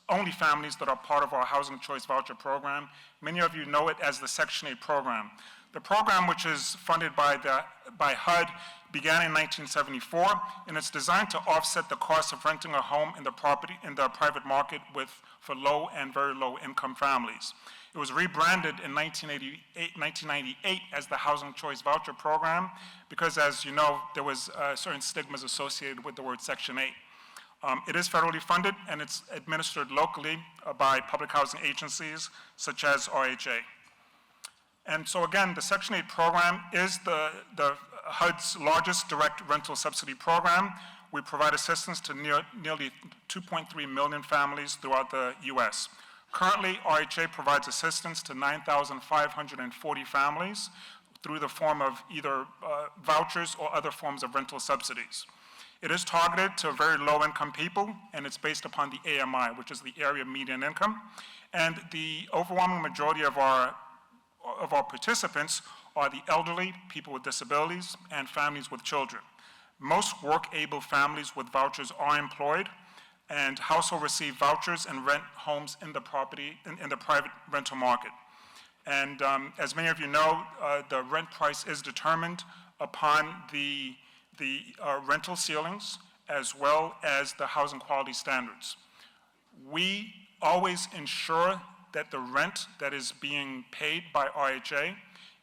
only families that are part of our Housing Choice Voucher Program. Many of you know it as the Section 8 program. The program, which is funded by HUD, began in 1974, and it's designed to offset the cost of renting a home in the private market for low and very low income families. It was rebranded in 1998 as the Housing Choice Voucher Program because, as you know, there was certain stigmas associated with the word Section 8. It is federally funded, and it's administered locally by public housing agencies such as RHA. And so again, the Section 8 program is the HUD's largest direct rental subsidy program. We provide assistance to nearly 2.3 million families throughout the U.S. Currently, RHA provides assistance to 9,540 families through the form of either vouchers or other forms of rental subsidies. It is targeted to very low-income people, and it's based upon the AMI, which is the area median income. And the overwhelming majority of our participants are the elderly, people with disabilities, and families with children. Most work-able families with vouchers are employed, and households receive vouchers and rent homes in the private rental market. And as many of you know, the rent price is determined upon the rental ceilings as well as the housing quality standards. We always ensure that the rent that is being paid by RHA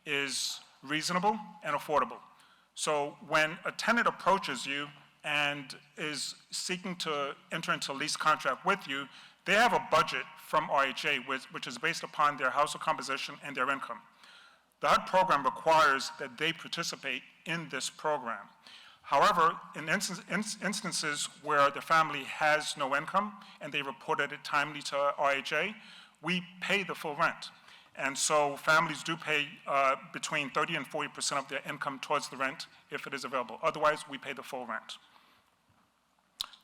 is reasonable and affordable. So when a tenant approaches you and is seeking to enter into a lease contract with you, they have a budget from RHA which is based upon their household composition and their income. The HUD program requires that they participate in this program. However, in instances where the family has no income and they reported it timely to RHA, we pay the full rent. And so families do pay between 30 and 40% of their income towards the rent if it is available. Otherwise, we pay the full rent.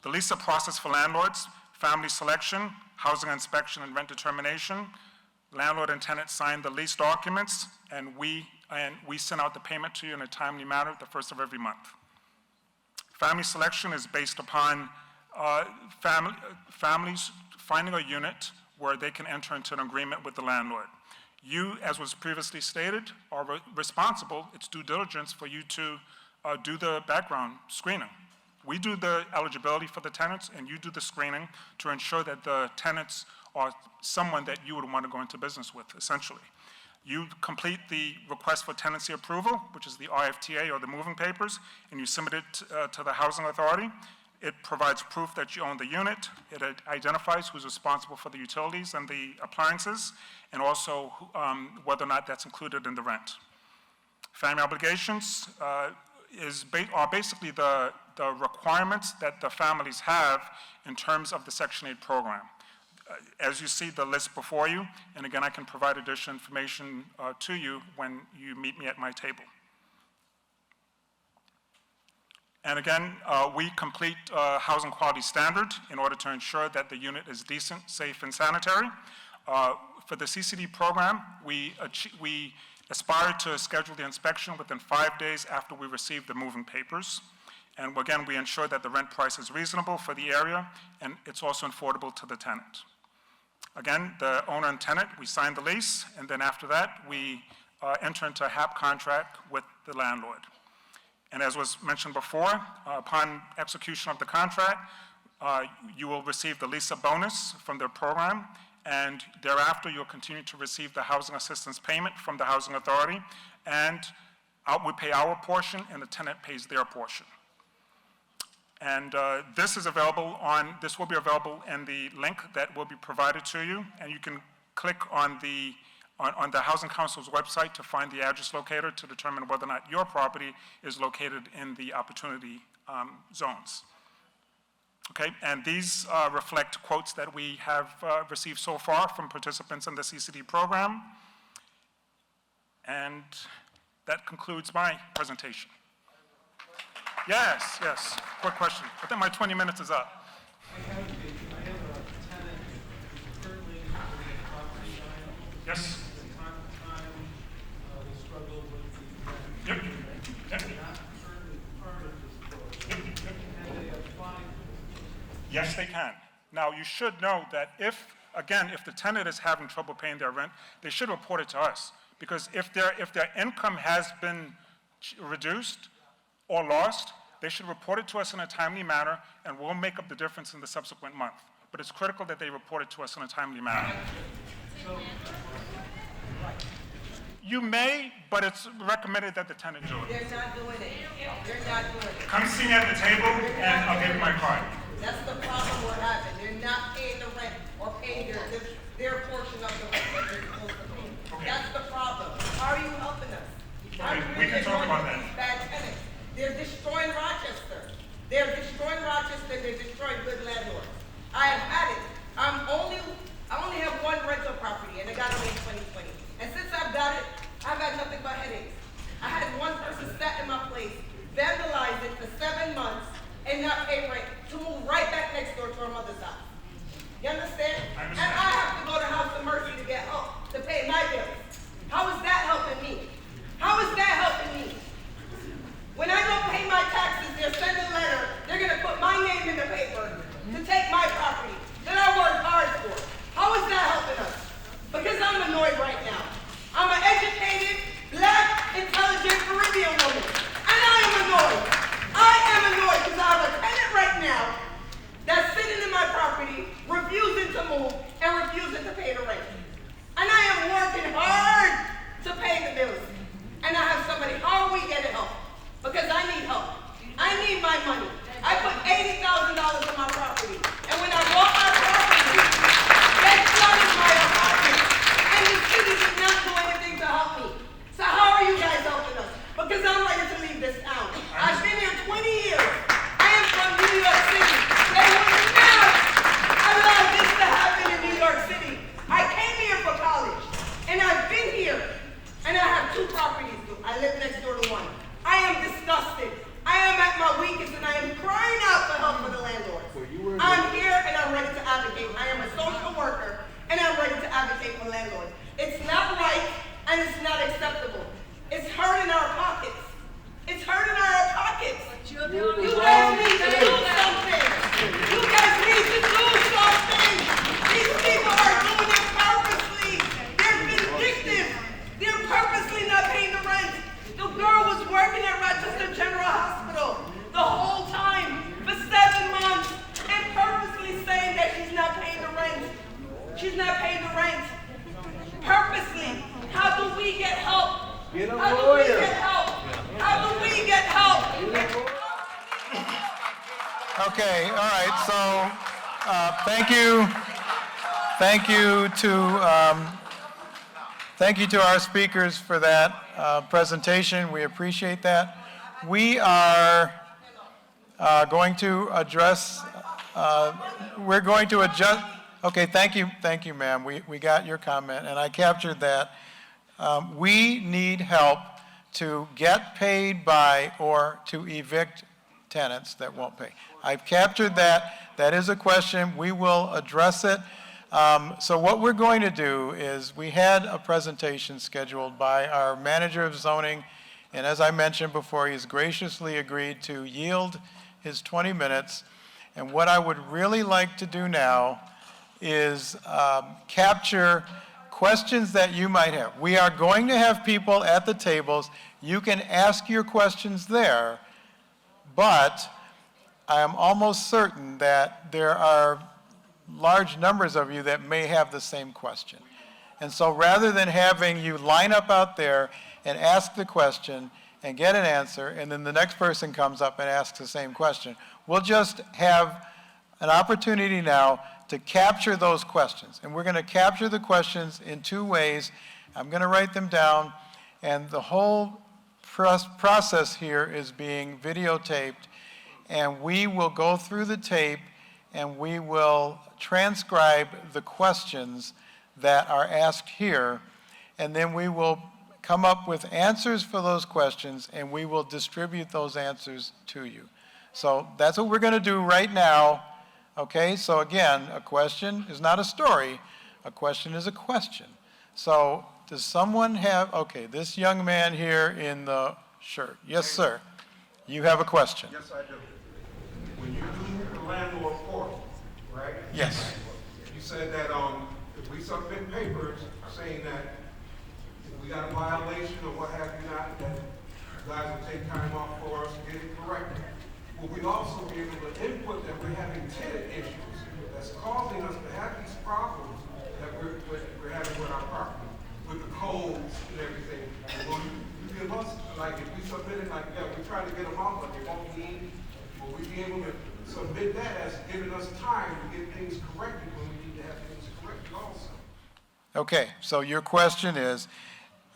The lease-up process for landlords: family selection, housing inspection, and rent determination. Landlord and tenant sign the lease documents, and we send out the payment to you in a timely manner the first of every month. Family selection is based upon families finding a unit where they can enter into an agreement with the landlord. You, as was previously stated, are responsible. It's due diligence for you to do the background screening. We do the eligibility for the tenants, and you do the screening to ensure that the tenants are someone that you would want to go into business with, essentially. You complete the request for tenancy approval, which is the RFTA or the moving papers, and you submit it to the housing authority. It provides proof that you own the unit. It identifies who's responsible for the utilities and the appliances, and also whether or not that's included in the rent. Family obligations are basically the requirements that the families have in terms of the Section 8 program. As you see the list before you, and again, I can provide additional information to you when you meet me at my table. And again, we complete housing quality standard in order to ensure that the unit is decent, safe, and sanitary. For the CCD program, we aspire to schedule the inspection within 5 days after we receive the moving papers. And again, we ensure that the rent price is reasonable for the area, and it's also affordable to the tenant. Again, the owner and tenant, we sign the lease, and then after that, we enter into a HAP contract with the landlord. And as was mentioned before, upon execution of the contract, you will receive the lease-up bonus from the program, and thereafter, you'll continue to receive the housing assistance payment from the housing authority, and we pay our portion, and the tenant pays their portion. And this will be available in the link that will be provided to you, and you can click on the Housing Council's website to find the address locator to determine whether or not your property is located in the opportunity zones. Okay, and these reflect quotes that we have received so far from participants in the CCD program. And that concludes my presentation. Yes, quick question. I think my 20 minutes is up. I have a tenant currently in the property line. Yes. From time to time, they struggle with the Yep. Not currently part of this program. Can they apply for this? Yes, they can. Now, you should know that if the tenant is having trouble paying their rent, they should report it to us. Because if their income has been reduced or lost, they should report it to us in a timely manner, and we'll make up the difference in the subsequent month. But it's critical that they report it to us in a timely manner. You may, but it's recommended that the tenant do it. They're not doing it. They're not doing it. Come see me at the table, and I'll give you my card. That's the problem we're having. They're not paying the rent or paying their portion of the rent that they're supposed to pay. Okay. That's the problem. How are you helping us? How Okay, are you we can talk about that. these bad tenants? They're destroying Rochester. They're destroying Rochester. They're destroying good landlords. I have had it. I only have one rental property, and I got it in 2020. And since I've got it, I've had nothing but headaches. I had one person sat in my place, vandalize it for 7 months, and not pay rent, to move right back next door to her mother's house. You understand? And I have to go to House of Mercy to get help to pay my bills. How is that helping me? How is that helping me? When I don't pay my taxes, they'll send a letter. They're going to put my name in the paper to take my property that I worked hard for. How is that helping us? Because I'm annoyed right now. I'm an educated, black, intelligent Caribbean woman, and I am annoyed. I am annoyed because I have a tenant right now that's sitting in my property, refusing to move and refusing to pay the rent. And I am working hard to pay the bills. And I have somebody, how are we getting help? Because I need help. I need my money. I put $80,000 on my property. And when I bought my property, they flooded my apartment. And the city did not do anything to help me. So how are you guys helping us? Because I'm ready to leave this town. I've been here 20 Okay, all right, so, thank you to our speakers for that presentation. We appreciate that. We are going to address, we're going to adjust, okay, thank you, ma'am. We got your comment, and I captured that. We need help to get paid by or to evict tenants that won't pay. I've captured that. That is a question. We will address it. So what we're going to do is we had a presentation scheduled by our manager of zoning, and as I mentioned before, he's graciously agreed to yield his 20 minutes. And what I would really like to do now is capture questions that you might have. We are going to have people at the tables. You can ask your questions there, but I am almost certain that there are large numbers of you that may have the same question. And so rather than having you line up out there and ask the question and get an answer, and then the next person comes up and asks the same question, we'll just have an opportunity now to capture those questions. And we're going to capture the questions in two ways. I'm going to write them down, and the whole process here is being videotaped, and we will go through the tape and we will transcribe the questions that are asked here, and then we will come up with answers for those questions, and we will distribute those answers to you. So that's what we're going to do right now. Okay, so again, a question is not a story. A question is a question. So does someone have, okay, this young man here in the shirt. Yes, sir. You have a question. Yes, I do. When you do the landlord portal, right? Yes. You said that if we submit papers saying that if we got a violation or what have you not, that you guys will take time off for us to get it corrected. Will we also be able to input that we're having tenant issues that's causing us to have these problems that we're having with our property, with the codes and everything? And will you give us, like if we submit it, like, yeah, we try to get them out, but they won't need, will we be able to submit that as giving us time to get things corrected when we need to have things corrected also? Okay, so your question is,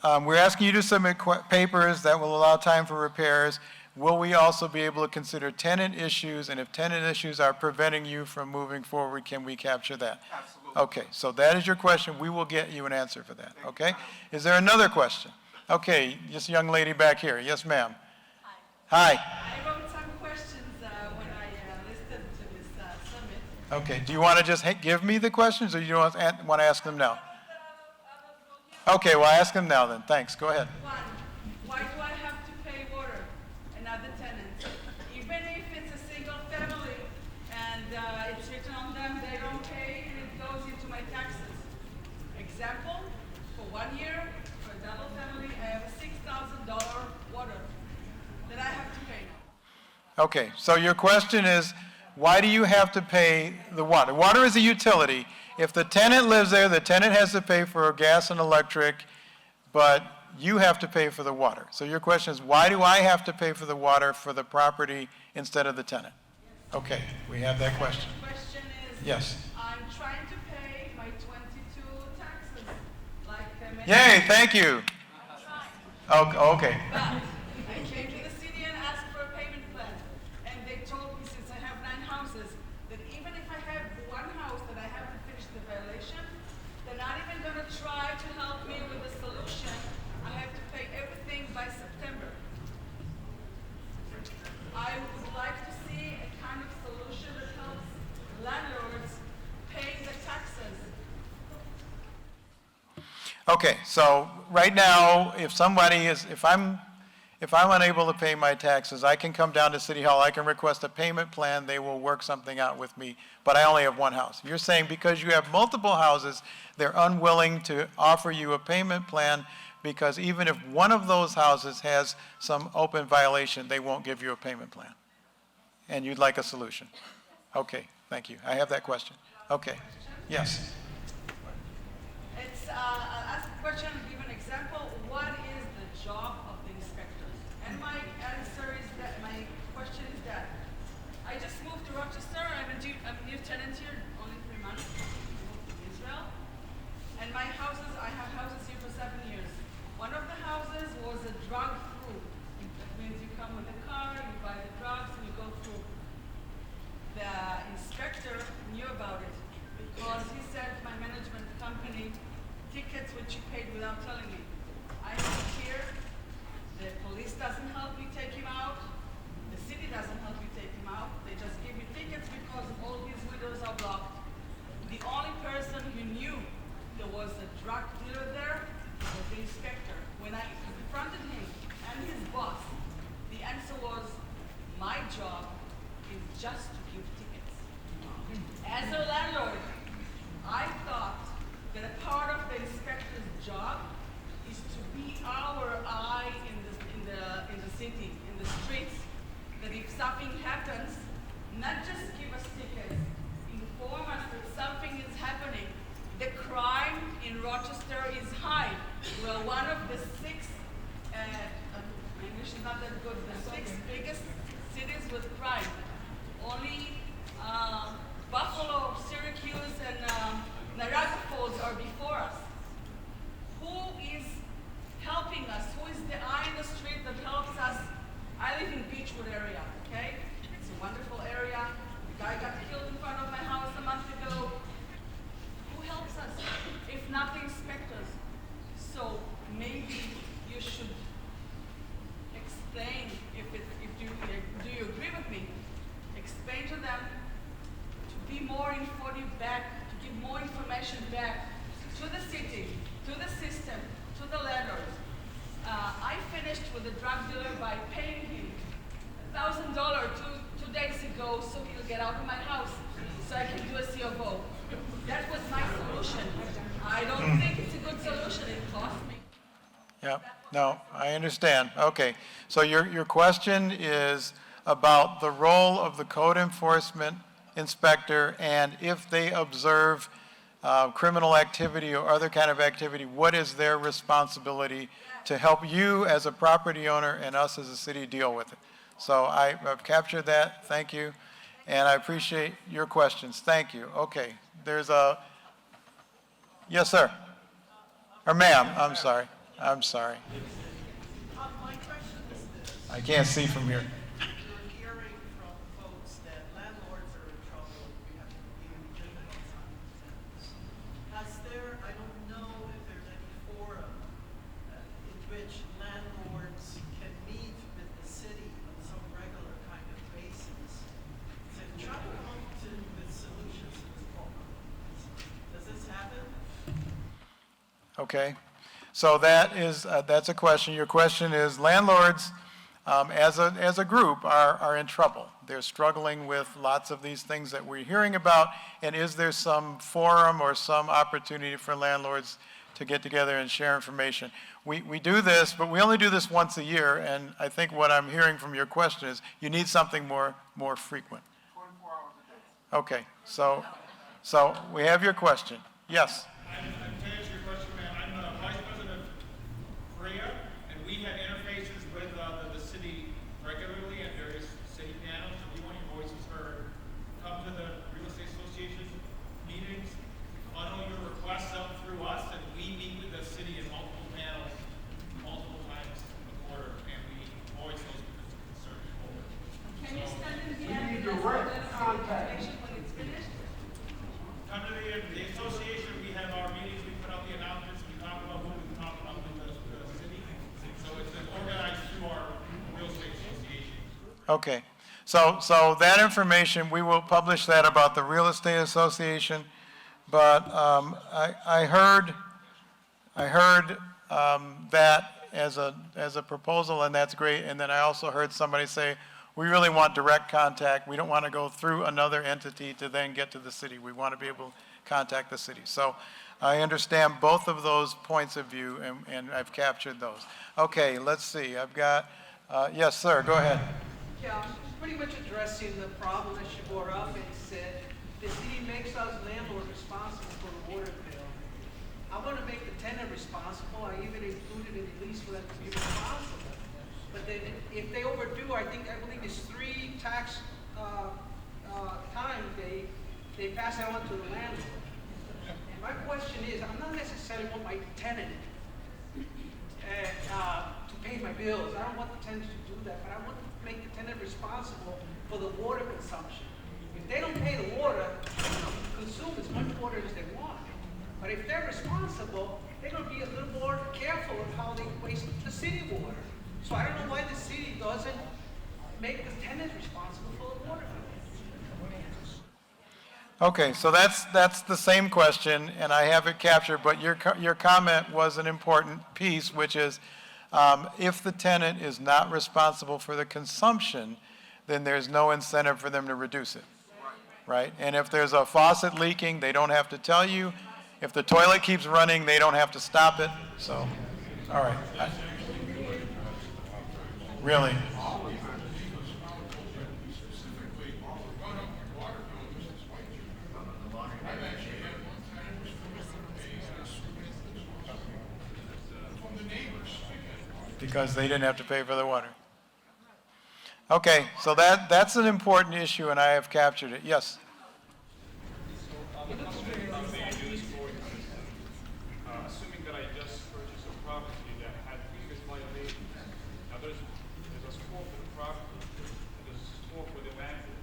we're asking you to submit papers that will allow time for repairs. Will we also be able to consider tenant issues? And if tenant issues are preventing you from moving forward, can we capture that? Absolutely. Okay, so that is your question. We will get you an answer for that, okay? Is there another question? Okay, this young lady back here. Yes, ma'am. Hi. I wrote some questions when I listened to this summit. Okay, do you want to just give me the questions, or do you want to ask them now? Okay, well, ask them now then. Thanks. Go ahead. One, why do I have to pay water and other tenants? Even if it's a single family and it's written on them, they don't pay and it goes into my taxes. Example, for 1 year, for a double family, I have a $6,000 water that I have to pay now. Okay, so your question is, why do you have to pay the water? Water is a utility. If the tenant lives there, the tenant has to pay for gas and electric, but you have to pay for the water. So your question is, why do I have to pay for the water for the property instead of the tenant? Okay, we have that question. The question is, Yes. I'm trying to pay my 22 taxes, like many. Yay, thank you. Oh, okay. But I came to the city and asked for a payment plan, and they told me, since I have 9 houses, that even if I have one house that I haven't finished the violation, they're not even going to try to help me with the solution. I have to pay everything by September. I would like to see a kind of solution that helps landlords pay the taxes. Okay, so right now, if I'm unable to pay my taxes, I can come down to City Hall, I can request a payment plan, they will work something out with me, but I only have one house. You're saying because you have multiple houses, they're unwilling to offer you a payment plan because even if one of those houses has some open violation, they won't give you a payment plan. And you'd like a solution. Okay, thank you. I have that question. Okay, yes. I'll ask a question, give an example. What is the job of the inspectors? And my answer is that, my question is that, I just moved to Rochester come with a car, you buy the drugs, and you go through. The inspector knew about it because he sent my management company tickets which he paid without telling me. I live here, the police doesn't help me take him out, the city doesn't help me take him out, they just give me tickets because all his windows are blocked. The only person who knew there was a drug dealer there was the inspector. When I confronted him and his boss, the answer was, my job is just to give tickets. As a landlord, I thought that a part of the inspector's job is to be our eye in the city, in the streets, that if something happens, not just give us tickets, inform us that something is happening. The crime in Rochester is high. We're one of the six, my English is not that good, the six biggest cities with crime. Only Buffalo, Syracuse, and Niagara Falls are before us. Who is helping us? Who is the eye in the street that helps us? I live in Beechwood area, okay? It's a wonderful area. The guy got killed in front of my house a month ago. Who helps us? If not the inspectors. So maybe you should explain, do you agree with me? Explain to them to be more informative back, to give more information back to the city, to the system, to the landlords. I finished with a drug dealer by paying him $1,000 two days ago so he'll get out of my house so I can do a C of O. That was my solution. I don't think it's a good solution. It cost me. Yeah, no, I understand. Okay, so your question is about the role of the code enforcement inspector, and if they observe criminal activity or other kind of activity, what is their responsibility to help you as a property owner and us as a city deal with it? So I've captured that. Thank you. And I appreciate your questions. Thank you. Okay, there's a, yes, sir. Or ma'am, I'm sorry. I'm sorry. My question is this. I can't see from here. You're hearing from folks that landlords are in trouble. We have to be legitimate on tenants. Has there, I don't know if there's any forum in which landlords can meet with the city on some regular kind of basis to try to come with solutions to this problem. Does this happen? Okay. So that's a question. Your question is, landlords as a group are in trouble. They're struggling with lots of these things that we're hearing about, and is there some forum or some opportunity for landlords to get together and share information? We do this, but we only do this once a year, and I think what I'm hearing from your question is you need something more frequent. 24 hours a day. Okay, so we have your question. Yes. To answer your question, ma'am, I'm the Vice President of Korea, and we have interfaces with the city regularly at various city panels. If you want your voices heard, come to the Real Estate Association meetings, funnel your requests up through us, and we meet with the city in multiple panels, multiple times a quarter, and we voice those concerns forward. Can you stand in We here? need direct contact. When it's finished? Come to the association, we have our meetings, we put out the announcements, we talk about what we talk about with the city. So it's organized through our real estate association. Okay, so that information, we will publish that about the Real Estate Association, but I heard that as a proposal, and that's great, and then I also heard somebody say, we really want direct contact. We don't want to go through another entity to then get to the city. We want to be able to contact the city. So I understand both of those points of view, and I've captured those. Okay, let's see. I've got, yes, sir, go ahead. Yeah, I'm pretty much addressing the problem that you brought up and said the city makes us landlords responsible for the water bill. I want to make the tenant responsible. I even included in the lease for them to be responsible. But then if they overdo, I believe it's 3 tax times they pass it on to the landlord. And my question is, I'm not necessarily want my tenant to pay my bills. I don't want the tenants to do that, but I want to make the tenant responsible for the water consumption. If they don't pay the water, they don't consume as much water as they want. But if they're responsible, they're going to be a little more careful of how they waste the city water. So I don't know why the city doesn't make the tenants responsible for the water. Okay, so that's the same question, and I have it captured, but your comment was an important piece, which is if the tenant is not responsible for the consumption, then there's no incentive for them to reduce it, right? And if there's a faucet leaking, they don't have to tell you. If the toilet keeps running, they don't have to stop it. So, all right. Really? Because they didn't have to pay for the water. Okay, so that's an important issue, and I have captured it. Yes? Assuming that I just purchased a property that had previous violations, now there's a score for the property, and there's a score for the landlord.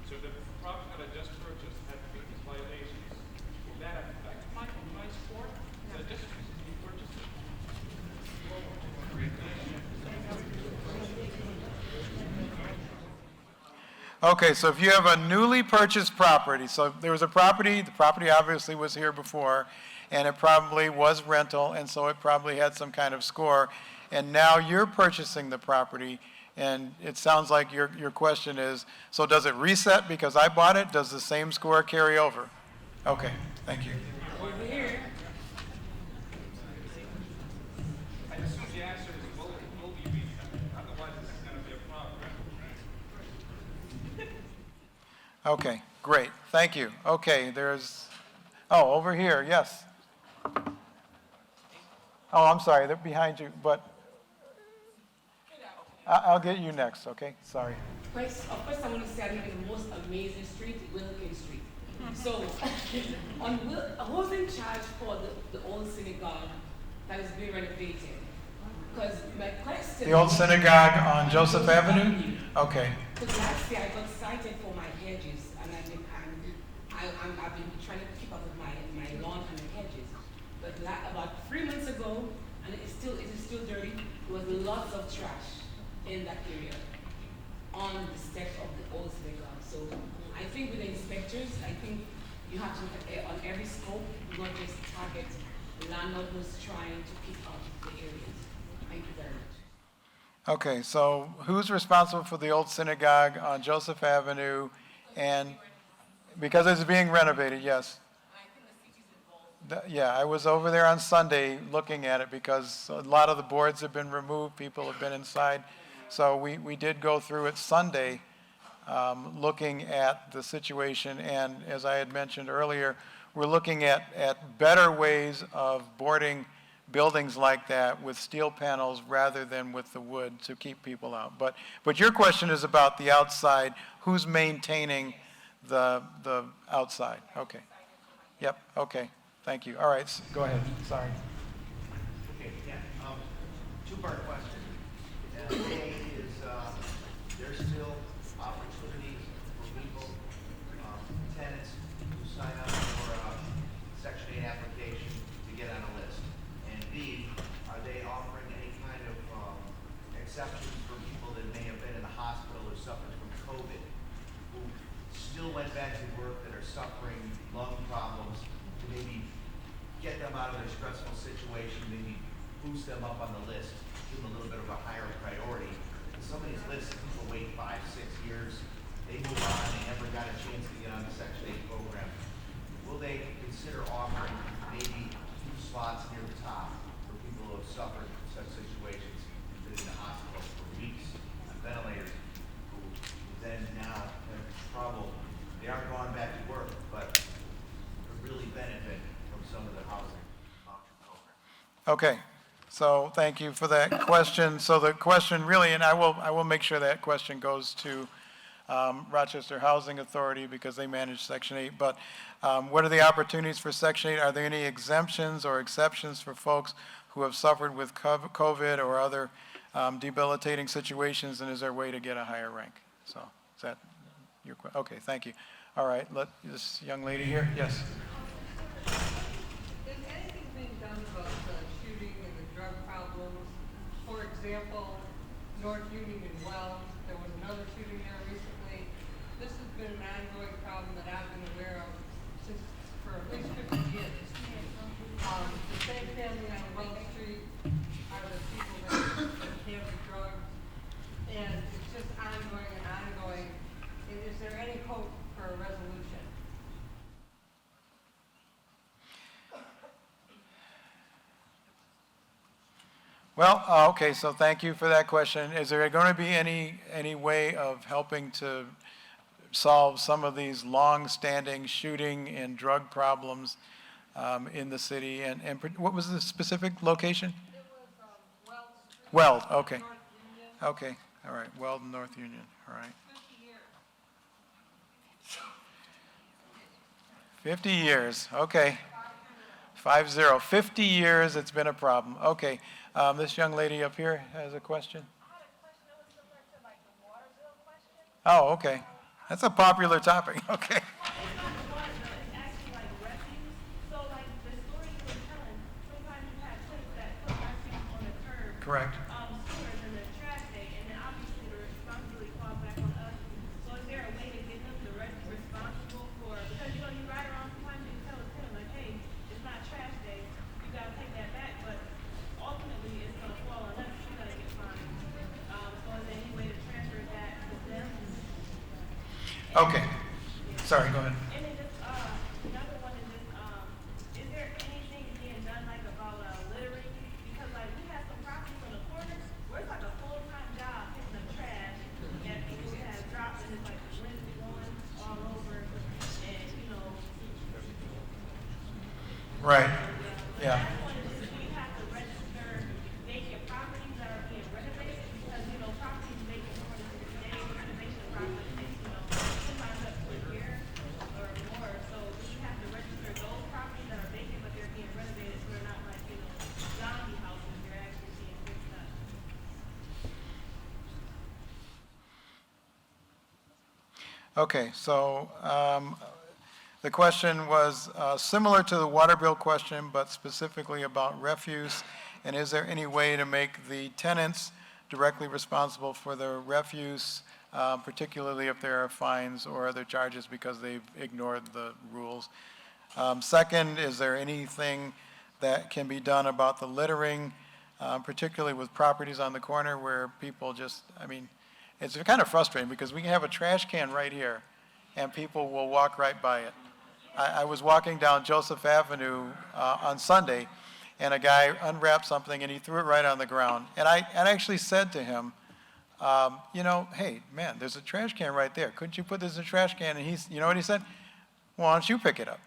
So the property that I just purchased had previous violations. Will that affect my score? That I just recently purchased it? Okay, so if you have a newly purchased property, so there was a property, the property obviously was here before, and it probably was rental, and so it probably had some kind of score, and now you're purchasing the property, and it sounds like your question is, so does it reset because I bought it? Does the same score carry over? Okay, thank you. Over here. I assume the answer is will be reset. Otherwise, it's going to be a problem. Okay, great, thank you. Okay, over here, yes. Oh, I'm sorry, they're behind you, but I'll get you next, okay? Sorry. First, I want to say I think the most amazing street, Wilkin Street. So, who's in charge for the old synagogue that is being renovated? Because my question... The old synagogue on Joseph Avenue? Okay. Because last year I got cited for my hedges, and I've been trying to keep up with my lawn and the hedges. But about 3 months ago, and it is still dirty, there was lots of trash in that area on the steps of the old synagogue. So I think with the inspectors, I think you have to, on every scope, not just target the landlord who's trying to keep up the areas. Thank you very much. Okay, so who's responsible for the old synagogue on Joseph Avenue? And because it's being renovated, yes. Yeah, I was over there on Sunday looking at it because a lot of the boards have been removed, people have been inside. So we did go through it Sunday looking at the situation, and as I had mentioned earlier, we're looking at better ways of boarding buildings like that with steel panels rather than with the wood to keep people out. But your question is about the outside, who's maintaining the outside? Okay. Yep, okay. Thank you. All right, go ahead. Sorry. Okay, yeah. Two-part question. A is there's still opportunities for people, tenants who sign up for a Section 8 application to get on a list. And B, are they offering any kind of exceptions for people that may have been in the hospital or suffered from COVID, who still went back to work, that are suffering lung problems, to maybe get them out of their stressful situation, maybe boost them up on the list, give them a little bit of a higher priority. And some of these lists, people wait 5, 6 years, they move on, they never got a chance to get on the Section 8 program. Will they consider offering maybe 2 slots near the top for people who have suffered from such situations, been in the hospital for weeks on ventilators, who then now have trouble? They aren't going back to work, but could really benefit from some of the housing option program. Okay, so thank you for that question. So the question really, and I will make sure that question goes to Rochester Housing Authority because they manage Section 8. But what are the opportunities for Section 8? Are there any exemptions or exceptions for folks who have suffered with COVID or other debilitating situations, and is there a way to get a higher rank? So is that your question? Okay, thank you. All right, let this young lady here. Yes. Is anything being done about the shooting and the drug problems? For example, North Union and Wells, there was another shooting there recently. This has been an ongoing problem that I've been aware of since for at least 50 years. The same family on Wells Street are the people that handle drugs, and it's just ongoing and ongoing. Is there any hope for a resolution? Well, okay, so thank you for that question. Is there going to be any way of helping to solve some of these long-standing shooting and drug problems in the city? And what was the specific location? It was Weld Street. Weld, okay. North Union. Okay, all right, Weld and North Union, all right. 50 years, okay. 50, 50 years it's been a problem. Okay, this young lady up here has a question. Oh, okay. That's a popular topic, okay. Correct. Okay. Sorry, go ahead. And then just, another one is just, is there anything being done like about littering? Because like we have some properties on the corner where it's like a full-time job picking up trash that people have dropped and it's like the wind blowing all over and, you know. Right, yeah. Last one is just, do you have to register vacant properties that are being renovated? Because, you know, properties vacant more than 60 days, renovation process takes, you know, sometimes up to a year or more. So do you have to register those properties that are vacant but they're being renovated so they're not like, you know, zombie houses, they're actually being fixed up? Okay, so the question was similar to the water bill question, but specifically about refuse. And is there any way to make the tenants directly responsible for the refuse, particularly if there are fines or other charges because they've ignored the rules? Second, is there anything that can be done about the littering, particularly with properties on the corner where people just, I mean, it's kind of frustrating because we can have a trash can right here and people will walk right by it. I was walking down Joseph Avenue on Sunday and a guy unwrapped something and he threw it right on the ground. And I actually said to him, you know, hey, man, there's a trash can right there. Couldn't you put this in a trash can? And you know what he said? Why don't you pick it up?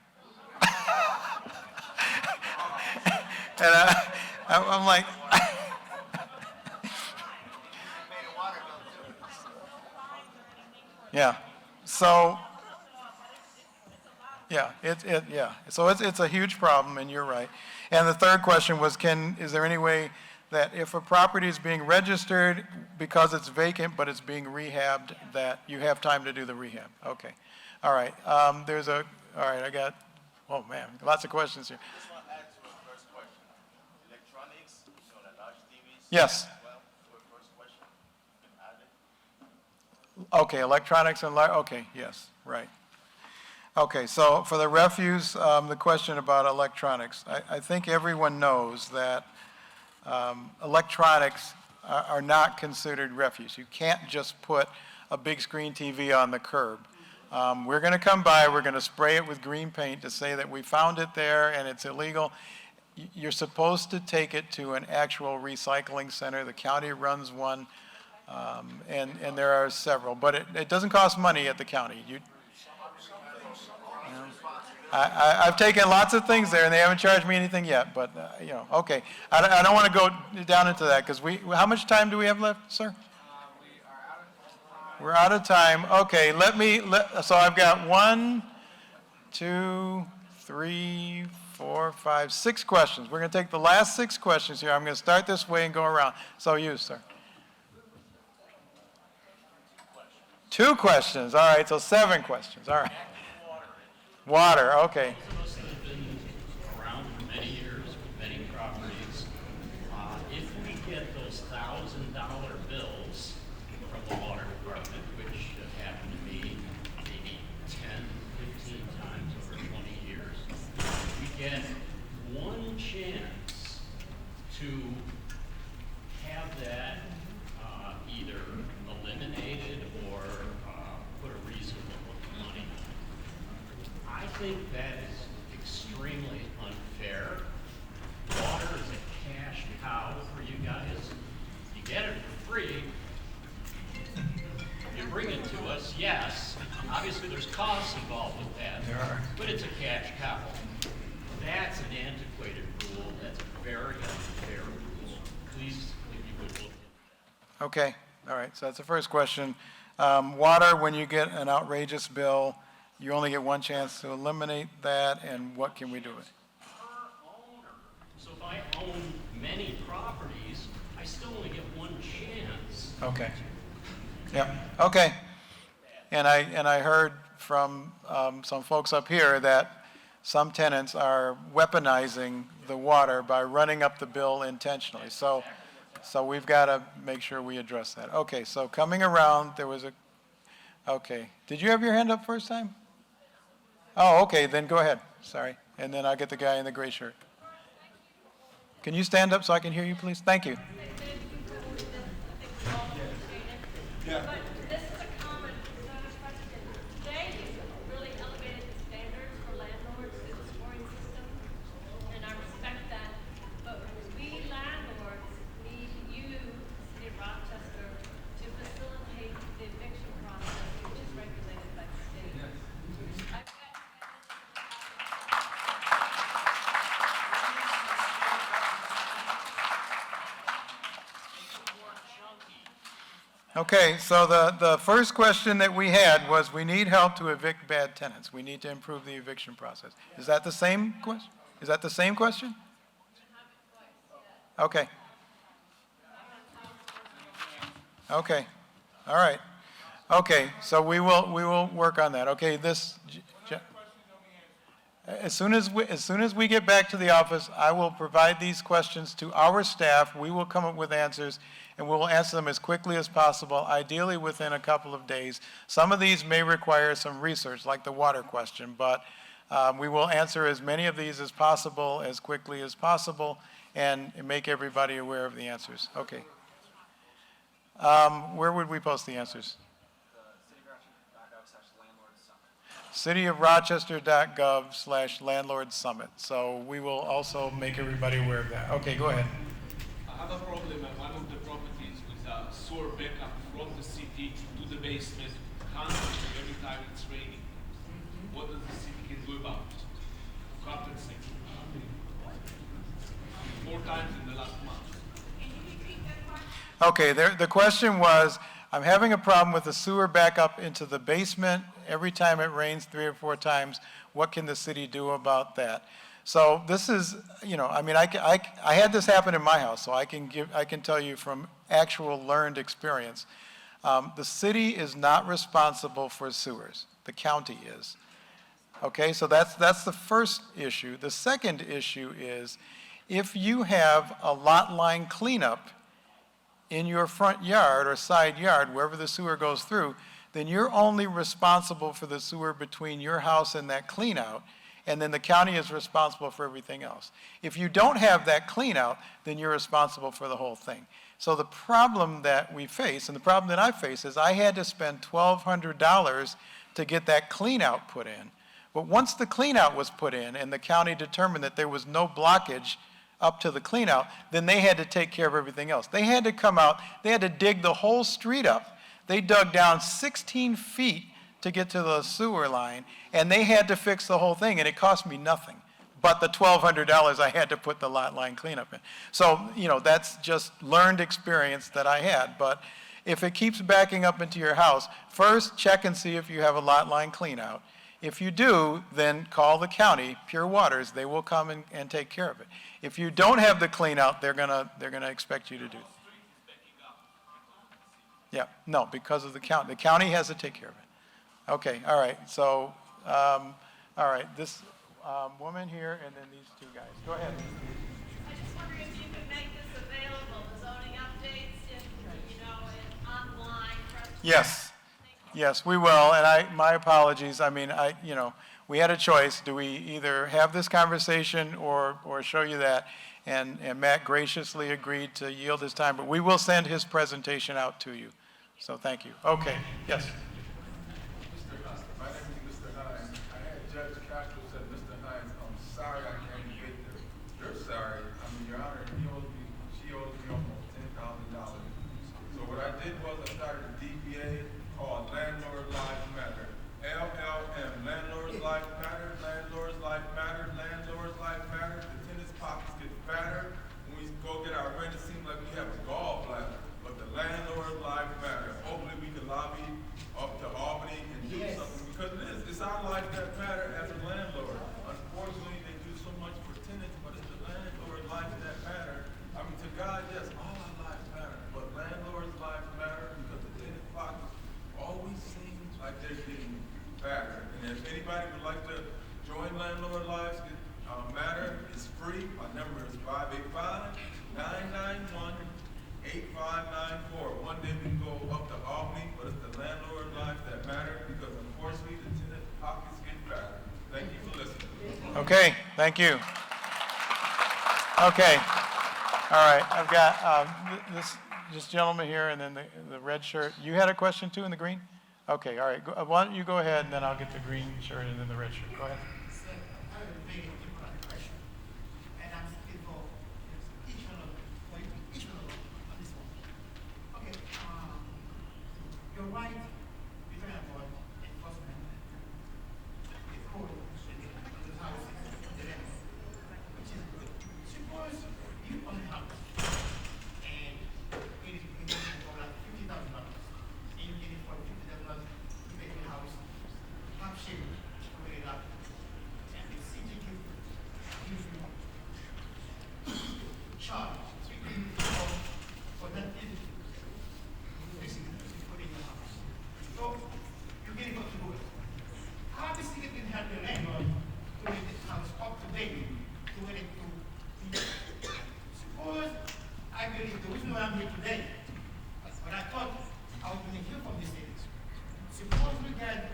And I'm like, yeah. So, yeah, So it's a huge problem, and you're right. And the third question was, is there any way that if a property is being registered because it's vacant but it's being rehabbed, that you have time to do the rehab? Okay. All right. All right, I got, oh man, lots of questions here. Just want to add to the first question. Electronics, you know, the large TVs. Yes. Well, for the first question, you can add it. Okay, electronics and, okay, yes, right. Okay, so for the refuse, the question about electronics, I think everyone knows that electronics are not considered refuse. You can't just put a big screen TV on the curb. We're going to come by, we're going to spray it with green paint to say that we found it there and it's illegal. You're supposed to take it to an actual recycling center. The county runs one, and there are several, but it doesn't cost money at the county. I've taken lots of things there, and they haven't charged me anything yet, but, you know, okay. I don't want to go down into that, because how much time do we have left, sir? We are out of We're out of time. Okay, so I've got 1, 2, 3, 4, 5, 6 questions. We're going to take the last 6 questions here. I'm going to start this way and go around. So you, sir. 2 questions. All right, so 7 questions. All right. Water, okay. Most of us have been around for many years with many properties. If we get those $1,000 bills from the water department, which have happened to me maybe 10, 15 times over 20 years, we get one chance to have that either eliminated or put a reasonable money. I think that is extremely unfair. Water is a cash cow for you guys. You get it for free. You bring it to us, yes. Obviously, there's costs involved with that. There are. But it's a cash cow. That's an antiquated rule. That's a very unfair rule. Please, if you would look at that. Okay, all right, so that's the first question. Water, when you get an outrageous bill, you only get one chance to eliminate that, and what can we do with it? Per owner. So if I own many properties, I still only get one chance. Okay. Yep, okay. And I heard from some folks up here that some tenants are weaponizing the water by running up the bill intentionally. So we've got to make sure we address that. Okay, so coming around, there was a, okay. Did you have your hand up first time? Oh, okay, then go ahead, sorry. And then I'll get the guy in the gray shirt. Can you stand up so I can hear you, please? Thank you. Yeah. But this is a common question. Today, you've really elevated the standards for landlords through the scoring system, and I respect that. But we landlords need you, City of Rochester, to facilitate the eviction process, which is regulated by the state. Okay, so the first question that we had was we need help to evict bad tenants. We need to improve the eviction process. Is that the same question? Is that the same question? Okay. Okay, all right. Okay, so we will work on that. Okay, as soon as we get back to the office, I will provide these questions to our staff. We will come up with answers, and we will answer them as quickly as possible, ideally within a couple of days. Some of these may require some research, like the water question, but we will answer as many of these as possible, as quickly as possible, and make everybody aware of the answers. Okay. Where would we post the answers? cityofrochester.gov/landlord summit. So we will also make everybody aware of that. Okay, go ahead. I have a problem at one of the properties with a sewer backup from the city to the basement constantly every time it's raining. What does the city can do about it? Compensate. 4 times in the last month. Okay, the question was, I'm having a problem with the sewer backup into the basement every time it rains 3 or 4 times. What can the city do about that? So this is, I mean, I had this happen in my house, so I can tell you from actual learned experience. The city is not responsible for sewers. The county is. Okay, so that's the first issue. The second issue is if you have a lot line cleanup in your front yard or side yard, wherever the sewer goes through, then you're only responsible for the sewer between your house and that clean out, and then the county is responsible for everything else. If you don't have that clean out, then you're responsible for the whole thing. So the problem that we face, and the problem that I face, is I had to spend $1,200 to get that clean out put in. But once the clean out was put in and the county determined that there was no blockage up to the clean out, then they had to take care of everything else. They had to come out, they had to dig the whole street up. They dug down 16 feet to get to the sewer line, and they had to fix the whole thing, and it cost me nothing but the $1,200 I had to put the lot line cleanup in. So, that's just learned experience that I had, but if it keeps backing up into your house, first check and see if you have a lot line clean out. If you do, then call the county, Pure Waters, they will come and take care of it. If you don't have the clean out, they're gonna expect you to do. Yeah, no, because of the county has to take care of it. Okay, all right, so, all right, this woman here and then these two guys. Go ahead. I just wonder if you could make this available, the zoning updates, in online. Yes, yes, we will, and my apologies, I mean, we had a choice, do we either have this conversation or show you that, and Matt graciously agreed to yield his time, but we will send his presentation out to you, so thank you. Okay, yes. My name is Mr. Hines. I had Judge Castro said, Mr. Hines, I'm sorry I can't get there. You're sorry. I mean, Your Honor, she owes me almost $10,000. So what I did was I started a DBA called Landlord Life Matter. LLM, Landlord's Life Matter, Landlord's Life Matter, Landlord's Life Matter. The tenants' pockets get fatter. When we go get our rent, it seems like we have a gallbladder. But the Landlord Life Matter. Hopefully we can lobby up to Albany and do something, because it's our life that matter as a landlord. Unfortunately, they do so much for tenants, but it's the landlord life that matter. I mean, to God, yes, all our lives matter, but landlord's lives matter because the tenant pockets always seem like they're getting fatter. And if anybody would like to join Landlord Lives Matter, it's free. My number is 585-991-8594. One day we can go up to Albany, but it's the landlord life that matter because unfortunately the tenant pockets get fatter. Thank you for listening. Okay, thank you. Okay, all right, I've got this gentleman here and then the red shirt. You had a question too in the green? Okay, all right, why don't you go ahead and then I'll get the green shirt and then the red shirt. Go ahead. I have a very important question, and I'm speaking for each one of on this one. Okay, you're right. We're talking about enforcement, the code, the houses, the rent, which is good. Suppose you own a house, and it is for like $50,000, and you get it for $50,000, you make your house half share, to it up. And the city gives you charge for that entity. Basically, you put in your house. So you get it up to good. How the city can help the landlord to make this house up to date, to make it to suppose I believe the reason why I'm here today, but I thought I was going to hear from the city. Suppose we get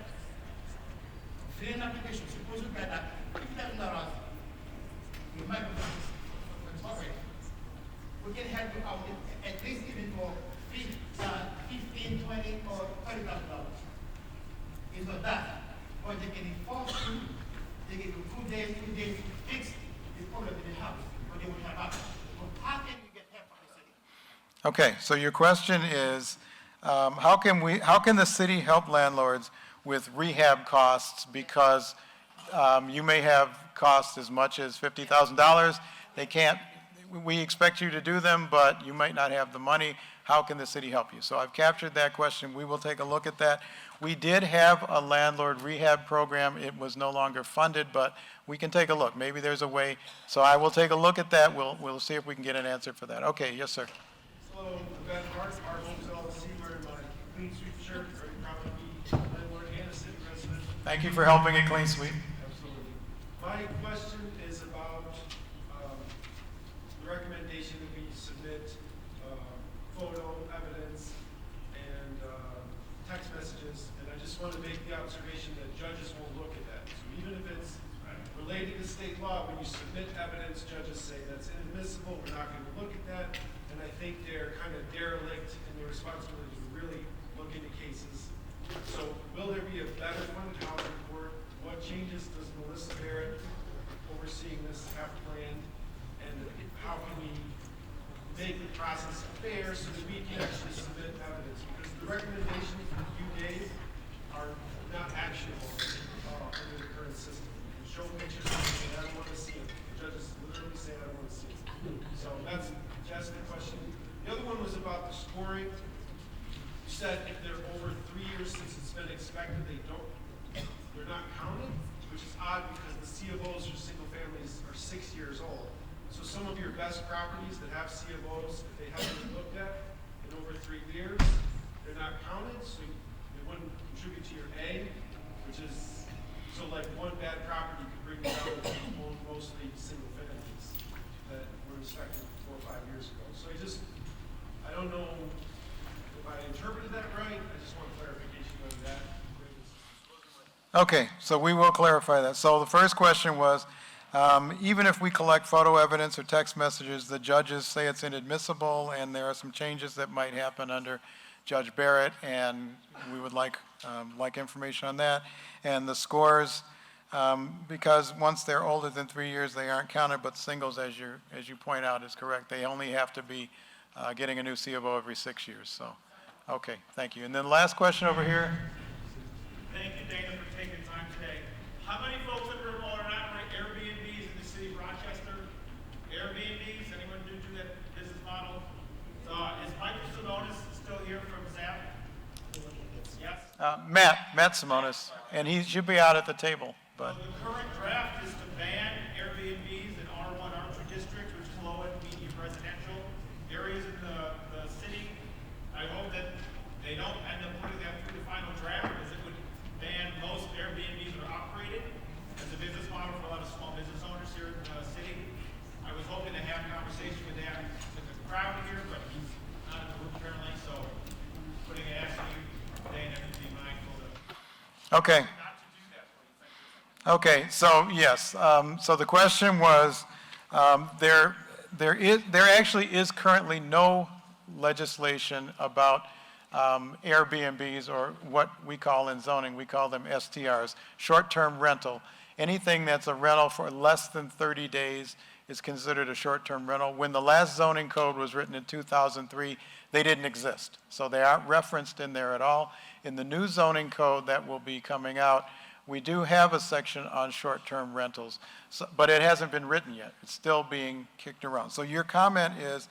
an application, suppose we get that $50,000, we might be we can help you out at least even for $15, $20, or $30,000. It's not that, but they can enforce you, they give you 2 days to fix the problem in the house, but they won't have access. But how can you get help from the city? Okay, so your question is, how can the city help landlords with rehab costs because you may have costs as much as $50,000. We expect you to do them, but you might not have the money. How can the city help you? So I've captured that question. We will take a look at that. We did have a landlord rehab program. It was no longer funded, but we can take a look. Maybe there's a way. So I will take a look at that. We'll see if we can get an answer for that. Okay, yes, sir. Hello, Ben Hart, LLC, wearing my Clean Sweep shirt, very proud to be landlord and a city resident. Thank you for helping at Clean Sweep. Absolutely. My question is about the recommendation that we submit photo evidence and text messages, and I just want to make the observation that judges won't look at that. So even if it's related to state law, when you submit evidence, judges say that's inadmissible, we're not going to look at that, and I think they're kind of derelict in their responsibility to really look into cases. So will there be a better funded housing court? What changes does Melissa Barrett overseeing this have planned? And how can we make the process fair so that we can actually submit evidence? Because the recommendations that you gave are not actionable under the current system. You show pictures and say, I don't want to see them. The judges literally say, I don't want to see them. So that's the question. The other one was about the scoring. You said if they're over 3 years since it's been inspected, they're not counted, which is odd because the C of Os for single families are 6 years old. So some of your best properties that have C of Os, if they haven't been looked at in over 3 years, they're not counted, so they wouldn't contribute to your A, which is, so like one bad property could bring you down to mostly single families that were inspected 4 or 5 years ago. So I don't know if I interpreted that right. I just want clarification on that. Okay, so we will clarify that. So the first question was, even if we collect photo evidence or text messages, the judges say it's inadmissible, and there are some changes that might happen under Judge Barrett, and we would like information on that. And the scores, because once they're older than 3 years, they aren't counted, but singles, as you point out, is correct. They only have to be getting a new C of O every 6 years. So, okay, thank you. And then last question over here. Thank you, Dana, for taking time today. How many folks in the room own and operate Airbnbs in the city of Rochester? Airbnbs, anyone do that business model? Is Michael Simonis still here from ZAP? Yes? Matt Simonis, and he should be out at the table. But The current draft is to ban Airbnbs in R1, R2 districts, which is low and medium residential areas in the city. I hope that they don't end up putting that through the final draft, because it would ban most Airbnbs that are operated as a business model for a lot of small business owners here in the city. I was hoping to have a conversation with that with the crowd here, but he's not in the room currently, so putting an ask you, Dana, to be mindful of okay. Okay, so yes, so the question was, there actually is currently no legislation about Airbnbs, or what we call in zoning, we call them STRs, short-term rental. Anything that's a rental for less than 30 days is considered a short-term rental. When the last zoning code was written in 2003, they didn't exist. So they aren't referenced in there at all. In the new zoning code that will be coming out, we do have a section on short-term rentals, but it hasn't been written yet. It's still being kicked around. So your comment is,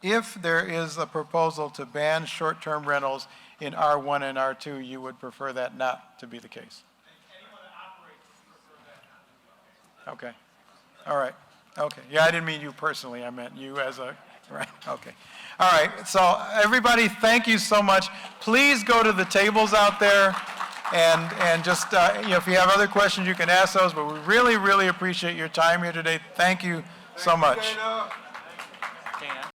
if there is a proposal to ban short-term rentals in R1 and R2, you would prefer that not to be the case? Okay. All right. Okay. Yeah, I didn't mean you personally. I meant you as a, right. Okay. All right. So everybody, thank you so much. Please go to the tables out there. And just, if you have other questions, you can ask those, but we really, really appreciate your time here today. Thank you so much.